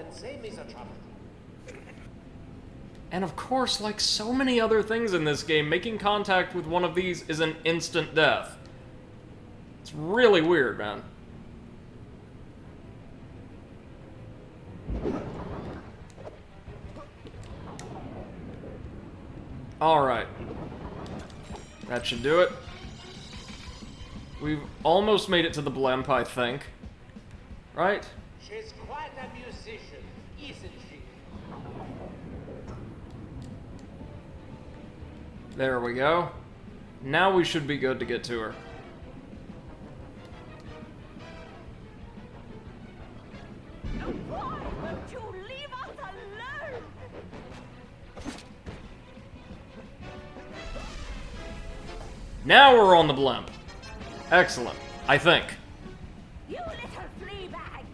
And of course, like so many other things in this game, making contact with one of these is an instant death. It's really weird, man. Alright. That should do it. We've almost made it to the blimp, I think. Right? She's quite a musician, isn't she? There we go. Now we should be good to get to her. Why won't you leave us alone? Now we're on the blimp. Excellent, I think. You little flea bag!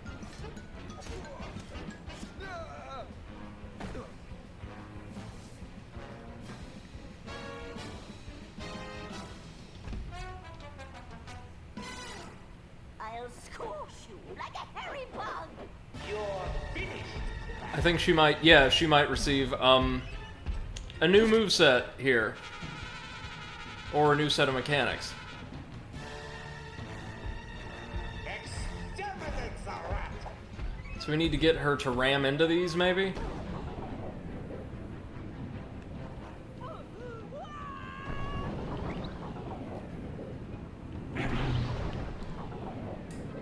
I'll squash you like a hairy bug! You're finished. I think she might, yeah, she might receive, a new moveset here. Or a new set of mechanics. Exterminate the rat. So we need to get her to ram into these, maybe?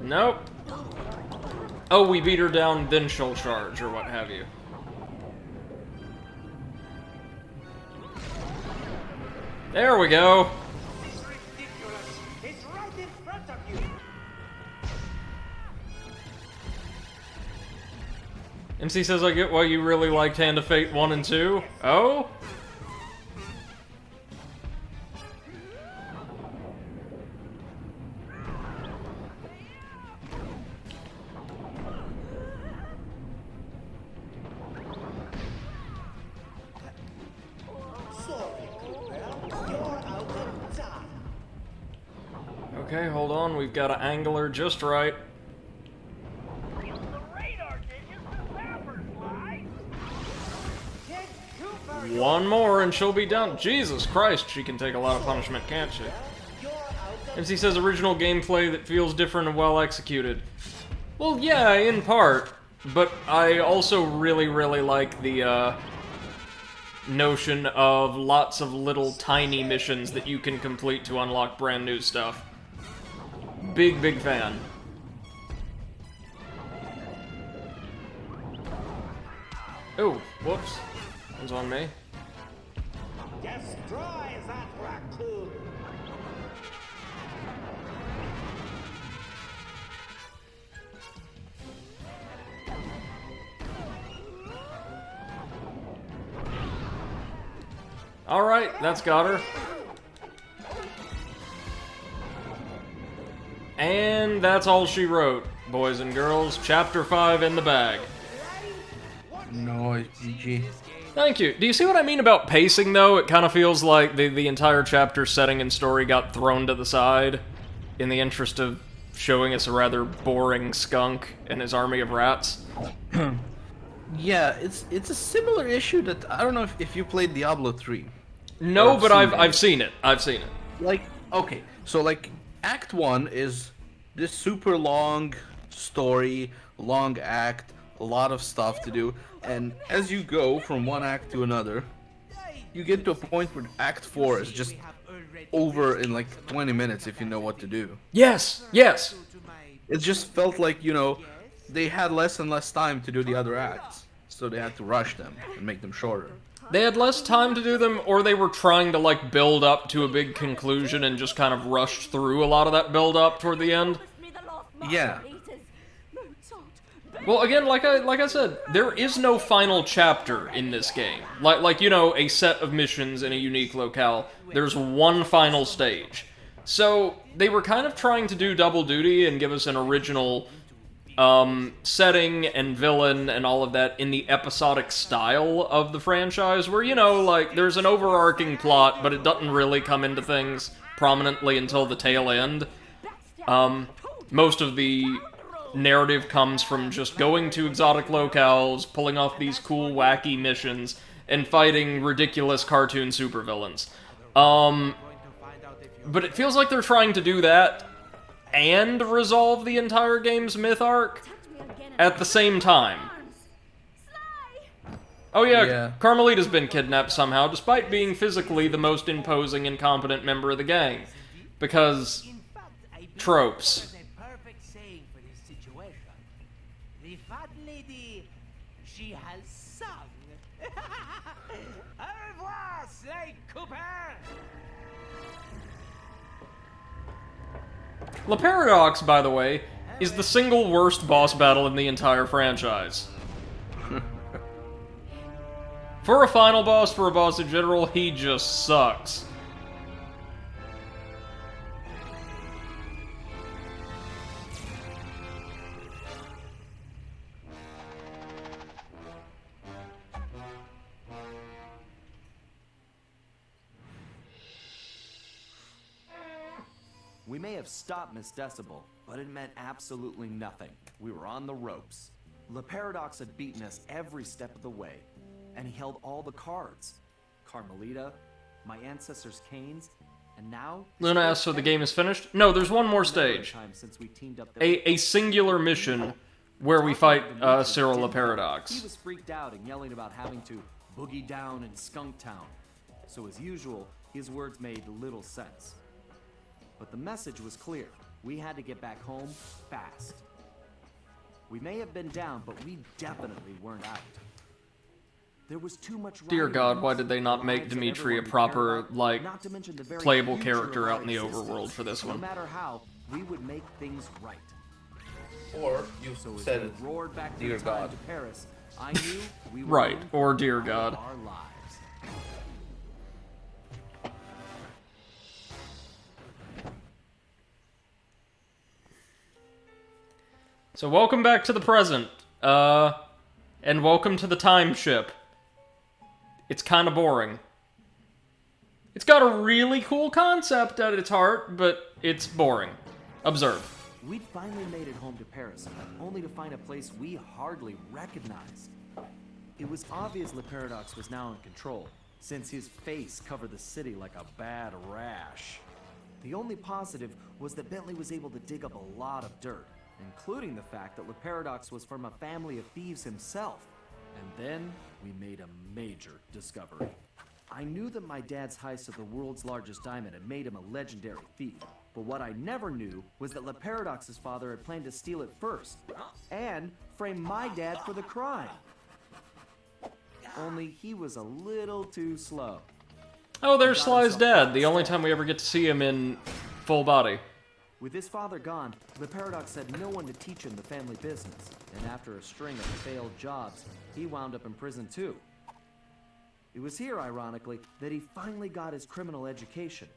Nope. Oh, we beat her down, then she'll charge, or what have you. There we go. It's ridiculous. It's right in front of you. MC says I get why you really liked Hand of Fate 1 and 2. Oh? Sorry, Cooper. You're out of time. Okay, hold on. We've got to angle her just right. Use the radar digits to zap her, Sly. Take Cooper. One more and she'll be done. Jesus Christ, she can take a lot of punishment, can't she? You're out of MC says original gameplay that feels different and well executed. Well, yeah, in part. But I also really, really like the, notion of lots of little tiny missions that you can complete to unlock brand new stuff. Big, big fan. Oh, whoops. One's on me. Destroy that raccoon. Alright, that's got her. And that's all she wrote, boys and girls. Chapter 5 in the bag. No, GG. Thank you. Do you see what I mean about pacing, though? It kind of feels like the entire chapter setting and story got thrown to the side in the interest of showing us a rather boring skunk and his army of rats. Yeah, it's a similar issue that I don't know if you played Diablo 3. No, Or but seen I've seen it. I've seen it. Like, okay, so like Act 1 is this super long story, long act, a lot of stuff to do, and as you go from one act to another, you get to a point where Act 4 is just over in like 20 minutes if you know what to do. Yes, yes. It just felt like, you know, they had less and less time to do the other acts, so they had to rush them and make them shorter. They had less time to do them, or they were trying to, like, build up to a big conclusion and just kind of rushed through a lot of that build-up toward the end. Yeah. Well, again, like I said, there is no final chapter in this game. Like you know, a set of missions in a unique locale. There's one final stage. So, they were kind of trying to do double duty and give us an original setting and villain and all of that in the episodic style of the franchise, where, you know, like, there's an overarching plot, but it doesn't really come into things prominently until the tail end. Most of the narrative comes from just going to exotic locales, pulling off these cool, wacky missions, and fighting ridiculous cartoon supervillains. But it feels like they're trying to do that and resolve the entire game's myth arc at the same time. Oh yeah, Carmelita's been kidnapped somehow, despite being physically the most imposing and competent member of the gang. Because tropes. The fat lady, she has sung. Au revoir, Slade Cooper! Le Paradox, by the way, is the single worst boss battle in the entire franchise. For a final boss, for a boss in general, he just sucks. We may have stopped Miss Decibel, but it meant absolutely nothing. We were on the ropes. Le Paradox had beaten us every step of the way, and he held all the cards. Carmelita, my ancestors' canes, and now... Luna asks, so the game is finished? No, there's one more stage. A singular mission where we fight Cyril Le Paradox. He was freaked out and yelling about having to boogie down in Skunk Town. So as usual, his words made little sense. But the message was clear. We had to get back home fast. We may have been down, but we definitely weren't out. There was too much. Dear God, why did they not make Dimitri a proper, like, playable character out in the overworld for this one? No matter how, we would make things right. Or you said it. Roared back Dear God. to Paris. I knew we were Right, or Dear God. our lives. So welcome back to the present, and welcome to the time ship. It's kind of boring. It's got a really cool concept at its heart, but it's boring. Observe. We'd finally made it home to Paris, only to find a place we hardly recognized. It was obvious Le Paradox was now in control, since his face covered the city like a bad rash. The only positive was that Bentley was able to dig up a lot of dirt, including the fact that Le Paradox was from a family of thieves himself. And then we made a major discovery. I knew that my dad's heist of the world's largest diamond had made him a legendary thief, but what I never knew was that Le Paradox's father had planned to steal it first, and frame my dad for the crime. Only he was a little too slow. Oh, there's Sly's dad, the only time we ever get to see him in full body. With his father gone, Le Paradox had no one to teach him the family business, and after a string of failed jobs, he wound up in prison too. It was here, ironically, that he finally got his criminal education.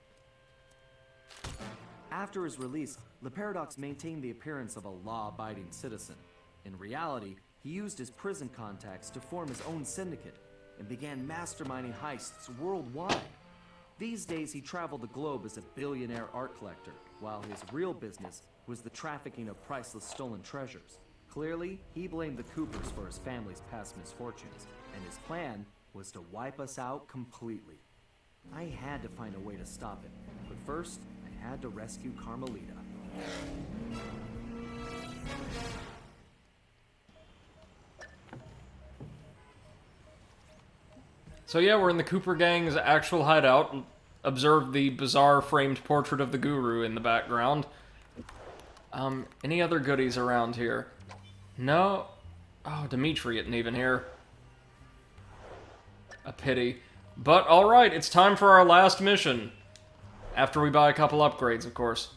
After his release, Le Paradox maintained the appearance of a law-abiding citizen. In reality, he used his prison contacts to form his own syndicate, and began masterminding heists worldwide. These days, he traveled the globe as a billionaire art collector, while his real business was the trafficking of priceless stolen treasures. Clearly, he blamed the Coopers for his family's past misfortunes, and his plan was to wipe us out completely. I had to find a way to stop it, but first, I had to rescue Carmelita. So yeah, we're in the Cooper Gang's actual hideout. Observe the bizarre framed portrait of the Guru in the background. Any other goodies around here? No? Oh, Dimitri isn't even here. A pity. But alright, it's time for our last mission. After we buy a couple upgrades, of course.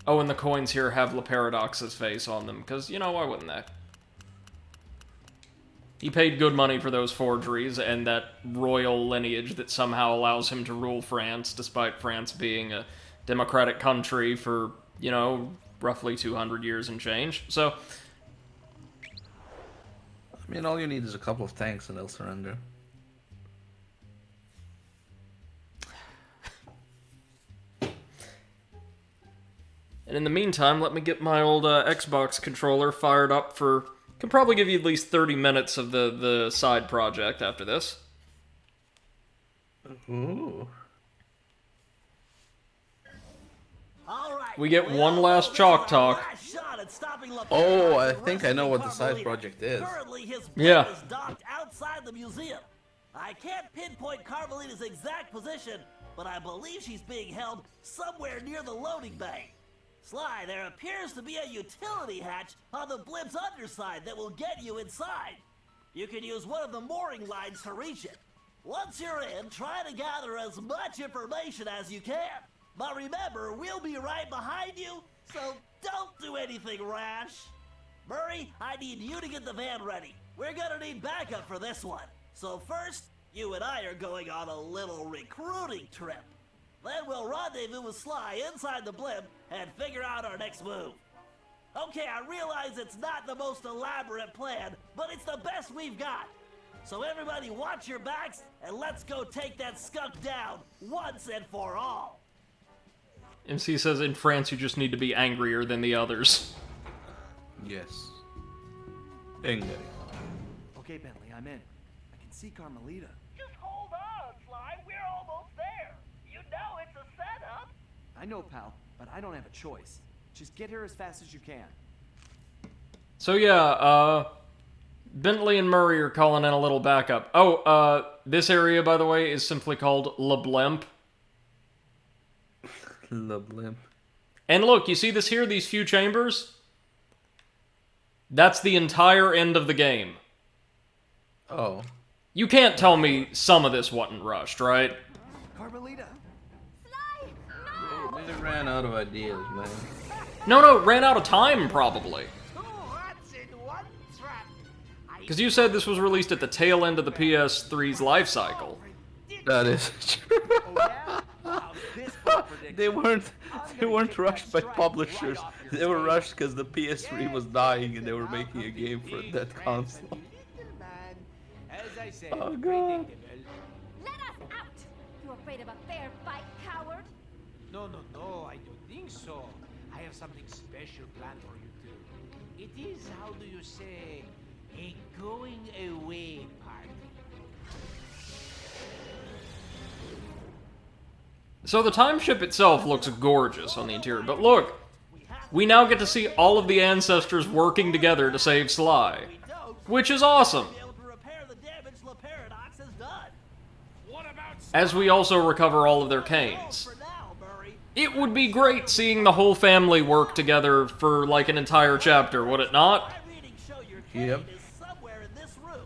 Oh, and the coins here have Le Paradox's face on them, because, you know, why wouldn't they? He paid good money for those forgeries and that royal lineage that somehow allows him to rule France, despite France being a democratic country for, you know, roughly 200 years and change. So, I mean, all you need is a couple of tanks and they'll surrender. and in the meantime, let me get my old Xbox controller fired up for... Can probably give you at least 30 minutes of the side project after this. Ooh. All right, We get we one all last know this chalk is our talk. last shot at stopping LePage Oh, I from think I know what the side Carmelita. project is. Currently, his Yeah. boat is docked outside the museum. I can't pinpoint Carmelita's exact position, but I believe she's being held somewhere near the loading bay. Sly, there appears to be a utility hatch on the blimp's underside that will get you inside. You can use one of the mooring lines to reach it. Once you're in, try to gather as much information as you can. But remember, we'll be right behind you, so don't do anything rash. Murray, I need you to get the van ready. We're gonna need backup for this one. So first, you and I are going on a little recruiting trip. Then we'll rendezvous with Sly inside the blimp and figure out our next move. Okay, I realize it's not the most elaborate plan, but it's the best we've got. So everybody watch your backs, and let's go take that skunk down once and for all. MC says in France you just need to be angrier than the others. Yes. Angry. Okay, Bentley, I'm in. I can see Carmelita. Just hold on, Sly. We're almost there. You know it's a setup. I know, pal, but I don't have a choice. Just get here as fast as you can. So yeah, Bentley and Murray are calling in a little backup. Oh, this area, by the way, is simply called Le Blimp. Le Blimp. And look, you see this here, these few chambers? That's the entire end of the game. Oh. You can't tell me some of this wasn't rushed, right? Carmelita! Sly, no! They ran out of ideas, man. No, ran out of time, probably. Two rats in one trap. Because you said this was released at the tail end of the PS3's life cycle. That is true. Oh, yeah? Wow, this bold prediction. They weren't rushed by publishers. They were rushed because the PS3 was dying and they were making a game for that console. As I said, Oh, God. predictable. Let us out! You afraid of a fair fight, coward? No, I don't think so. I have something special planned for you two. It is, how do you say, a going away party. So the time ship itself looks gorgeous on the interior, but look, we now get to see all of the ancestors working together to save Sly, which is awesome. Be able to repair the damage LaParadox has done. What about As we also recover all of their canes. For now, Murray. It would be great seeing the whole family work together for like an entire chapter, would it not? My readings show your cane Yep. is somewhere in this room.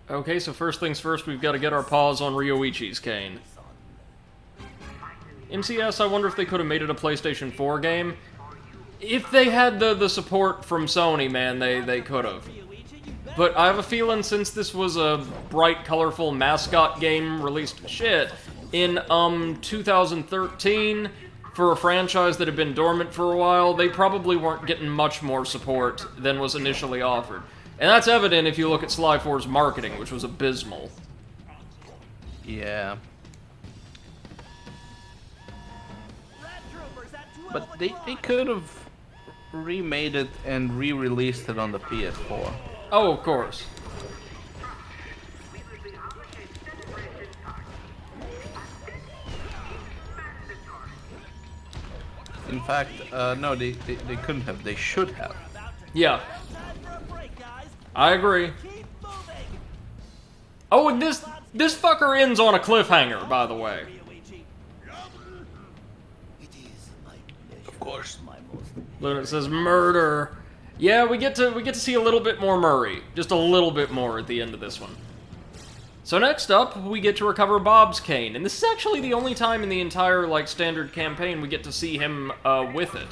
Okay, so first things first, we've got to get our paws on Ryoichi's cane. MCS, I wonder if they could have made it a PlayStation 4 game. If they had the support from Sony, man, they could have. But I have a feeling since this was a bright, colorful mascot game released in 2013 for a franchise that had been dormant for a while, they probably weren't getting much more support than was initially offered. And that's evident if you look at Sly 4's marketing, which was abysmal. Yeah. Red Troopers at 12 But they o'clock. could have remade it and re-released it on the PS4. Oh, of course. In fact, no, they couldn't have. They should have. Yeah, Time for a break, guys. I agree. Keep moving. Oh, and this fucker ends on a cliffhanger, by the way. Ryoichi. It is my pleasure. Of course. My most Look, it says murder. Yeah, we get to see a little bit more Murray, just a little bit more at the end of this one. So next up, we get to recover Bob's cane, and this is actually the only time in the entire like standard campaign we get to see him with it.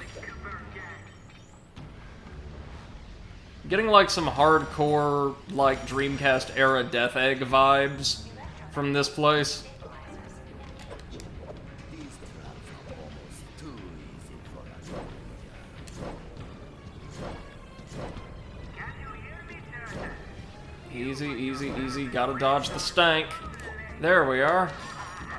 Getting like some hardcore like Dreamcast era Death Egg vibes from this place. These traps are almost too Easy, easy, easy. Gotta dodge the stank. There we are.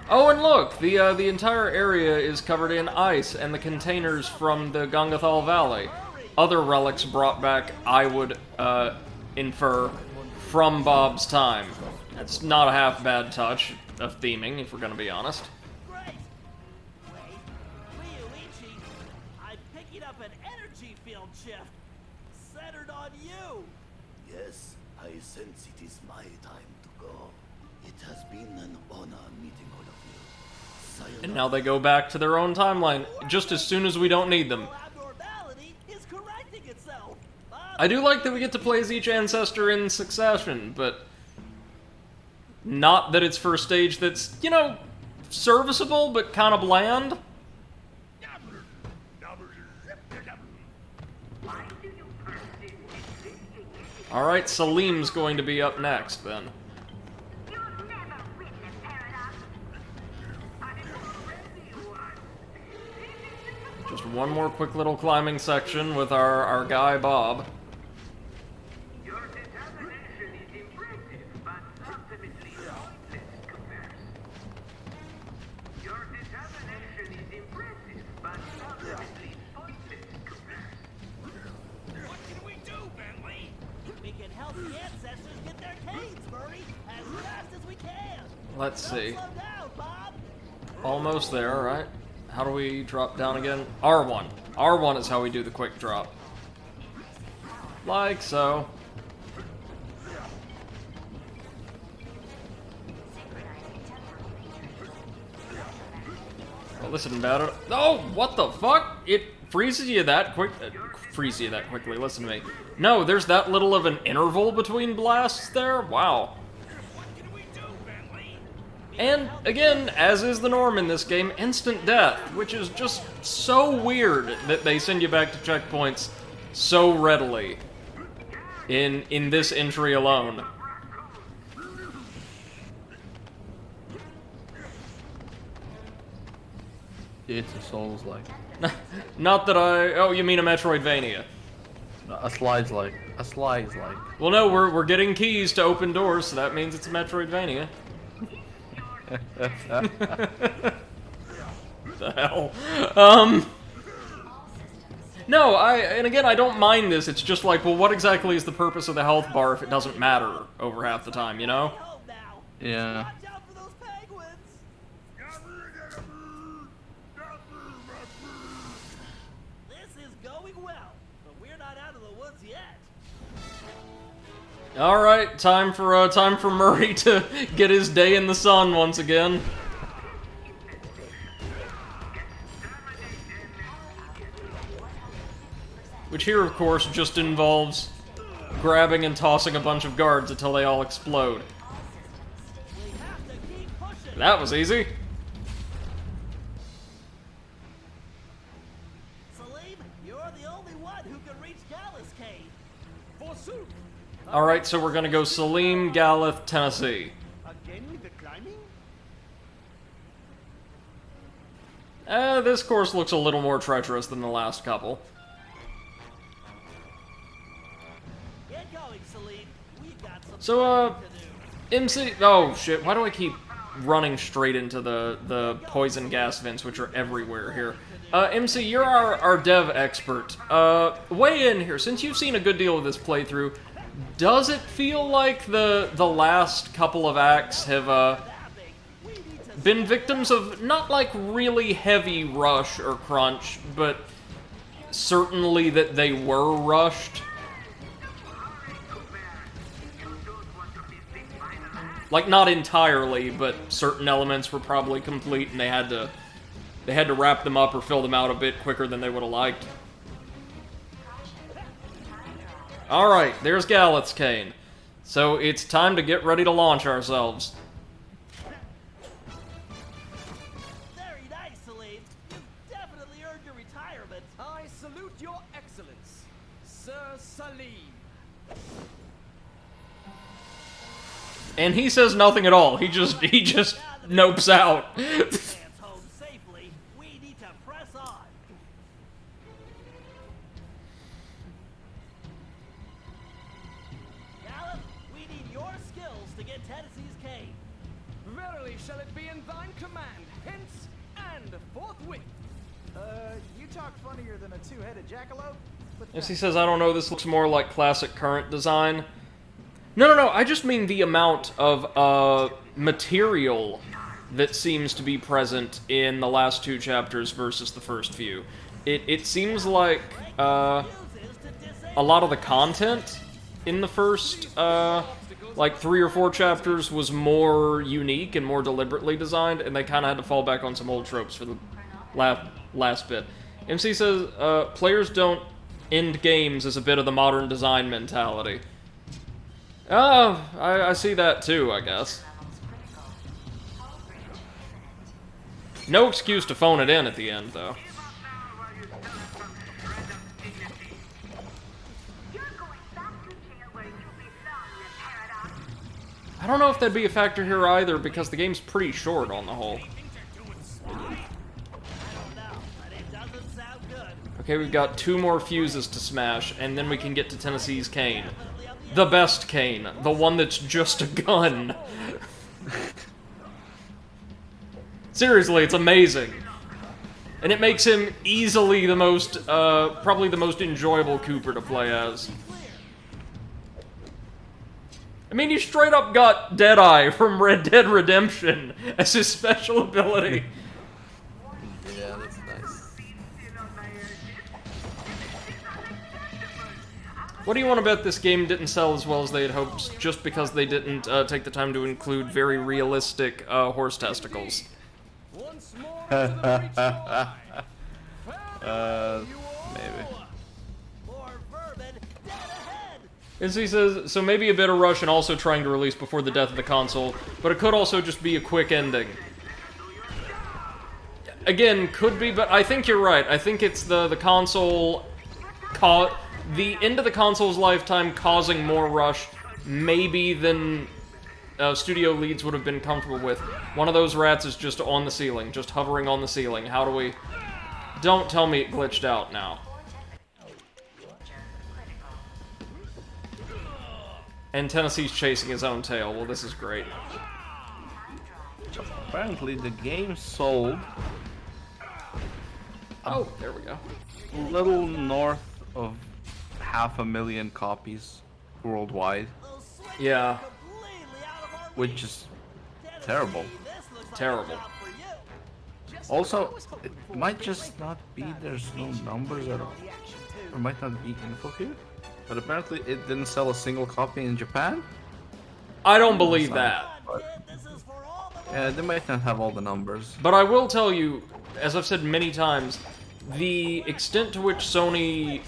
Oh, and look! The entire area is covered in ice and the containers from the Gangathal Valley. Other relics brought back, I would, infer, from Bob's time. That's not a half-bad touch of theming, if we're gonna be honest. Great! Wait, Ryuichi, I'm picking up an energy field shift centered on you! Yes, I sense it is my time to go. It has been an honor meeting all of you. Sayonara. And now they go back to their own timeline, just as soon as we don't need them. Abnormality is correcting itself. I do like that we get to play as each ancestor in succession, but not that it's for a stage that's, you know, serviceable, but kind of bland. Alright, Salim's going to be up next, then. Just one more quick little climbing section with our guy, Bob. Your determination is impressive, but ultimately pointless comparison. Your determination is impressive, but ultimately pointless comparison. What can we do, Bentley? We can help the ancestors get their canes, Murray, as fast as we can. Let's see. Slow down, Bob. Almost there, alright. How do we drop down again? R1. R1 is how we do the quick drop. Like so. Well, listen about it. Oh, what the fuck? It freezes you that quick. Freezes you that quickly. Listen to me. No, there's that little of an interval between blasts there. Wow. What can we do, Bentley? And again, as is the norm in this game, instant death, which is just so weird that they send you back to checkpoints so readily in this entry alone. It's a Souls-like. Not that I... Oh, you mean a Metroidvania. A slides-like. A slides-like. Well, no, we're getting keys to open doors, so that means it's a Metroidvania. The hell? No, and again, I don't mind this. It's just like, well, what exactly is the purpose of the health bar if it doesn't matter over half the time, you know? Home now. Yeah. Watch out for those penguins. This is going well, but we're not out of the woods yet. All right, time for Murray to get his day in the sun once again. Which here, of course, just involves grabbing and tossing a bunch of guards until they all explode. We have to keep pushing. That was easy. Salim, you're the only one who can reach Gallus Cave. Forsooth. Alright, so we're gonna go Salim, Galluth, Tennessee. Again with the climbing? This course looks a little more treacherous than the last couple. Get going, Salim. We've got some So, climbing to do. MC... Oh, shit, why do I keep running straight into the poison gas vents, which are everywhere here? MC, you're our dev expert. Weigh in here. Since you've seen a good deal of this playthrough, does it feel like the last couple of acts have, been victims of not like really heavy rush or crunch, but certainly that they were rushed? Like, not entirely, but certain elements were probably complete and they had to wrap them up or fill them out a bit quicker than they would have liked. Alright, there's Galluth's cane. So it's time to get ready to launch ourselves. Very nice, Salim. You've definitely earned your retirement. I salute your excellence, Sir Salim. And he says nothing at all. He just nopes out. Chance home safely. We need to press on. Gallus, we need get Tennessee's cane. Verily shall it be in thine command, hence and forthwith. You talk funnier than a two-headed jackalope. But Yes, he says, I don't know, this looks more like classic current design. No, I just mean the amount of, material that seems to be present in the last 2 chapters versus the first few. It seems like, a lot of the content in the first, like 3 or 4 chapters was more unique and more deliberately designed, and they kind of had to fall back on some old tropes for the last bit. MC says, players don't end games as a bit of the modern design mentality. Oh, I see that too, I guess. No excuse to phone it in at the end, though. I don't know if that'd be a factor here either, because the game's pretty short on the whole. Okay, we've got 2 more fuses to smash, and then we can get to Tennessee's cane. The best cane. The one that's just a gun. Seriously, it's amazing. And it makes him easily the most, probably the most enjoyable Cooper to play as. I mean, he straight up got Deadeye from Red Dead Redemption as his special ability. Yeah, that's nice. What do you want to bet this game didn't sell as well as they had hoped just because they didn't take the time to include very realistic horse testicles? Maybe. As he says, so maybe a bit of rush and also trying to release before the death of the console, but it could also just be a quick ending. Again, could be, but I think you're right. I think it's the console... the end of the console's lifetime causing more rush, maybe, than studio leads would have been comfortable with. One of those rats is just on the ceiling, just hovering on the ceiling. How do we... Don't tell me it glitched out now. And Tennessee's chasing his own tail. Well, this is great. Apparently the game sold... Oh, there we go. A little north of 500,000 copies worldwide. Yeah. Which is terrible. Terrible. Also, it might just not be there's no numbers at all. Or might not be info here. But apparently it didn't sell a single copy in Japan. I don't believe that. Yeah, they might not have all the numbers. But I will tell you, as I've said many times, the extent to which Sony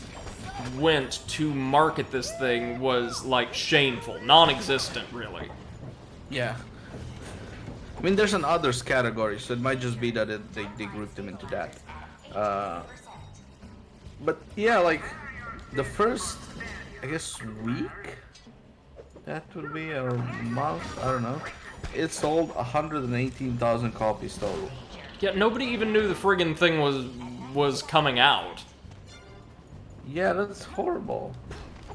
went to market this thing was, like, shameful. Non-existent, really. Yeah. I mean, there's an others category, so it might just be that they grouped them into that. But yeah, like, the first, I guess, week? That would be, or month? I don't know. It sold 118,000 copies total. Yeah, nobody even knew the friggin' thing was coming out. Yeah, that's horrible.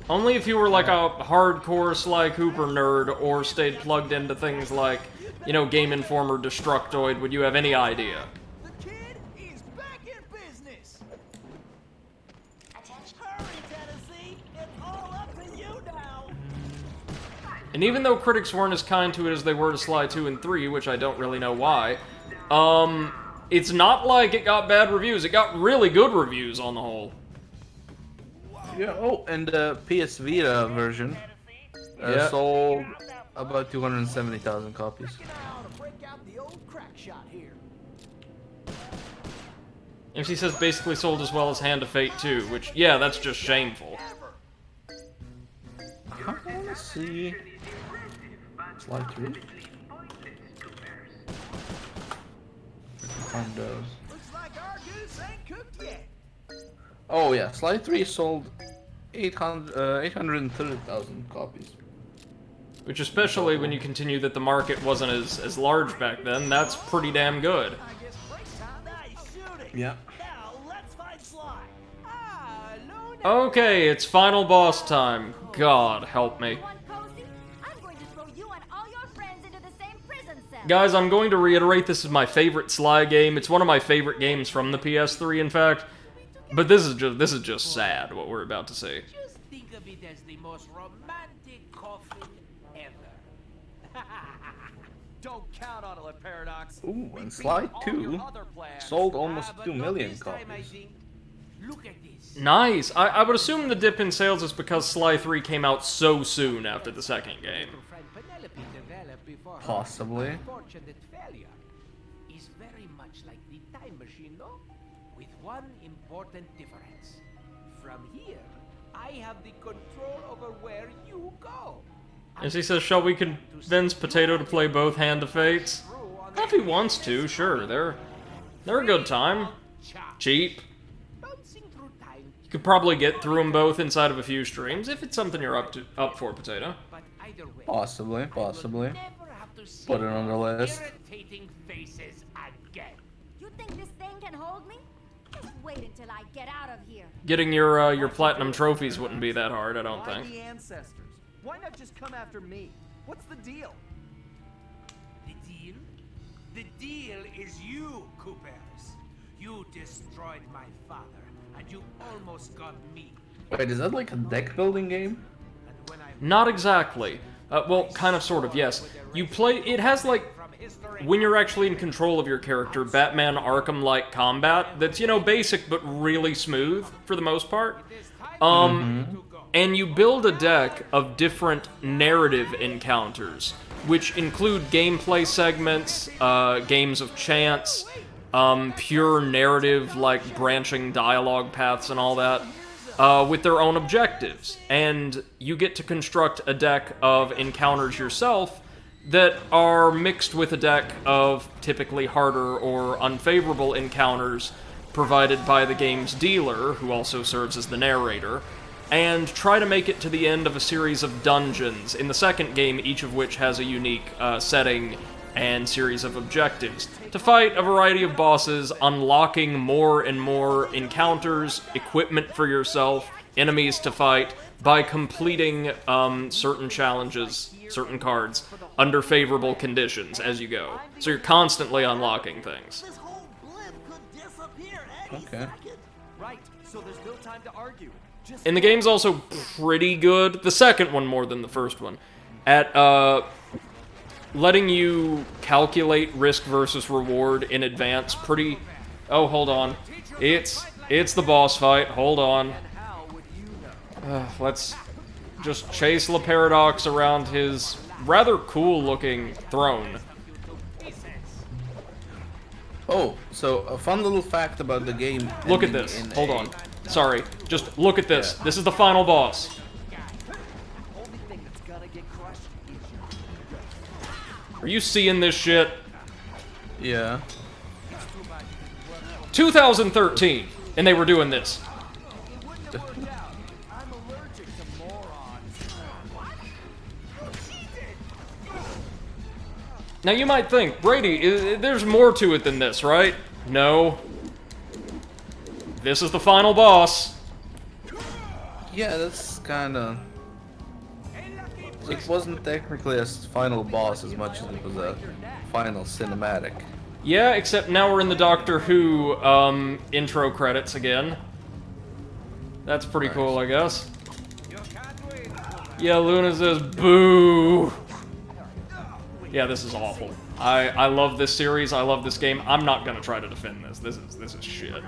Only if you were like a hardcore Sly Cooper nerd or stayed plugged into things like, you know, Game Informer, Destructoid, would you have any idea. The kid is back in business. Hurry, Tennessee! It's all up to you now. And even though critics weren't as kind to it as they were to Sly 2 and 3, which I don't really know why, it's not like it got bad reviews. It got really good reviews on the whole. Yeah, oh, and the PS Vita version sold about 270,000 copies. MC says basically sold as well as Hand of Fate 2, which, yeah, that's just shameful. I want to see... Slide 3? Find those. Looks like our goose ain't cooked yet. Oh yeah, Slide 3 sold 830,000 copies. Which, especially when you continue that the market wasn't as large back then, that's pretty damn good. Nice shooting. Yeah. Now let's find Sly. Okay, it's final boss time. God help me. I'm going to throw you and all your Guys, I'm going to reiterate, this is my favorite Sly game. It's one of my favorite games from the PS3, in fact. But this is just sad, what we're about to see. Just think of it as the most romantic coffin ever. Don't count on it, Paradox. Ooh, and Sly 2 sold almost 2 million This time, I copies. think. Look at this. Nice. I would assume the dip in sales is because Sly 3 came out so soon after the second game. Friend Penelope developed before her Possibly. unfortunate failure is very much like the time machine, no? With one important difference. From here, I have the control over where you go. And she says, shall we convince Potato to play both Hand of Fates? If he wants to, sure. They're a good time. Cheap. Bouncing through time, You could probably get through them both inside of a few streams, if it's something you're up for, Potato. but either way, Possibly. never have to see Put it on the list. irritating faces again. You think this thing can hold me? Just wait until I get out of here. Getting your platinum trophies wouldn't be that hard, I don't Why think. the ancestors? Why not just come after me? What's the deal? The deal? The deal is you, Coopers. You destroyed my father, and you almost got me. Wait, is that like a deck building game? And when I Not exactly. Well, kind of, sort of, yes. You play... It has, like, when you're actually in control of your character, Batman Arkham-like combat that's, you know, basic but really smooth, for the most part. And you build a deck of different narrative encounters, which include gameplay segments, games of chance, pure narrative, like branching dialogue paths and all that, with their own objectives. And you get to construct a deck of encounters yourself that are mixed with a deck of typically harder or unfavorable encounters provided by the game's dealer, who also serves as the narrator, and try to make it to the end of a series of dungeons, in the second game, each of which has a unique setting and series of objectives, to fight a variety of bosses, unlocking more and more encounters, equipment for yourself, enemies to fight, by completing certain challenges, certain cards, under favorable conditions as you go. So you're constantly unlocking things. This whole blimp could disappear any Okay. second. Right, so there's no time to argue. Just And the game's also pretty good, the second one more than the first one, at letting you calculate risk versus reward in advance pretty... Oh, hold on. It's the boss fight, hold on. how would you know? Let's just chase La Paradox around his rather cool-looking throne. Oh, so a fun little fact about the game. Look at ending this. in Hold a- on. Sorry. Just look at this. Yeah. This is the final boss. Only thing that's gonna get crushed is Are you seeing this shit? Yeah. 2013, and they were doing this. it wouldn't have worked out. I'm allergic to morons. Now you might think, Brady, there's more to it than this, right? No. This is the final boss. Yeah, that's kinda... It wasn't technically a final boss as much as it was a final cinematic. Yeah, except now we're in the Doctor Who intro credits again. That's pretty cool, I guess. Yeah, Luna says, boo! Yeah, this is awful. I love this series, I love this game. I'm not gonna try to defend this. This is shit.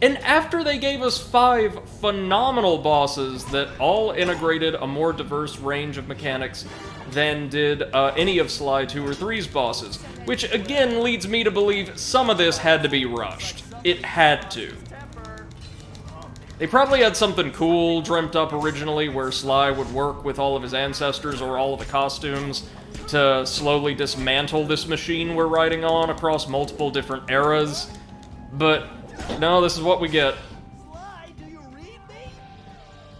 And after they gave us 5 phenomenal bosses that all integrated a more diverse range of mechanics than did any of Sly 2 or 3's bosses, which again leads me to believe some of this had to be rushed. It had to. They probably had something cool dreamt up originally where Sly would work with all of his ancestors or all of the costumes to slowly dismantle this machine we're riding on across multiple different eras, but no, this is what we get. Sly, do you read me?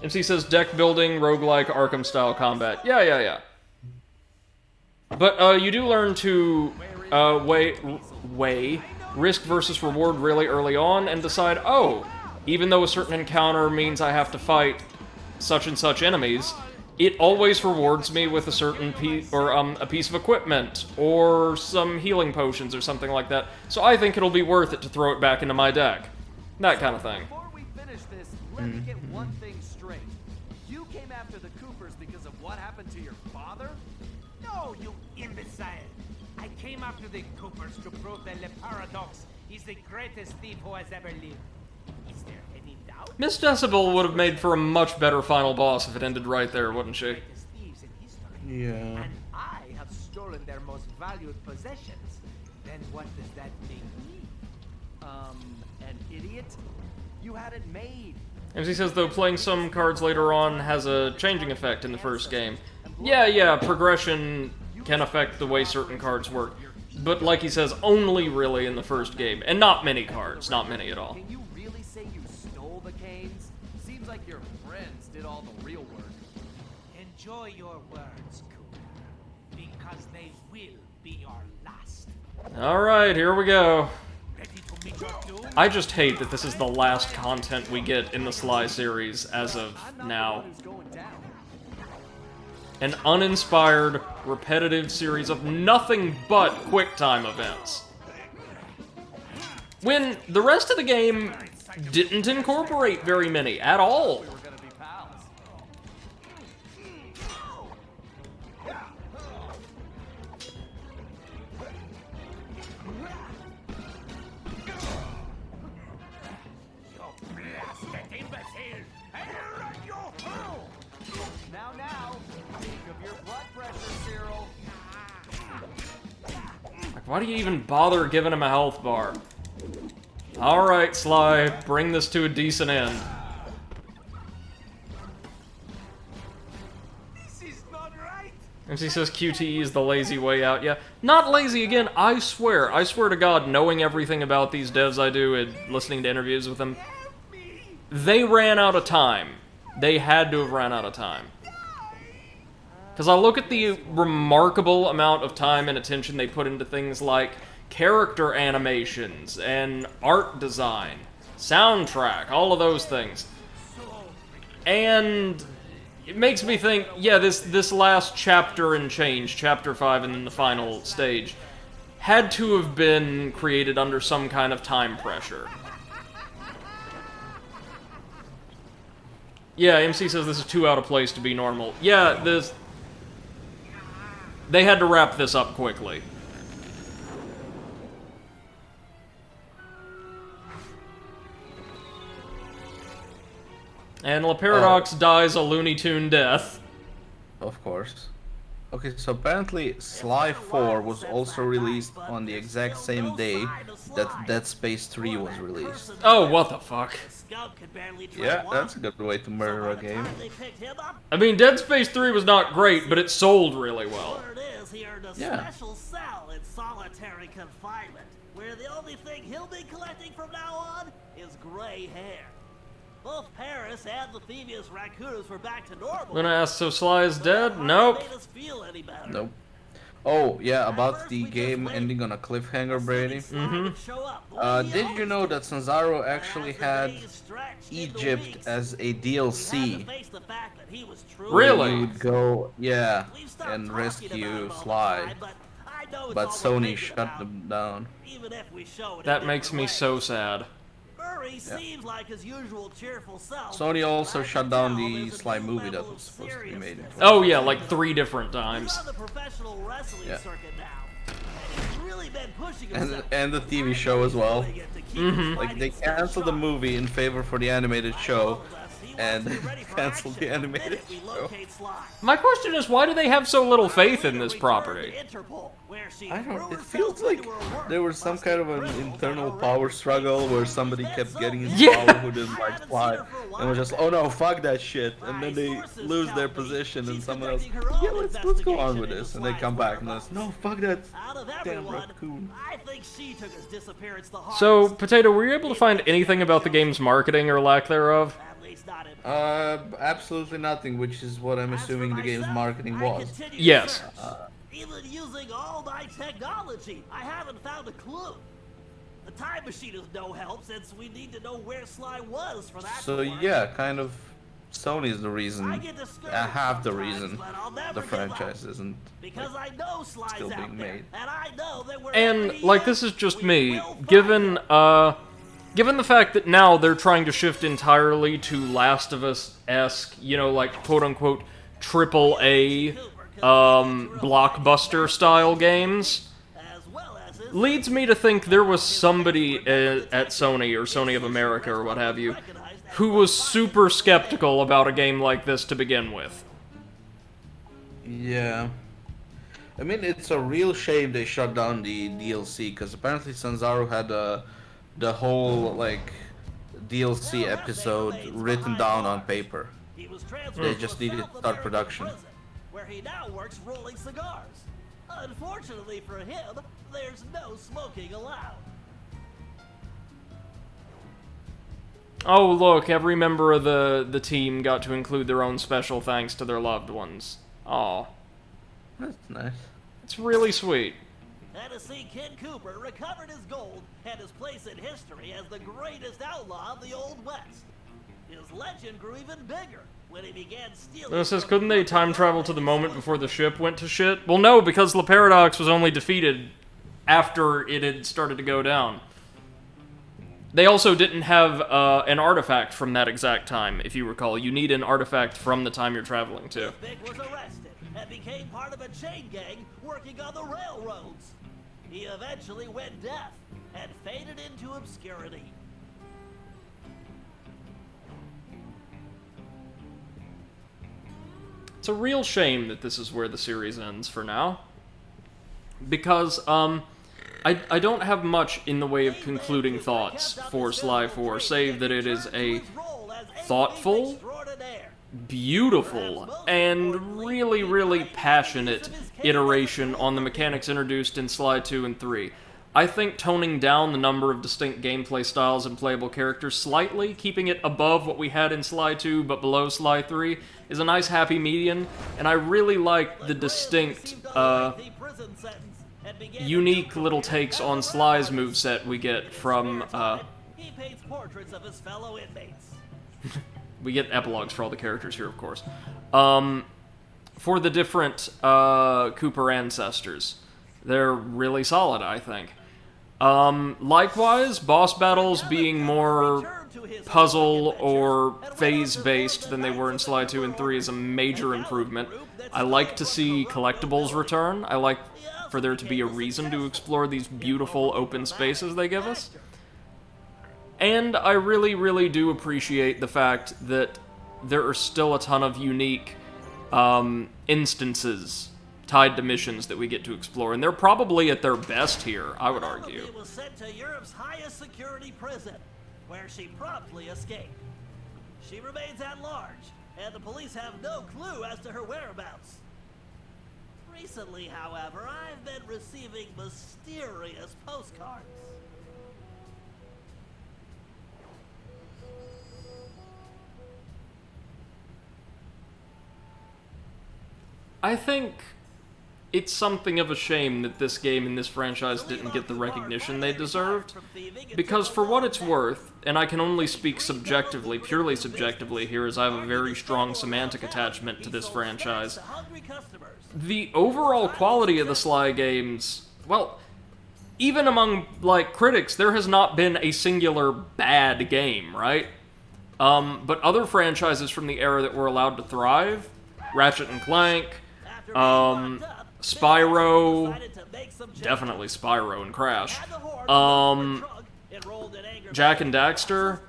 MC says deck building, roguelike, Arkham-style combat. Yeah. But you do learn to weigh risk versus reward really early on and decide, oh, even though a certain encounter means I have to fight such and such enemies, it always rewards me with a certain piece, or a piece of equipment, or some healing potions or something like that. So I think it'll be worth it to throw it back into my deck. That kind of thing. Before we finish this, let me get one thing straight. You came after the Coopers because of what happened to your father? No, you imbecile! I came after the Coopers to prove that Le Paradox is the greatest thief who has ever lived. Is there any doubt? Miss Decibel would have made for a much better final boss if it ended right there, wouldn't she? Greatest thieves in history. Yeah. And I have stolen their most valued possessions. Then what does that make me? An idiot? You had it made. MC says, though, playing some cards later on has a changing effect in the first game. Yeah, progression can affect the way certain cards work. But like he says, only really in the first game. And not many cards, not many at all. Can you really say you stole the canes? Seems like your friends did all the real work. Enjoy your words, Cooper. Because they will be our last. Alright, here we go. Ready to meet your doom? I just hate that this is the last content we get in the Sly series as of now. Who's going down? An uninspired, repetitive series of nothing but quick-time events. When the rest of the game didn't incorporate very many at all. We're gonna be pals. You blasted imbecile! I'll run you through! Now, think of your blood pressure, Cyril. Like, why do you even bother giving him a health bar? Alright, Sly, bring this to a decent end. This is not right! MC says QTE is the lazy way out. Yeah, not lazy again, I swear to God, knowing everything about these devs I do and listening to interviews with them, they ran out of time. They had to have ran out of time. Because I look at the remarkable amount of time and attention they put into things like character animations and art design, soundtrack, all of those things. And it makes me think, yeah, this last chapter and change, chapter 5 and then the final stage, had to have been created under some kind of time pressure. Yeah, MC says this is too out of place to be normal. Yeah, they had to wrap this up quickly. And La Paradox dies a Looney Tune death. Of course. Okay, so apparently Sly 4 was also released on the exact same day that Dead Space 3 was released. Oh, what the fuck? Yeah, that's a good way to murder a game. I mean, Dead Space 3 was not great, but it sold really well. He earned a Yeah. special cell in solitary confinement, where the only thing he'll be collecting from now on is gray hair. Both Paris and the Thieves raccoons were back to normal. I'm gonna ask, so Sly is dead? But Nope. it made us feel any better. Nope. Oh, yeah, about the game ending on a cliffhanger, Brady. Did you know that Sanzaro actually had Egypt as a DLC? Really? You would go, yeah, and rescue Sly, but Sony shut them down. That makes me so sad. Murray seems like his usual cheerful self. Sony also shut down the Sly movie that was supposed to be made in Oh yeah, like 3 different times. He's on the professional wrestling Yeah. circuit now. And he's really been pushing himself. And the TV show as well. Like, they canceled the movie in favor for the animated show, and canceled the animated show. My question is, why do they have so little faith in this property? I don't. It feels like there was some kind of an internal power struggle where somebody kept getting into Yeah. power who didn't like Sly, and was just, oh no, fuck that shit, and then they lose their position, and someone else, yeah, let's go on with this, and they come back and it's, no, fuck that damn raccoon. I think she took his disappearance the hardest. So, Potato, were you able to find anything about the game's marketing or lack thereof? At least not in Absolutely nothing, which is what I'm assuming the game's marketing was. Yes. Even using all my technology, I haven't found a clue. The time machine is no help since we need to know where Sly was for that. So to work. yeah, kind of Sony's the reason, I get discouraged half the sometimes, reason but I'll never the give up. franchise isn't Because I know Sly's still out being there, made. and I know that wherever And, he like, is, this is just we me. will find Given, him. given the fact that now they're trying to shift entirely to Last of Us-esque, you know, like, quote-unquote, AAA, blockbuster-style games, As well as his leads me to think there was somebody at Sony, or Sony of America, or what have you, who was super skeptical about a game like this to begin with. Yeah. I mean, it's a real shame they shut down the DLC, because apparently Sanzaru had the whole, like, DLC episode written down on paper. He was transferred They to just a needed South to start American production. prison, where he now works rolling cigars. Unfortunately for him, there's no smoking allowed. Oh, look, every member of the team got to include their own special thanks to their loved ones. Aw. That's nice. It's really sweet. Tennessee Kid Cooper recovered his gold and his place in history as the greatest outlaw of the Old West. His legend grew even bigger when he began stealing. It says, from couldn't they local time travel to the governments. moment before the ship went to shit? Well, no, because the Paradox was only defeated after it had started to go down. They also didn't have an artifact from that exact time, if you recall. You need an artifact from the time you're traveling to. Vic was arrested and became part of a chain gang working on the railroads. He eventually went deaf and faded into obscurity. It's a real shame that this is where the series ends for now. Because, I don't have much in the way of concluding thoughts for Sly 4, save that it is a thoughtful, beautiful, and really, really passionate iteration on the mechanics introduced in Sly 2 and 3. I think toning down the number of distinct gameplay styles and playable characters slightly, keeping it above what we had in Sly 2 but below Sly 3, is a nice happy median, and I really like the distinct, unique little takes on Sly's moveset we get from, He paints portraits of his fellow inmates. we get epilogues for all the characters here, of course. For the different, Cooper ancestors. They're really solid, I think. Likewise, boss battles being more puzzle or phase-based than they were in Sly 2 and 3 is a major improvement. I like to see collectibles return. I like for there to be a reason to explore these beautiful open spaces they give us. And I really, really do appreciate the fact that there are still a ton of unique instances tied to missions that we get to explore, and they're probably at their best here, I would argue. Penelope was sent to Europe's highest security prison, where she promptly escaped. She remains at large, and the police have no clue as to her whereabouts. Recently, however, I've been receiving mysterious postcards. I think it's something of a shame that this game and this franchise didn't get the recognition they deserved, because for what it's worth, and I can only speak subjectively, purely subjectively here, as I have a very strong semantic attachment to this franchise, the overall quality of the Sly games, well, even among, like, critics, there has not been a singular bad game, right? But other franchises from the era that were allowed to thrive, Ratchet and Clank, Spyro, definitely Spyro and Crash, Jak and Daxter,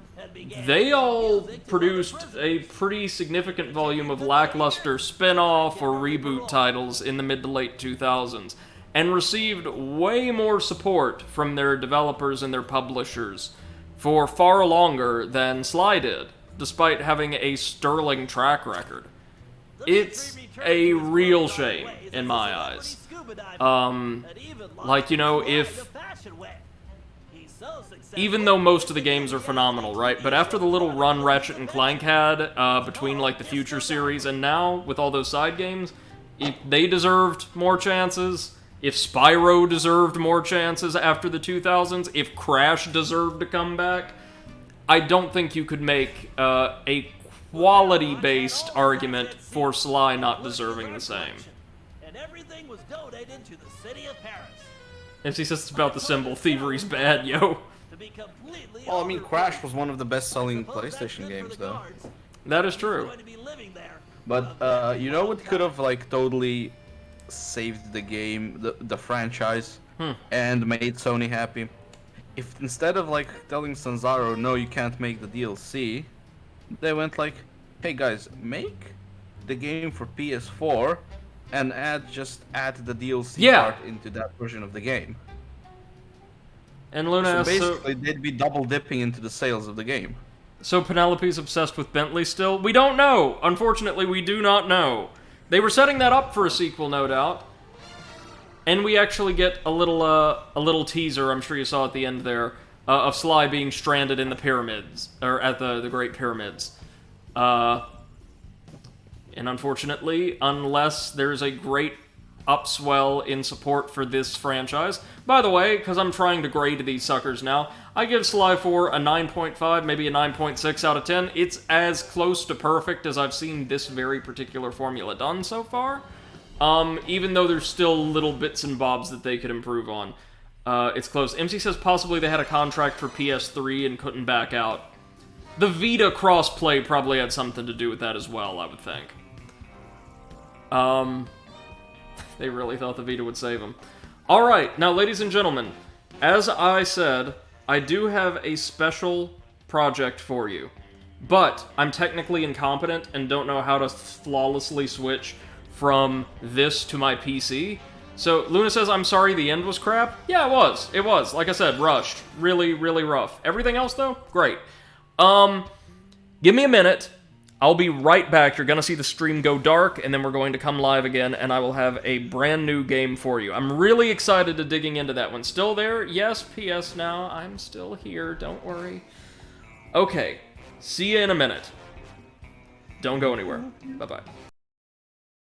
they all produced a pretty significant volume of lackluster spin-off or reboot titles in the mid to late 2000s, and received way more support from their developers and their publishers for far longer than Sly did, despite having a sterling track record. It's a real shame, in my eyes. Like, you know, even though most of the games are phenomenal, right? But after the little run Ratchet and Clank had, between, like, the Future series and now, with all those side games, if they deserved more chances, if Spyro deserved more chances after the 2000s, if Crash deserved to come back, I don't think you could make a quality-based argument for Sly not deserving the same. And everything was donated to the city of Paris. MC says it's about the symbol. Thievery's bad, yo. To be completely Well, I mean, Crash was one of the best-selling PlayStation games, though. That is true. Going to be living there. But you know what could have like totally saved the game, the franchise, and made Sony happy? If instead of like telling Sanzaro, no, you can't make the DLC, they went like, hey guys, make the game for PS4 and just add the DLC part into that version of the game. And Luna So asks, basically, they'd be double dipping into the sales of the game. So Penelope's obsessed with Bentley still? We don't know! Unfortunately, we do not know. They were setting that up for a sequel, no doubt. And we actually get a little teaser, I'm sure you saw at the end there, of Sly being stranded in the pyramids, or at the Great Pyramids. And unfortunately, unless there's a great upswell in support for this franchise. By the way, because I'm trying to grade these suckers now, I give Sly 4 a 9.5, maybe a 9.6 out of 10. It's as close to perfect as I've seen this very particular formula done so far. Even though there's still little bits and bobs that they could improve on. It's close. MC says possibly they had a contract for PS3 and couldn't back out. The Vita crossplay probably had something to do with that as well, I would think. They really thought the Vita would save them. Alright, now ladies and gentlemen, as I said, I do have a special project for you. But I'm technically incompetent and don't know how to flawlessly switch from this to my PC. So, Luna says, I'm sorry the end was crap. Yeah, it was. It was. Like I said, rushed. Really, really rough. Everything else, though? Great. Give me a minute. I'll be right back. You're gonna see the stream go dark, and then we're going to come live again, and I will have a brand new game for you. I'm really excited to digging into that one. Still there? Yes, PS now. I'm still here. Don't worry. Okay. See you in a minute. Don't go anywhere. Bye-bye.